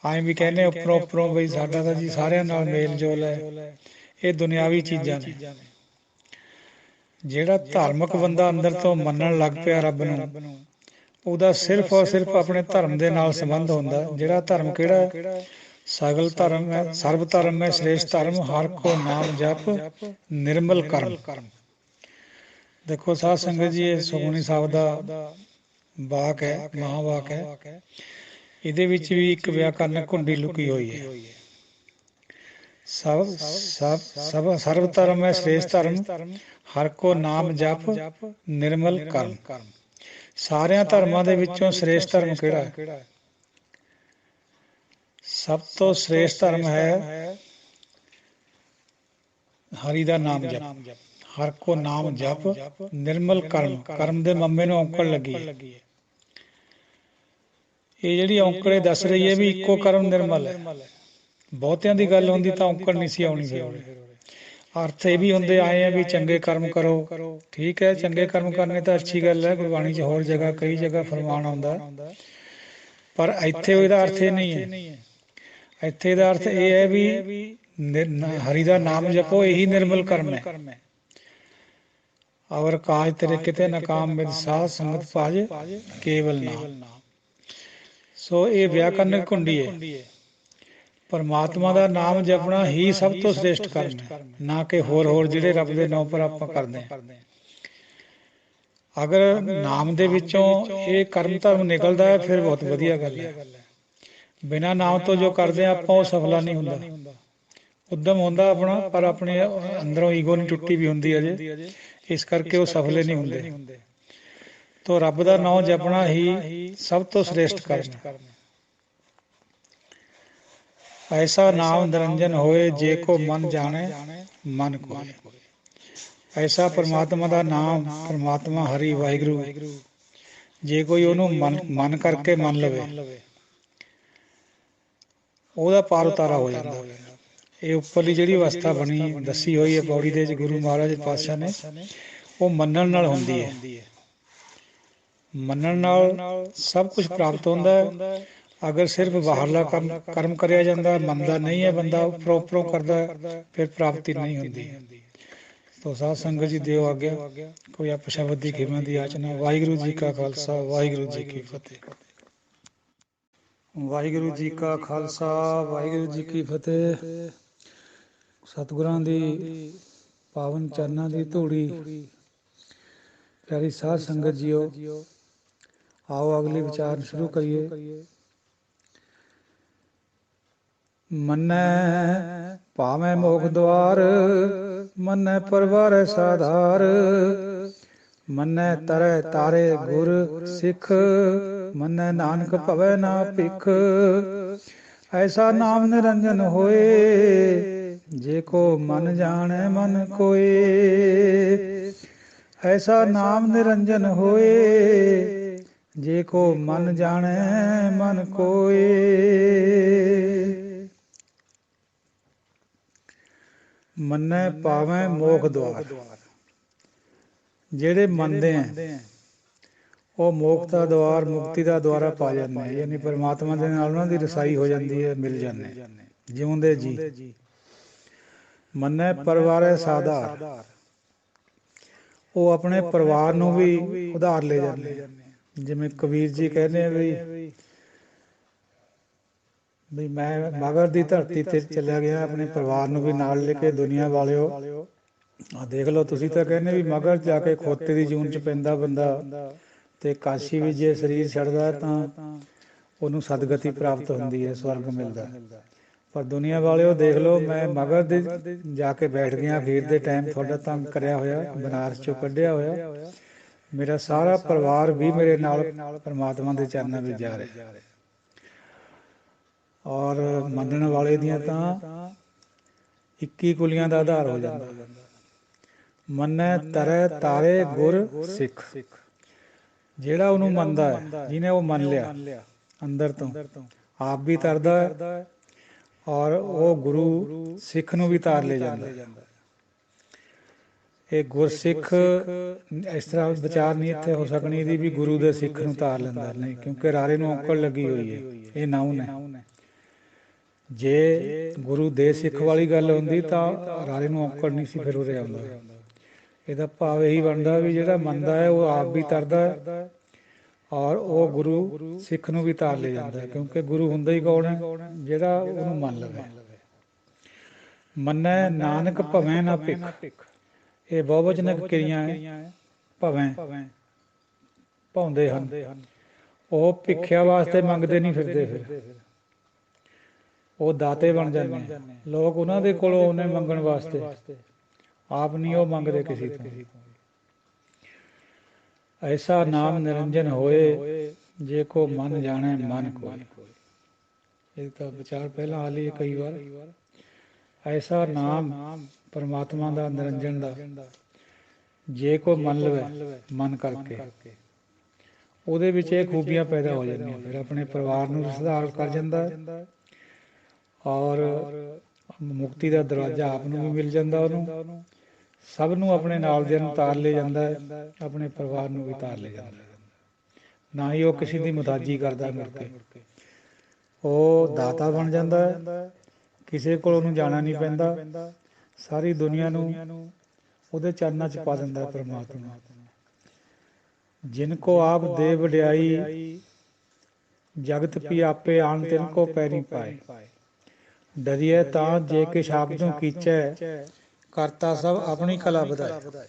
ਐਂ ਵੀ ਕਹਿੰਦੇ ਉੱਪਰੋਂ ਉੱਪਰੋਂ ਬਈ ਸਾਡਾ ਤਾਂ ਜੀ ਸਾਰਿਆਂ ਨਾਲ ਮੇਲ ਜੋਲ ਹੈ। ਇਹ ਦੁਨਿਆਵੀ ਚੀਜ਼ਾਂ ਨੇ। ਜਿਹੜਾ ਧਾਰਮਿਕ ਬੰਦਾ ਅੰਦਰ ਤੋਂ ਮੰਨਣ ਲੱਗ ਪਿਆ ਰੱਬ ਨੂੰ, ਉਹਦਾ ਸਿਰਫ ਔਰ ਸਿਰਫ ਆਪਣੇ ਧਰਮ ਦੇ ਨਾਲ ਸੰਬੰਧ ਹੁੰਦਾ। ਜਿਹੜਾ ਧਰਮ ਕਿਹੜਾ ਹੈ? ਸਗਲ ਧਰਮ ਹੈ, ਸਰਬ ਧਰਮ ਹੈ ਸ੍ਰੇਸ਼ਟ ਧਰਮ, ਹਰ ਕੋ ਨਾਮ ਜਪ ਨਿਰਮਲ ਕਰਮ। ਦੇਖੋ ਸਾਧ ਸੰਗਤ ਜੀ, ਇਹ ਸੁਖਮਨੀ ਸਾਹਿਬ ਦਾ ਵਾਕ ਹੈ, ਮਹਾਵਾਕ ਹੈ। ਇਹਦੇ ਵਿੱਚ ਵੀ ਇੱਕ ਵਿਆਕਰਨ ਘੁੰਡੀ ਲੁਕੀ ਹੋਈ ਹੈ। ਸਰਬ ਧਰਮ ਹੈ ਸ੍ਰੇਸ਼ਟ ਧਰਮ, ਹਰ ਕੋ ਨਾਮ ਜਪ ਨਿਰਮਲ ਕਰਮ। ਸਾਰਿਆਂ ਧਰਮਾਂ ਦੇ ਵਿੱਚੋਂ ਸ੍ਰੇਸ਼ਟ ਧਰਮ ਕਿਹੜਾ ਹੈ? ਸਭ ਤੋਂ ਸ੍ਰੇਸ਼ਟ ਧਰਮ ਹੈ ਹਰੀ ਦਾ ਨਾਮ ਜਪ। ਹਰ ਕੋ ਨਾਮ ਜਪ ਨਿਰਮਲ ਕਰਮ। ਕਰਮ ਦੇ ਮੰਮੇ ਨੂੰ ਔਂਕੜ ਲੱਗੀ ਹੈ। ਇਹ ਜਿਹੜੀ ਔਂਕੜੇ ਦੱਸ ਰਹੀ ਹੈ ਵੀ ਇੱਕੋ ਕਰਮ ਨਿਰਮਲ ਹੈ। ਬਹੁਤਿਆਂ ਦੀ ਗੱਲ ਹੁੰਦੀ ਤਾਂ ਔਂਕੜ ਨਹੀਂ ਸੀ ਆਉਣੀ। ਫਿਰ ਅਰਥ ਇਹ ਵੀ ਹੁੰਦੇ ਆਏ ਆ ਵੀ ਚੰਗੇ ਕਰਮ ਕਰੋ। ਠੀਕ ਹੈ, ਚੰਗੇ ਕਰਮ ਕਰਨੇ ਤਾਂ ਅੱਛੀ ਗੱਲ ਹੈ। ਗੁਰਬਾਣੀ 'ਚ ਹੋਰ ਜਗ੍ਹਾ ਕਈ ਜਗ੍ਹਾ ਫਰਮਾਨ ਆਉਂਦਾ, ਪਰ ਇੱਥੇ ਉਹਦਾ ਅਰਥ ਇਹ ਨਹੀਂ ਹੈ। ਇੱਥੇ ਦਾ ਅਰਥ ਇਹ ਹੈ ਵੀ ਹਰੀ ਦਾ ਨਾਮ ਜਪੋ, ਇਹੀ ਨਿਰਮਲ ਕਰਮ ਹੈ। ਔਰ ਕਾਜ ਤੇਰੇ ਕਿਤੇ ਨਕਾਮ ਮਿਦ ਸਾਧ ਸੰਗਤ ਪਾਜ ਕੇਵਲ ਨਾਮ। ਸੋ ਇਹ ਵਿਆਕਰਨ ਘੁੰਡੀ ਹੈ। ਪਰਮਾਤਮਾ ਦਾ ਨਾਮ ਜਪਣਾ ਹੀ ਸਭ ਤੋਂ ਸ੍ਰੇਸ਼ਟ ਕਰਮ ਹੈ, ਨਾ ਕਿ ਹੋਰ ਜਿਹੜੇ ਰੱਬ ਦੇ ਨਾਮ ਪਰ ਆਪਾਂ ਕਰਦੇ ਹਾਂ। ਅਗਰ ਨਾਮ ਦੇ ਵਿੱਚੋਂ ਇਹ ਕਰਮ ਧਰਮ ਨਿਕਲਦਾ ਹੈ ਫਿਰ ਬਹੁਤ ਵਧੀਆ ਗੱਲ ਹੈ। ਬਿਨਾਂ ਨਾਮ ਤੋਂ ਜੋ ਕਰਦੇ ਹਾਂ ਆਪਾਂ, ਉਹ ਸਫਲਾ ਨਹੀਂ ਹੁੰਦਾ। ਉੱਦਮ ਹੁੰਦਾ ਆਪਣਾ, ਪਰ ਆਪਣੇ ਅੰਦਰੋਂ ਈਗੋ ਨਹੀਂ ਟੁੱਟੀ ਵੀ ਹੁੰਦੀ ਅਜੇ, ਇਸ ਕਰਕੇ ਉਹ ਸਫਲੇ ਨਹੀਂ ਹੁੰਦੇ। ਤੋ ਰੱਬ ਦਾ ਨਾਮ ਜਪਣਾ ਹੀ ਸਭ ਤੋਂ ਸ੍ਰੇਸ਼ਟ ਕਰਮ ਹੈ। ਐਸਾ ਨਾਮ ਨਿਰੰਜਨ ਹੋਏ, ਜੇ ਕੋ ਮਨ ਜਾਣੇ ਮਨ ਕੋਇ। ਐਸਾ ਪਰਮਾਤਮਾ ਦਾ ਨਾਮ, ਪਰਮਾਤਮਾ ਹਰੀ ਵਾਹਿਗੁਰੂ, ਜੇ ਕੋਈ ਉਹਨੂੰ ਮਨ ਕਰਕੇ ਮੰਨ ਲਵੇ, ਉਹਦਾ ਪਾਰ ਉਤਾਰਾ ਹੋ ਜਾਂਦਾ। ਇਹ ਉੱਪਰਲੀ ਜਿਹੜੀ ਅਵਸਥਾ ਬਣੀ ਦੱਸੀ ਹੋਈ ਹੈ ਪੌੜੀ ਦੇ ਵਿੱਚ ਗੁਰੂ ਮਹਾਰਾਜ ਪਾਤਸ਼ਾਹ ਨੇ, ਉਹ ਮੰਨਣ ਨਾਲ ਹੁੰਦੀ ਹੈ। ਮੰਨਣ ਨਾਲ ਸਭ ਕੁਝ ਪ੍ਰਾਪਤ ਹੁੰਦਾ ਹੈ। ਅਗਰ ਸਿਰਫ ਬਾਹਰਲਾ ਕਰਮ ਕਰਿਆ ਜਾਂਦਾ, ਮੰਨਦਾ ਨਹੀਂ ਹੈ ਬੰਦਾ, ਉੱਪਰੋਂ ਕਰਦਾ, ਫਿਰ ਪ੍ਰਾਪਤੀ ਨਹੀਂ ਹੁੰਦੀ। ਤੋ ਸਾਧ ਸੰਗਤ ਜੀ ਦਿਓ ਆਗਿਆ, ਕੋਈ ਅਪਸ਼ਬਦ ਦੀ ਖਿਮਾ ਦੀ ਆਚਨਾ। ਵਾਹਿਗੁਰੂ ਜੀ ਕਾ ਖਾਲਸਾ, ਵਾਹਿਗੁਰੂ ਜੀ ਕੀ ਫਤਿਹ। ਵਾਹਿਗੁਰੂ ਜੀ ਕਾ ਖਾਲਸਾ, ਵਾਹਿਗੁਰੂ ਜੀ ਕੀ ਫਤਿਹ। ਸਤਿਗੁਰਾਂ ਦੀ ਪਾਵਨ ਚਰਨਾਂ ਦੀ ਧੂੜੀ, ਪਿਆਰੀ ਸਾਧ ਸੰਗਤ ਜੀਓ, ਆਓ ਅਗਲੀ ਵਿਚਾਰ ਸ਼ੁਰੂ ਕਰੀਏ। ਮੰਨੈ ਭਾਵੇਂ ਮੋਖ ਦੁਆਰ, ਮੰਨੈ ਪਰਵਾਰੈ ਸਾਧਾਰ। ਮੰਨੈ ਤਰੈ ਤਾਰੇ ਗੁਰ ਸਿੱਖ, ਮੰਨੈ ਨਾਨਕ ਭਵੈ ਨਾ ਭਿਖ। ਐਸਾ ਨਾਮ ਨਿਰੰਜਨ ਹੋਏ, ਜੇ ਕੋ ਮਨ ਜਾਣੈ ਮਨ ਕੋਇ। ਐਸਾ ਨਾਮ ਨਿਰੰਜਨ ਹੋਏ, ਜੇ ਕੋ ਮਨ ਜਾਣੈ ਮਨ ਕੋਇ। ਮੰਨੈ ਪਾਵੈ ਮੋਖ ਦੁਆਰ। ਜਿਹੜੇ ਮੰਨਦੇ ਆ ਉਹ ਮੋਖ ਦਾ ਦੁਆਰ, ਮੁਕਤੀ ਦਾ ਦੁਆਰਾ ਪਾ ਜਾਂਦੇ ਆ, ਯਾਨੀ ਪਰਮਾਤਮਾ ਦੇ ਨਾਲ ਉਹਨਾਂ ਦੀ ਰਸਾਈ ਹੋ ਜਾਂਦੀ ਹੈ, ਮਿਲ ਜਾਂਦੇ ਜਿਉਂਦੇ ਜੀ। ਮੰਨੈ ਪਰਵਾਰੈ ਸਾਧਾਰ, ਉਹ ਆਪਣੇ ਪਰਿਵਾਰ ਨੂੰ ਵੀ ਉਧਾਰ ਲੈ ਜਾਂਦੇ। ਜਿਵੇਂ ਕਬੀਰ ਜੀ ਕਹਿੰਦੇ ਆ ਵੀ ਮੈਂ ਮਗਰ ਦੀ ਧਰਤੀ ਤੇ ਚਲਿਆ ਗਿਆ, ਆਪਣੇ ਪਰਿਵਾਰ ਨੂੰ ਵੀ ਨਾਲ ਲੈ ਕੇ। ਦੁਨੀਆ ਵਾਲਿਓ ਆ ਦੇਖ ਲਓ, ਤੁਸੀਂ ਤਾਂ ਕਹਿੰਦੇ ਵੀ ਮਗਰ ਜਾ ਕੇ ਖੋਤੇ ਦੀ ਜੂਨ ਚ ਪੈਂਦਾ ਬੰਦਾ, ਤੇ ਕਾਸ਼ੀ ਵੀ ਜੇ ਸਰੀਰ ਛੱਡਦਾ ਤਾਂ ਉਹਨੂੰ ਸਦਗਤੀ ਪ੍ਰਾਪਤ ਹੁੰਦੀ ਹੈ, ਸਵਰਗ ਮਿਲਦਾ। ਪਰ ਦੁਨੀਆ ਵਾਲਿਓ ਦੇਖ ਲਓ, ਮੈਂ ਮਗਰ ਦੇ ਜਾ ਕੇ ਬੈਠ ਗਿਆ ਅਖੀਰ ਦੇ ਟਾਈਮ, ਤੁਹਾਡਾ ਤੰਗ ਕਰਿਆ ਹੋਇਆ, ਬਨਾਰਸ ਚੋਂ ਕੱਢਿਆ ਹੋਇਆ। ਮੇਰਾ ਸਾਰਾ ਪਰਿਵਾਰ ਵੀ ਮੇਰੇ ਨਾਲ ਪਰਮਾਤਮਾ ਦੇ ਚਰਨਾਂ ਵਿੱਚ ਜਾ ਰਿਹਾ। ਔਰ ਮੰਨਣ ਵਾਲੇ ਦੀਆਂ ਤਾਂ 21 ਕੁਲੀਆਂ ਦਾ ਆਧਾਰ ਹੋ ਜਾਂਦਾ। ਮੰਨੈ ਤਰੈ ਤਾਰੇ ਗੁਰ ਸਿੱਖ, ਜਿਹੜਾ ਉਹਨੂੰ ਮੰਨਦਾ ਹੈ, ਜਿਹਨੇ ਉਹ ਮੰਨ ਲਿਆ ਅੰਦਰ ਤੋਂ, ਆਪ ਵੀ ਤਰਦਾ ਹੈ ਔਰ ਉਹ ਗੁਰੂ ਸਿੱਖ ਨੂੰ ਵੀ ਤਾਰ ਲੈ ਜਾਂਦਾ। ਇਹ ਗੁਰਸਿੱਖ ਇਸ ਤਰ੍ਹਾਂ ਵਿਚਾਰ ਨਹੀਂ ਇੱਥੇ ਹੋ ਸਕਣੀ ਇਹਦੀ ਵੀ ਗੁਰੂ ਦੇ ਸਿੱਖ ਨੂੰ ਤਾਰ ਲੈਂਦਾ, ਨਹੀਂ, ਕਿਉਂਕਿ ਰਾਰੇ ਨੂੰ ਔਂਕੜ ਲੱਗੀ ਹੋਈ ਹੈ, ਇਹ ਨਾਉਨ ਹੈ। ਜੇ ਗੁਰੂ ਦੇ ਸਿੱਖ ਵਾਲੀ ਗੱਲ ਹੁੰਦੀ ਤਾਂ ਰਾਰੇ ਨੂੰ ਔਂਕੜ ਨਹੀਂ ਸੀ ਫਿਰ ਉਰੇ ਆਉਂਦਾ। ਇਹਦਾ ਭਾਵ ਇਹੀ ਬਣਦਾ ਵੀ ਜਿਹੜਾ ਮੰਨਦਾ ਹੈ ਉਹ ਆਪ ਵੀ ਤਰਦਾ ਹੈ ਔਰ ਉਹ ਗੁਰੂ ਸਿੱਖ ਨੂੰ ਵੀ ਤਾਰ ਲੈ ਜਾਂਦਾ ਹੈ, ਕਿਉਂਕਿ ਗੁਰੂ ਹੁੰਦਾ ਹੀ ਕੌਣ ਹੈ? ਜਿਹੜਾ ਉਹਨੂੰ ਮੰਨ ਲਵੇ। ਮੰਨੈ ਨਾਨਕ ਭਵੈ ਨਾ ਭਿਖ, ਇਹ ਬਹੁਵਚਨਕ ਕਿਰਿਆ ਹੈ। ਭਵੈ ਭਾਉਂਦੇ ਹਨ, ਉਹ ਭਿੱਖਿਆ ਵਾਸਤੇ ਮੰਗਦੇ ਨਹੀਂ ਫਿਰਦੇ, ਫਿਰ ਉਹ ਦਾਤੇ ਬਣ ਜਾਂਦੇ ਨੇ। ਲੋਕ ਉਹਨਾਂ ਦੇ ਕੋਲੋਂ ਆਉਂਦੇ ਮੰਗਣ ਵਾਸਤੇ, ਆਪ ਨਹੀਂ ਉਹ ਮੰਗਦੇ ਕਿਸੇ ਤੋਂ। ਐਸਾ ਨਾਮ ਨਿਰੰਜਨ ਹੋਏ, ਜੇ ਕੋ ਮਨ ਜਾਣੈ ਮਨ ਕੋਇ। ਇਹ ਤਾਂ ਵਿਚਾਰ ਪਹਿਲਾਂ ਆ ਲਈ ਕਈ ਵਾਰ। ਐਸਾ ਨਾਮ ਪਰਮਾਤਮਾ ਦਾ, ਨਿਰੰਜਨ ਦਾ, ਜੇ ਕੋ ਮੰਨ ਲਵੇ ਮਨ ਕਰਕੇ, ਉਹਦੇ ਵਿੱਚ ਇਹ ਖੂਬੀਆਂ ਪੈਦਾ ਹੋ ਜਾਂਦੀਆਂ। ਫਿਰ ਆਪਣੇ ਪਰਿਵਾਰ ਨੂੰ ਸੁਧਾਰ ਕਰ ਜਾਂਦਾ ਹੈ, ਔਰ ਮੁਕਤੀ ਦਾ ਦਰਵਾਜ਼ਾ ਆਪ ਨੂੰ ਵੀ ਮਿਲ ਜਾਂਦਾ ਉਹਨੂੰ। ਸਭ ਨੂੰ ਆਪਣੇ ਨਾਲ ਦਿਆਂ ਨੂੰ ਤਾਰ ਲੈ ਜਾਂਦਾ ਹੈ, ਆਪਣੇ ਪਰਿਵਾਰ ਨੂੰ ਵੀ ਤਾਰ ਲੈ ਜਾਂਦਾ। ਨਾ ਹੀ ਉਹ ਕਿਸੇ ਦੀ ਮੁਹਤਾਜੀ ਕਰਦਾ ਮੁੜ ਕੇ, ਉਹ ਦਾਤਾ ਬਣ ਜਾਂਦਾ ਹੈ। ਕਿਸੇ ਕੋਲ ਉਹਨੂੰ ਜਾਣਾ ਨਹੀਂ ਪੈਂਦਾ, ਸਾਰੀ ਦੁਨੀਆ ਨੂੰ ਉਹਦੇ ਚਰਨਾਂ 'ਚ ਪਾ ਦਿੰਦਾ ਪਰਮਾਤਮਾ। ਜਿਨ ਕੋ ਆਪ ਦੇ ਵਡਿਆਈ, ਜਗਤ ਪੀ ਆਪੇ ਆਣ ਤਿਨ ਕੋ ਪੈਰੀ ਪਾਏ। ਡਰੀਏ ਤਾਂ ਜੇ ਕਿਛ ਆਬਦੋਂ ਕੀਚੈ, ਕਰਤਾ ਸਭ ਆਪਣੀ ਕਲਾ ਵਧਾਏ।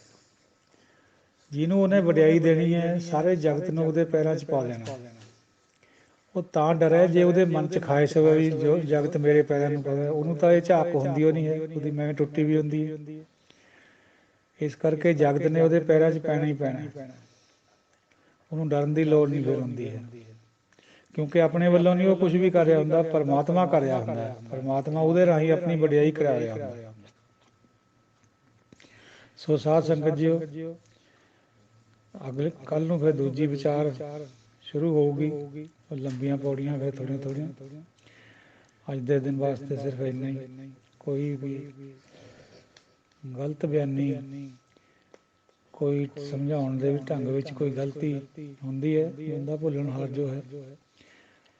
ਜਿਹਨੂੰ ਉਹਨੇ ਵਡਿਆਈ ਦੇਣੀ ਹੈ, ਸਾਰੇ ਜਗਤ ਨੂੰ ਉਹਦੇ ਪੈਰਾਂ 'ਚ ਪਾ ਦੇਣਾ। ਉਹ ਤਾਂ ਡਰੇ ਜੇ ਉਹਦੇ ਮਨ 'ਚ ਖਾਹਿਸ਼ ਹੋਵੇ ਵੀ ਜੋ ਜਗਤ ਮੇਰੇ ਪੈਰਾਂ ਨੂੰ ਪਵੇ। ਉਹਨੂੰ ਤਾਂ ਇਹ ਝਾਕ ਹੁੰਦੀ ਉਹ ਨਹੀਂ ਹੈ, ਉਹਦੀ ਮੈਂ ਟੁੱਟੀ ਵੀ ਹੁੰਦੀ ਹੈ। ਇਸ ਕਰਕੇ ਜਗਤ ਨੇ ਉਹਦੇ ਪੈਰਾਂ 'ਚ ਪੈਣਾ ਹੀ ਪੈਣਾ। ਉਹਨੂੰ ਡਰਨ ਦੀ ਲੋੜ ਨਹੀਂ ਫਿਰ ਹੁੰਦੀ ਹੈ, ਕਿਉਂਕਿ ਆਪਣੇ ਵੱਲੋਂ ਨਹੀਂ ਉਹ ਕੁਝ ਵੀ ਕਰ ਰਿਹਾ ਹੁੰਦਾ, ਪਰਮਾਤਮਾ ਕਰ ਰਿਹਾ ਹੁੰਦਾ। ਪਰਮਾਤਮਾ ਉਹਦੇ ਰਾਹੀਂ ਆਪਣੀ ਵਡਿਆਈ ਕਰਾ ਰਿਹਾ ਹੁੰਦਾ। ਸੋ ਸਾਧ ਸੰਗਤ ਜੀਓ, ਅਗਲੇ ਕੱਲ੍ਹ ਨੂੰ ਫਿਰ ਦੂਜੀ ਵਿਚਾਰ ਸ਼ੁਰੂ ਹੋਊਗੀ। ਲੰਬੀਆਂ ਪੌੜੀਆਂ ਫਿਰ ਥੋੜ੍ਹੀਆਂ ਥੋੜ੍ਹੀਆਂ। ਅੱਜ ਦੇ ਦਿਨ ਵਾਸਤੇ ਸਿਰਫ ਇੰਨਾ ਹੀ। ਕੋਈ ਵੀ ਗਲਤ ਬਿਆਨੀ, ਕੋਈ ਸਮਝਾਉਣ ਦੇ ਢੰਗ ਵਿੱਚ ਕੋਈ ਗਲਤੀ ਹੁੰਦੀ ਹੈ, ਬੰਦਾ ਭੁੱਲਣਹਾਰ ਜੋ ਹੈ,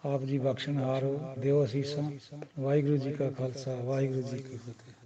ਆਪ ਜੀ ਬਖਸ਼ਣਹਾਰ ਹੋ। ਦਿਓ ਅਸੀਸਾਂ। ਵਾਹਿਗੁਰੂ ਜੀ ਕਾ ਖਾਲਸਾ, ਵਾਹਿਗੁਰੂ ਜੀ ਕੀ ਫਤਿਹ।